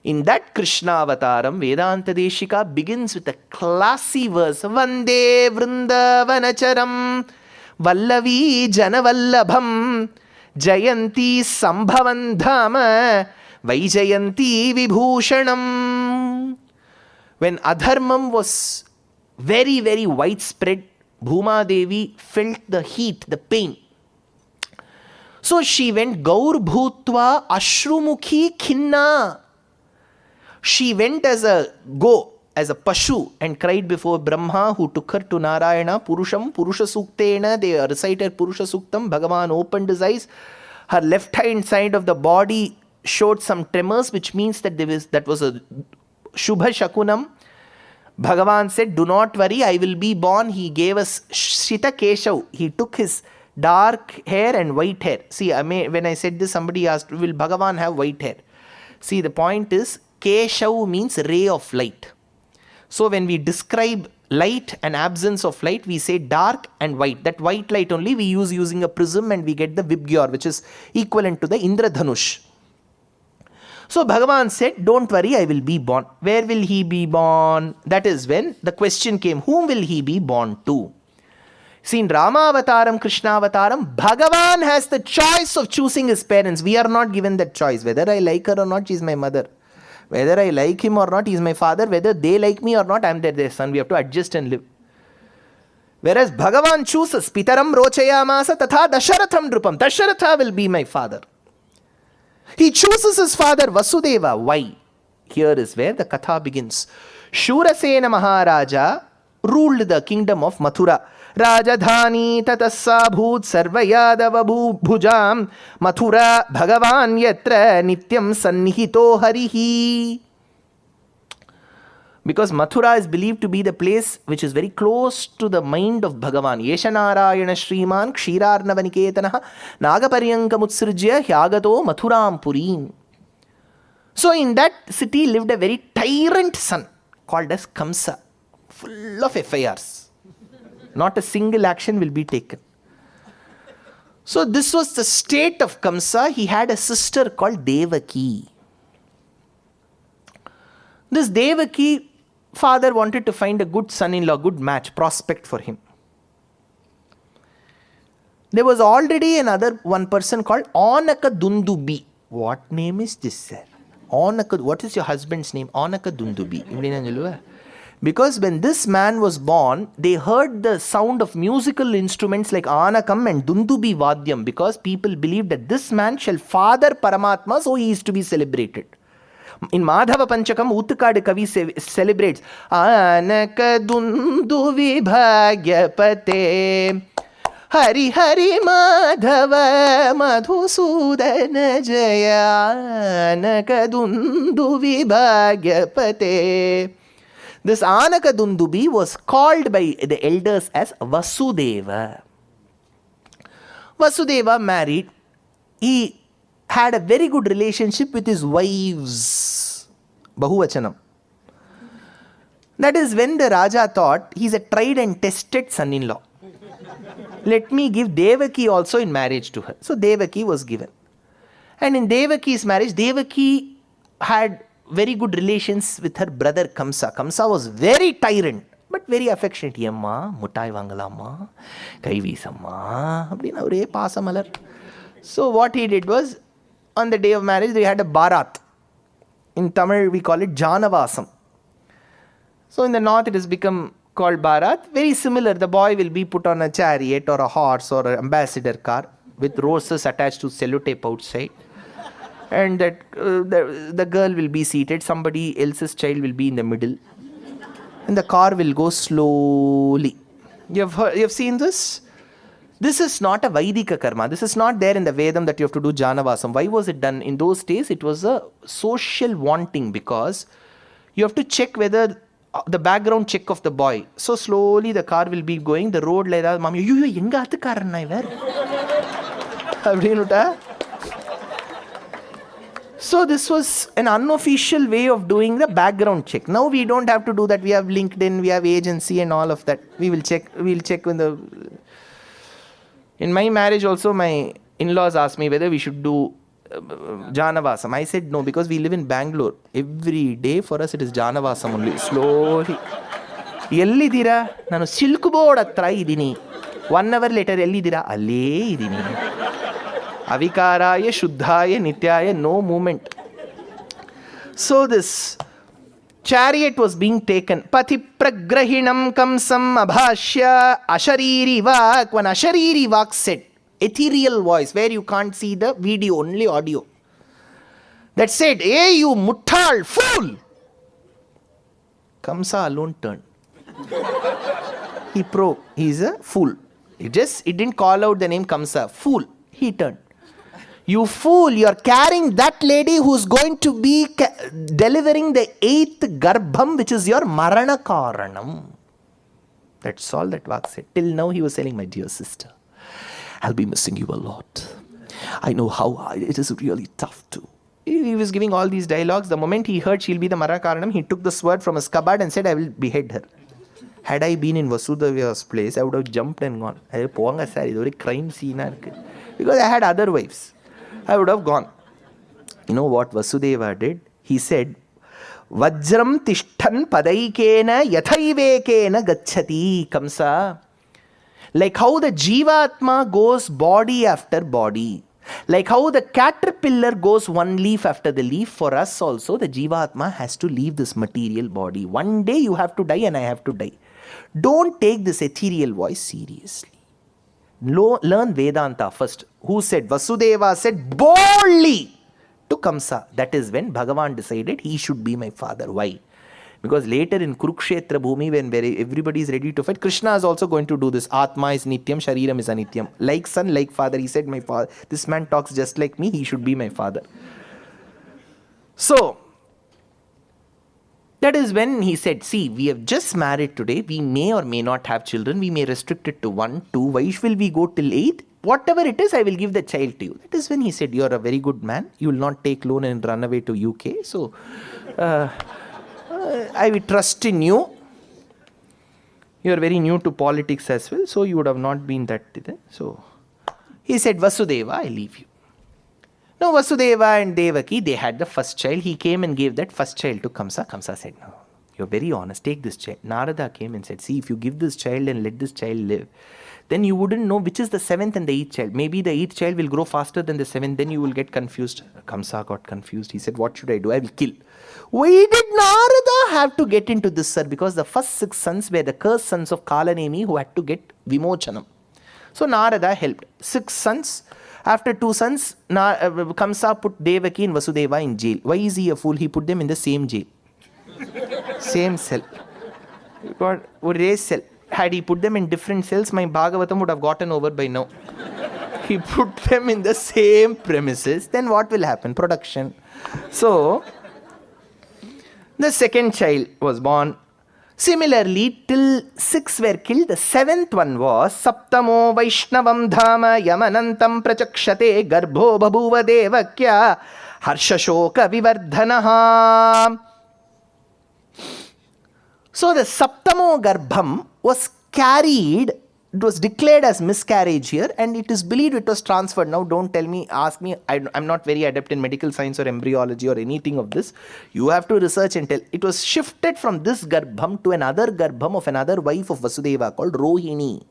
C: In that Krishna avataram, Vedanta Deshika begins with a classy verse. Vande Vrindavanacharam Vallavi Janavallabham Jayanti Sambhavan Dhama Vaijayanti Vibhushanam. When adharmam was very, very widespread, Bhuma Devi felt the heat, the pain. So she went Gaur Bhutva Ashrumukhi Khinna. She went as a pashu and cried before Brahma, who took her to Narayana. Purusham, Purusha Suktena, they recited Purusha Suktam. Bhagavan opened his eyes. Her left hand side of the body showed some tremors, which means that that was a Shubha Shakunam. Bhagavan said, do not worry, I will be born. He gave us Shita Keshav. He took his dark hair and white hair. See, when I said this, somebody asked, will Bhagavan have white hair? See, the point is, Keshav means ray of light. So when we describe light and absence of light, we say dark and white. That white light only we use using a prism and we get the Vibgyor, which is equivalent to the Indradhanush. So Bhagavan said, don't worry, I will be born. Where will he be born? That is when the question came, whom will he be born to? See, in Rama avataram, Krishna avataram, Bhagavan has the choice of choosing his parents. We are not given that choice. Whether I like her or not, she is my mother. Whether I like him or not, he is my father. Whether they like me or not, I am their son. We have to adjust and live. Whereas Bhagavan chooses, Pitaram rochayamasa tatha Dasharatham drupam. Dasharatha will be my father. He chooses his father Vasudeva. Why? Here is where the katha begins. Shurasena Maharaja ruled the kingdom of Mathura. Rajadhani tatassa bhut sarvayadava bhujam Mathura Bhagavan yatra nityam sannihito harihi. Because Mathura is believed to be the place which is very close to the mind of Bhagavan. Yeshanarayana Shriman Kshirarnavaniketanaha Nagaparyankamutsrujya Hyagato Mathuram Purim. So in that city lived a very tyrant son called as Kamsa, full of FIRs. Not a single action will be taken. So this was the state of Kamsa. He had a sister called Devaki. This Devaki, father wanted to find a good son-in-law, good match, prospect for him. There was already one person called Anaka Dundubi. What name is this, sir? What is your husband's name? Anaka Dundubi. Because when this man was born, they heard the sound of musical instruments like Anakam and Dundubi Vadyam, because people believed that this man shall father Paramatma, so he is to be celebrated. In Madhava Panchakam, Uttukadu Kavi celebrates Anaka Dunduvi Bhagyapate Hari Hari Madhava Madhusudana Jaya Anaka Dunduvi Bhagyapate. This Anaka Dundubi was called by the elders as Vasudeva. Vasudeva married. He had a very good relationship with his wives. Bahuvachanam. That is when the Raja thought, he is a tried and tested son-in-law. Let me give Devaki also in marriage to her. So Devaki was given. And in Devaki's marriage, Devaki had very good relations with her brother Kamsa. Kamsa was very tyrant, but very affectionate. Yamma, Mutai Vangalamma, Kaivisamma, Abdina Ure Pasamalar. So what he did was, on the day of marriage, they had a barat. In Tamil, we call it Janavasam. So in the north, it has become called Bharat. Very similar. The boy will be put on a chariot or a horse or an ambassador car with roses attached to sellotape outside. And that the girl will be seated. Somebody else's child will be in the middle. And the car will go slowly. You have seen this? This is not a Vaidika karma. This is not there in the Vedam that you have to do Janavasam. Why was it done? In those days, it was a social wanting because you have to check whether the background check of the boy. So slowly the car will be going. The road like that. Mami, you enga athukaranna ivar? Abdinuta. So this was an unofficial way of doing the background check. Now we don't have to do that. We have LinkedIn, we have agency and all of that. We will check. We'll check when the... In my marriage also, my in-laws asked me whether we should do Janavasam. I said no, because we live in Bangalore. Every day for us it is Janavasam only. Slowly. Yellidira? Nanu silk board atra idini. 1 hour later, yellidira? Alle idini. Avikaraya, Shuddhaya, Nityaya, no movement. So this chariot was being taken. Pati pragrahinam kamsam abhashya ashariri vak. When ashariri vak said, ethereal voice, where you can't see the video, only audio. That said, hey you muttal, fool! Kamsa alone turned. He's a fool. It didn't call out the name Kamsa. Fool. He turned. You fool, you're carrying that lady who's going to be delivering the 8th garbham, which is your marana karanam. That's all that Vak said. Till now he was saying, my dear sister, I'll be missing you a lot. I know how it is really tough too. He was giving all these dialogues. The moment he heard she'll be the marana karanam, he took the sword from his cupboard and said, I will behead her. Had I been in Vasudeva's place, I would have jumped and gone. This is a crime scene. Because I had other wives. I would have gone. You know what Vasudeva did? He said, Vajram tishtan padaikena yathaivekena gacchati. Kamsa. Like how the Jivatma goes body after body. Like how the caterpillar goes one leaf after the leaf, for us also the Jivatma has to leave this material body. One day you have to die and I have to die. Don't take this ethereal voice seriously. Learn Vedanta first. Who said? Vasudeva said boldly to Kamsa. That is when Bhagavan decided he should be my father. Why? Because later in Kurukshetra Bhumi, when everybody is ready to fight, Krishna is also going to do this. Atma is Nityam, Shariram is Anityam. Like son, like father. He said, my father, this man talks just like me, he should be my father. So, that is when he said, see, we have just married today. We may or may not have children. We may restrict it to 1, 2. Why will we go till 8? Whatever it is, I will give the child to you. That is when he said, you are a very good man. You will not take loan and run away to UK. So, I will trust in you. You are very new to politics as well. So, you would have not been that. So, he said, Vasudeva, I leave you. Now Vasudeva and Devaki, they had the first child. He came and gave that first child to Kamsa. Kamsa said, no, you're very honest, take this child. Narada came and said, see, if you give this child and let this child live, then you wouldn't know which is the 7th and the 8th child. Maybe the 8th child will grow faster than the 7th, then you will get confused. Kamsa got confused. He said, what should I do? I will kill. Why did Narada have to get into this, sir? Because the first 6 sons were the cursed sons of Kalanemi who had to get Vimochanam. So Narada helped. 6 sons. After 2 sons, Kamsa put Devaki and Vasudeva in jail. Why is he a fool? He put them in the same jail. Same cell. Cell. Had he put them in different cells, my Bhagavatam would have gotten over by now. He put them in the same premises. Then what will happen? Production. So, the second child was born. Similarly, till 6 were killed, the 7th one was Saptamo Vaishnavam Dhama Yamanantam Prachakshate Garbho Babhuva Devakya Harshashoka Vivardhanaha. So the Saptamo Garbham was carried, it was declared as miscarriage here, and it is believed it was transferred. Now don't tell me, ask me, I'm not very adept in medical science or embryology or anything of this. You have to research and tell. It was shifted from this Garbham to another Garbham of another wife of Vasudeva called Rohini.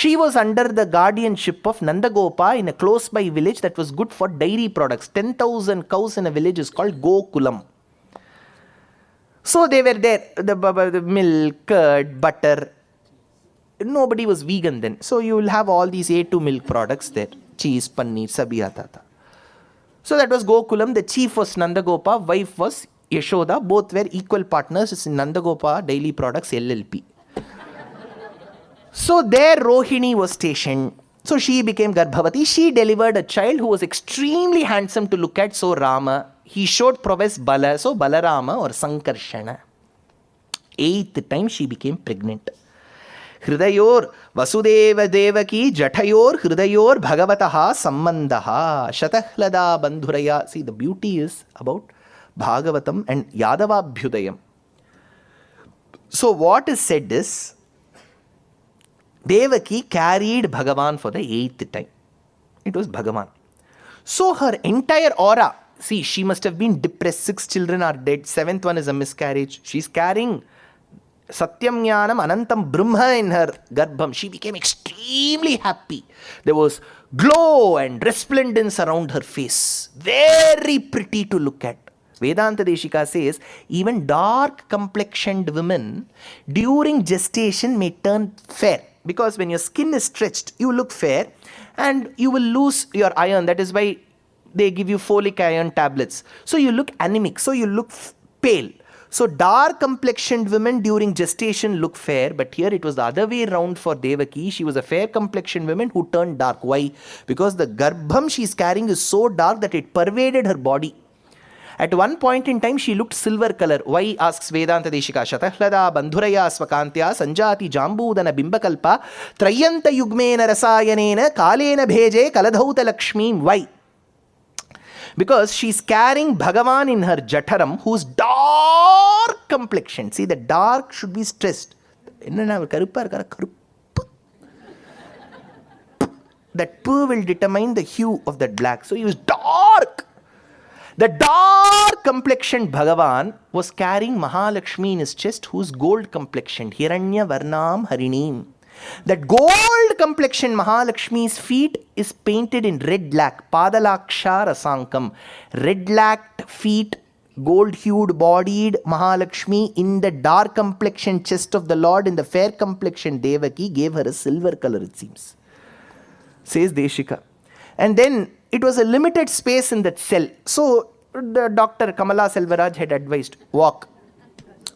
C: She was under the guardianship of Nandagopa in a close by village that was good for dairy products. 10,000 cows in a village is called Gokulam. So they were there, the milk, curd, butter. Nobody was vegan then. So you will have all these A2 milk products there. Cheese, paneer, sabhi aata tha. So that was Gokulam. The chief was Nandagopa, wife was Yashoda. Both were equal partners in Nandagopa Daily Products LLP. So there Rohini was stationed. So she became Garbhavati. She delivered a child who was extremely handsome to look at. So Rama, he showed prowess Bala. So Balarama or Sankarshana. 8th time she became pregnant. Hridayor Vasudeva Devaki Jatayor Hridayor Bhagavataha Sammandaha Shatahlada Bandhuraya. See, the beauty is about Bhagavatam and Yadavabhyudayam. So what is said is, Devaki carried Bhagavan for the 8th time. It was Bhagavan. So her entire aura, see, she must have been depressed. 6 children are dead. 7th one is a miscarriage. She's carrying Satyam Jnanam Anantam Brahma in her Garbham. She became extremely happy. There was glow and resplendence around her face. Very pretty to look at. Vedanta Deshika says, even dark complexioned women during gestation may turn fair. Because when your skin is stretched, you look fair and you will lose your iron. That is why they give you folic iron tablets. So you look anemic. So you look pale. So dark complexioned women during gestation look fair. But here it was the other way around for Devaki. She was a fair complexioned woman who turned dark. Why? Because the Garbham she is carrying is so dark that it pervaded her body. At one point in time, she looked silver color. Why, asks Vedanta Deshika? Shatahlada bandhuraya svakantya sanjati jambudana bimbakalpa trayanta yugmena rasayanena kalena bheje kaladhauta lakshmi. Why? Because she's carrying Bhagavan in her jataram, who's dark complexion. See, the dark should be stressed. That poo will determine the hue of that black. So he was dark. The dark complexioned Bhagavan was carrying Mahalakshmi in his chest, whose gold complexioned, Hiranya Varnam Harinim. That gold complexioned Mahalakshmi's feet is painted in red lac, Padalaksha Rasankam. Red lacked feet, gold hued bodied Mahalakshmi in the dark complexioned chest of the Lord, in the fair complexioned Devaki gave her a silver color, it seems. Says Deshika. And then it was a limited space in that cell. So the Dr. Kamala Selvaraj had advised, walk.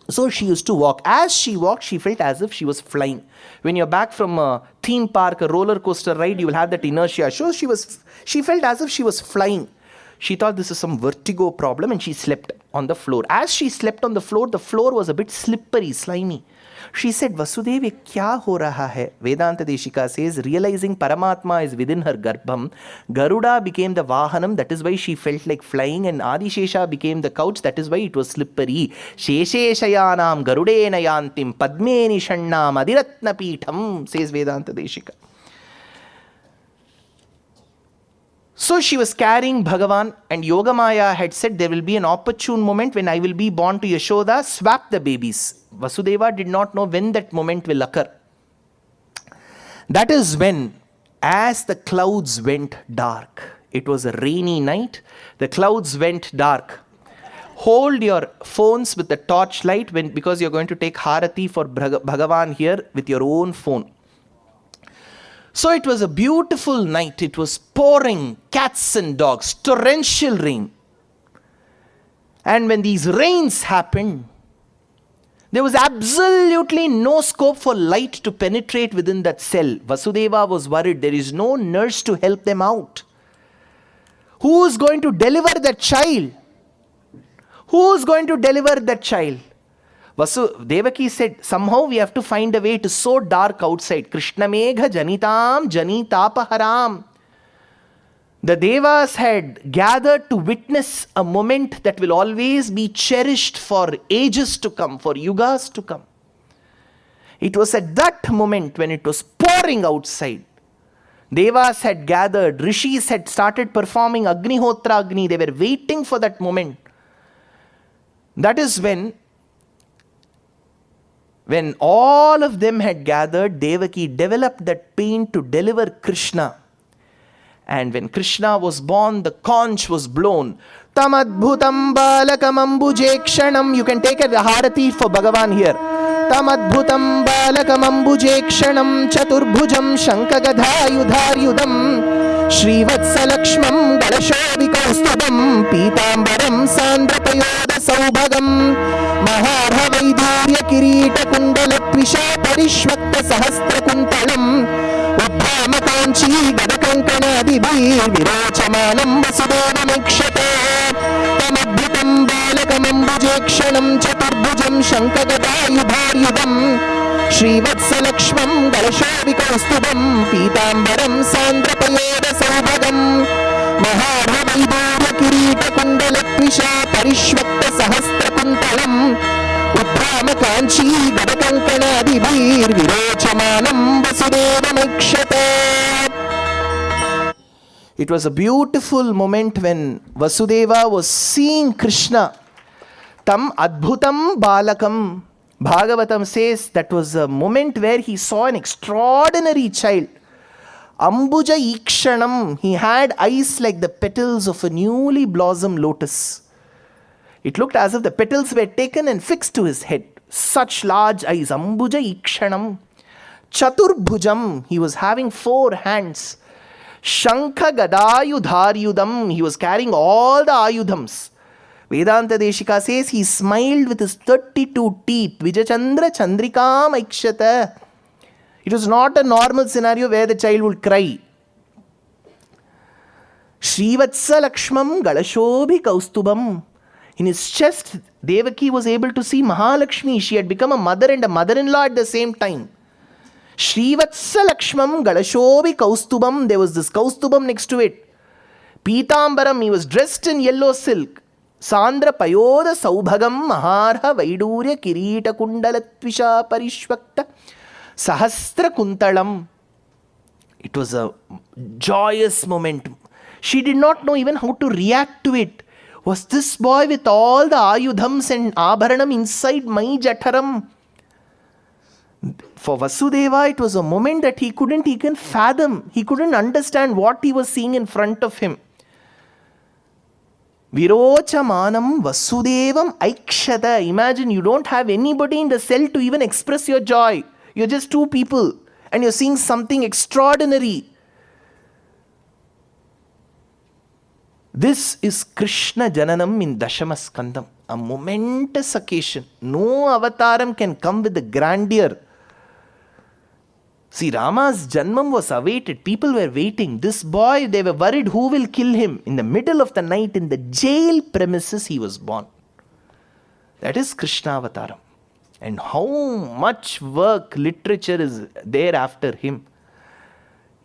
C: So she used to walk. As she walked, she felt as if she was flying. When you're back from a theme park, a roller coaster ride, you will have that inertia. So she felt as if she was flying. She thought this is some vertigo problem and she slept on the floor. As she slept on the floor was a bit slippery, slimy. She said, Vasudevi, kya ho raha hai? Vedanta Deshika says, realizing Paramatma is within her Garbham, Garuda became the Vahanam, that is why she felt like flying, and Adishesha became the couch, that is why it was slippery. Shesheshayanam Garudena yantim Padmeni Shannam Adiratna Peetham, says Vedanta Deshika. So she was carrying Bhagavan, and Yogamaya had said there will be an opportune moment when I will be born to Yashoda, swap the babies. Vasudeva did not know when that moment will occur. That is when, as the clouds went dark, it was a rainy night, the clouds went dark. Hold your phones with the torchlight because you're going to take Harati for Bhagavan here with your own phone. So it was a beautiful night. It was pouring cats and dogs, torrential rain. And when these rains happened, there was absolutely no scope for light to penetrate within that cell. Vasudeva was worried. There is no nurse to help them out. Who is going to deliver that child? Who is going to deliver that child? Devaki said, somehow we have to find a way. It is so dark outside. Krishna Megha Janitam Janitapaharam. The Devas had gathered to witness a moment that will always be cherished for ages to come, for yugas to come. It was at that moment when it was pouring outside. Devas had gathered, Rishis had started performing Agnihotra Agni. They were waiting for that moment. That is when when all of them had gathered, Devaki developed that pain to deliver Krishna. And when Krishna was born, the conch was blown. Tamadbhutam balakam ambujekshanam. You can take a harati for Bhagavan here. Tamadbhutam balakam ambujekshanam chaturbhujam shankhagadhayudharyudam Srivatsalakshmam galashovikaustubam Pitambaram sandrapayoda saubhagam Maharhavaidurya kirita kundala tvisha parishvakta sahastra kuntalam Uddhamakanchi gadakankanaadibhir virochamanam vasudevamikshate Tamadbhutam balakam chaturbhujam shankhagadayudharyudam Srivatsalakshmam galashovikaustubam Pitambaram sandrapayoda saubhagam Maharhavaidurya kirita kundala tvisha parishvakta sahastra kuntalam Uddhamakanchi gadakankanaadibhir virochamanam vasudevamikshate. It was a beautiful moment when Vasudeva was seeing Krishna. Tam adbhutam balakam. Bhagavatam says that was a moment where he saw an extraordinary child. Ambuja ikshanam. He had eyes like the petals of a newly blossomed lotus. It looked as if the petals were taken and fixed to his head. Such large eyes. Ambuja ikshanam. Chaturbhujam. He was having 4 hands. Shankha gadayudharyudam. He was carrying all the ayudhams. Vedanta Deshika says he smiled with his 32 teeth. Vijachandra chandrikam aikshata. It was not a normal scenario where the child would cry. Srivatsalakshmam galashobhi kaustubam. In his chest, Devaki was able to see Mahalakshmi. She had become a mother and a mother-in-law at the same time. Srivatsalakshmam galashobhi kaustubam. There was this kaustubam next to it. Pitambaram. He was dressed in yellow silk. Sandra payoda saubhagam maharha vaidurya kirita kundalatvisha parishvakta sahastra kuntalam. It was a joyous moment. She did not know even how to react to it. Was this boy with all the ayudhams and abharanam inside my jataram? For Vasudeva, it was a moment that he couldn't even fathom. He couldn't understand what he was seeing in front of him. Virochamanam Vasudevam Aikshata. Imagine you don't have anybody in the cell to even express your joy. You're just 2 people and you're seeing something extraordinary. This is Krishna Jananam in Dashamaskandam. A momentous occasion. No avataram can come with the grandeur. See, Rama's Janmam was awaited. People were waiting. This boy, they were worried who will kill him. In the middle of the night, in the jail premises, he was born. That is Krishna Avataram. And how much work, literature is there after him.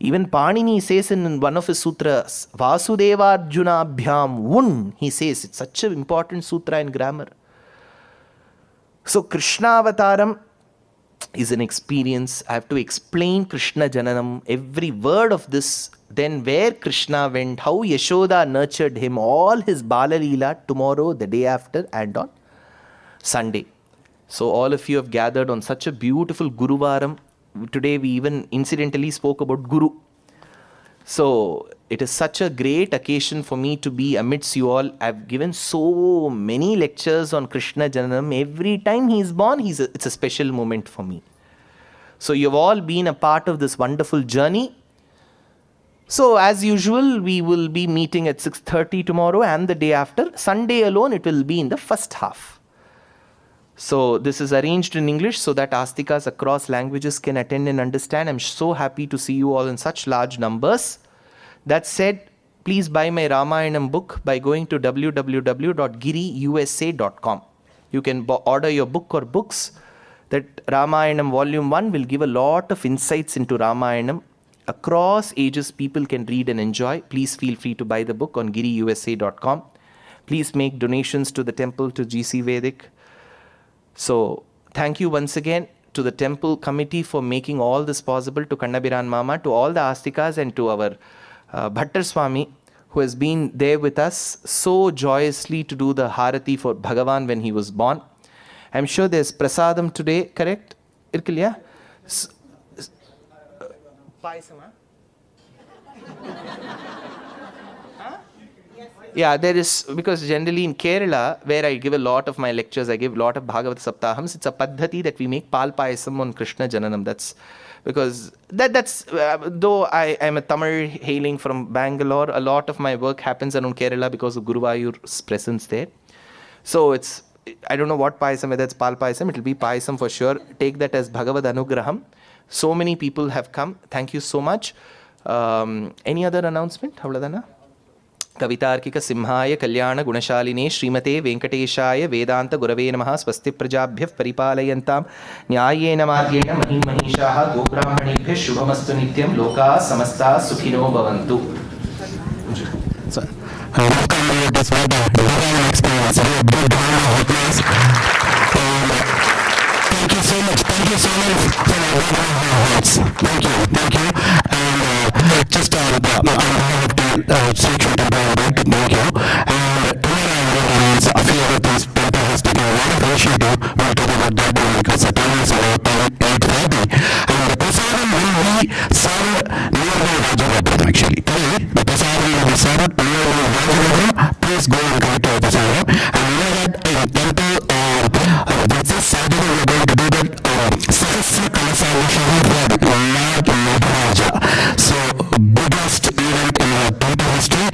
C: Even Panini says in one of his sutras, Vasudevarjunabhyam Vun, he says, it's such an important sutra in grammar. So Krishna Avataram is an experience. I have to explain Krishna Jananam, every word of this, then where Krishna went, how Yashoda nurtured him, all his Bala Leela tomorrow, the day after, and on Sunday. So all of you have gathered on such a beautiful Guruvaram. Today we even incidentally spoke about Guru. So it is such a great occasion for me to be amidst you all. I've given so many lectures on Krishna Jananam. Every time he is born, it's a special moment for me. So you've all been a part of this wonderful journey. So as usual, we will be meeting at 6:30 tomorrow and the day after. Sunday alone, it will be in the first half. So this is arranged in English so that Astikas across languages can attend and understand. I'm so happy to see you all in such large numbers. That said, please buy my Ramayanam book by going to www.giriusa.com. You can order your book or books. That Ramayanam Volume 1 will give a lot of insights into Ramayanam. Across ages, people can read and enjoy. Please feel free to buy the book on giriusa.com. Please make donations to the temple, to GC Vedic. So, thank you once again to the temple committee for making all this possible, to Kannabiran Mama, to all the Astikas, and to our Bhattar Swami, who has been there with us so joyously to do the Harati for Bhagavan when he was born. I'm sure there's prasadam today, correct? Irkilya? Payasama? Yeah, there is, because generally in Kerala, where I give a lot of my lectures, I give a lot of Bhagavatam Sapthahams, it's a paddhati that we make pal payasam on Krishna Jananam. That's because that's though I am a Tamil hailing from Bangalore, a lot of my work happens around Kerala because of Guruvayur's presence there. So it's, I don't know what payasam, whether it's pal payasam, it'll be payasam for sure. Take that as Bhagavad Anugraham. So many people have come. Thank you so much. Any other announcement? Havladana? कवितार्किक सिंहाय कल्याण गुणशालिने श्रीमते वेंकटेशाय वेदांत गुरवे नमः स्वस्ति प्रजाभ्यः परिपालयन्तां न्यायेन मार्गेण महीं मनीषाः गोब्राह्मणेभ्यः शुभमस्तु नित्यं लोकाः समस्ताः सुखिनो भवन्तु.
A: Thank you so much. Thank you so much for Thank you. And just on behalf of Sri Chaitanya Bhagavan, thank you. And tomorrow I will raise a few other things. Papa has taken a lot of initiative. We'll talk about that because the time is about 8:30. And the prasadam will be served nearby Rajavatam actually. The prasadam will be served nearby Rajavatam. Please go and collect the prasadam. And you know that in temple, that's this Saturday we are going to do that Sahasra Kalasa Lord Maharaja. So biggest event in our temple history.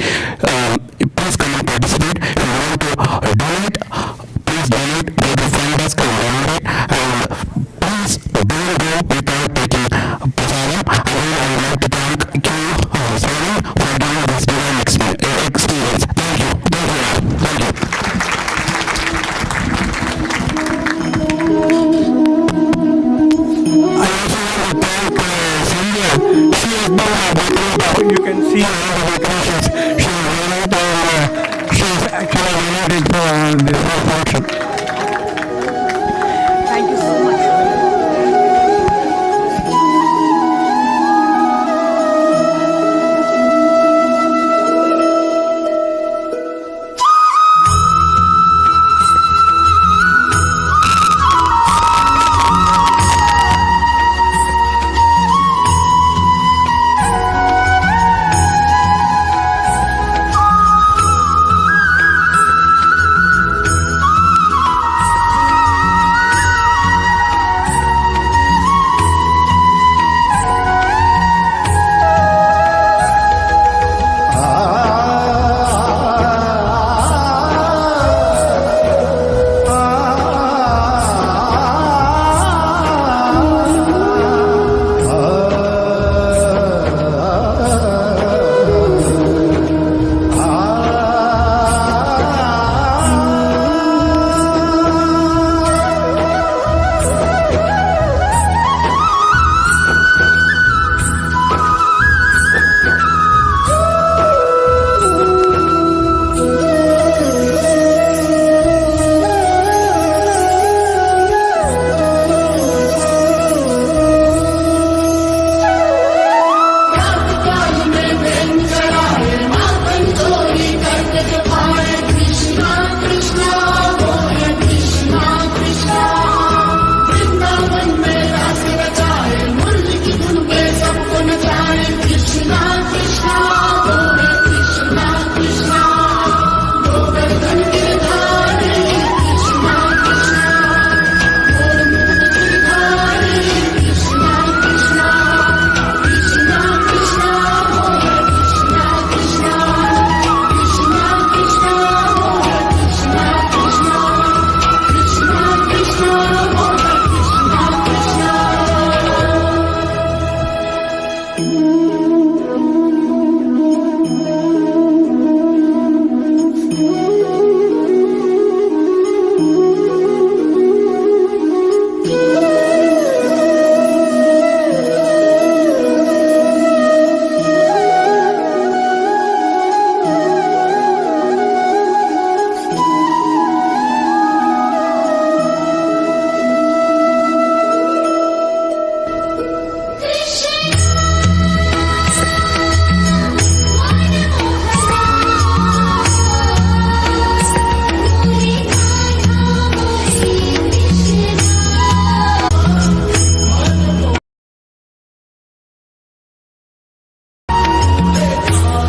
A: Please come and participate. If you want to donate, please donate.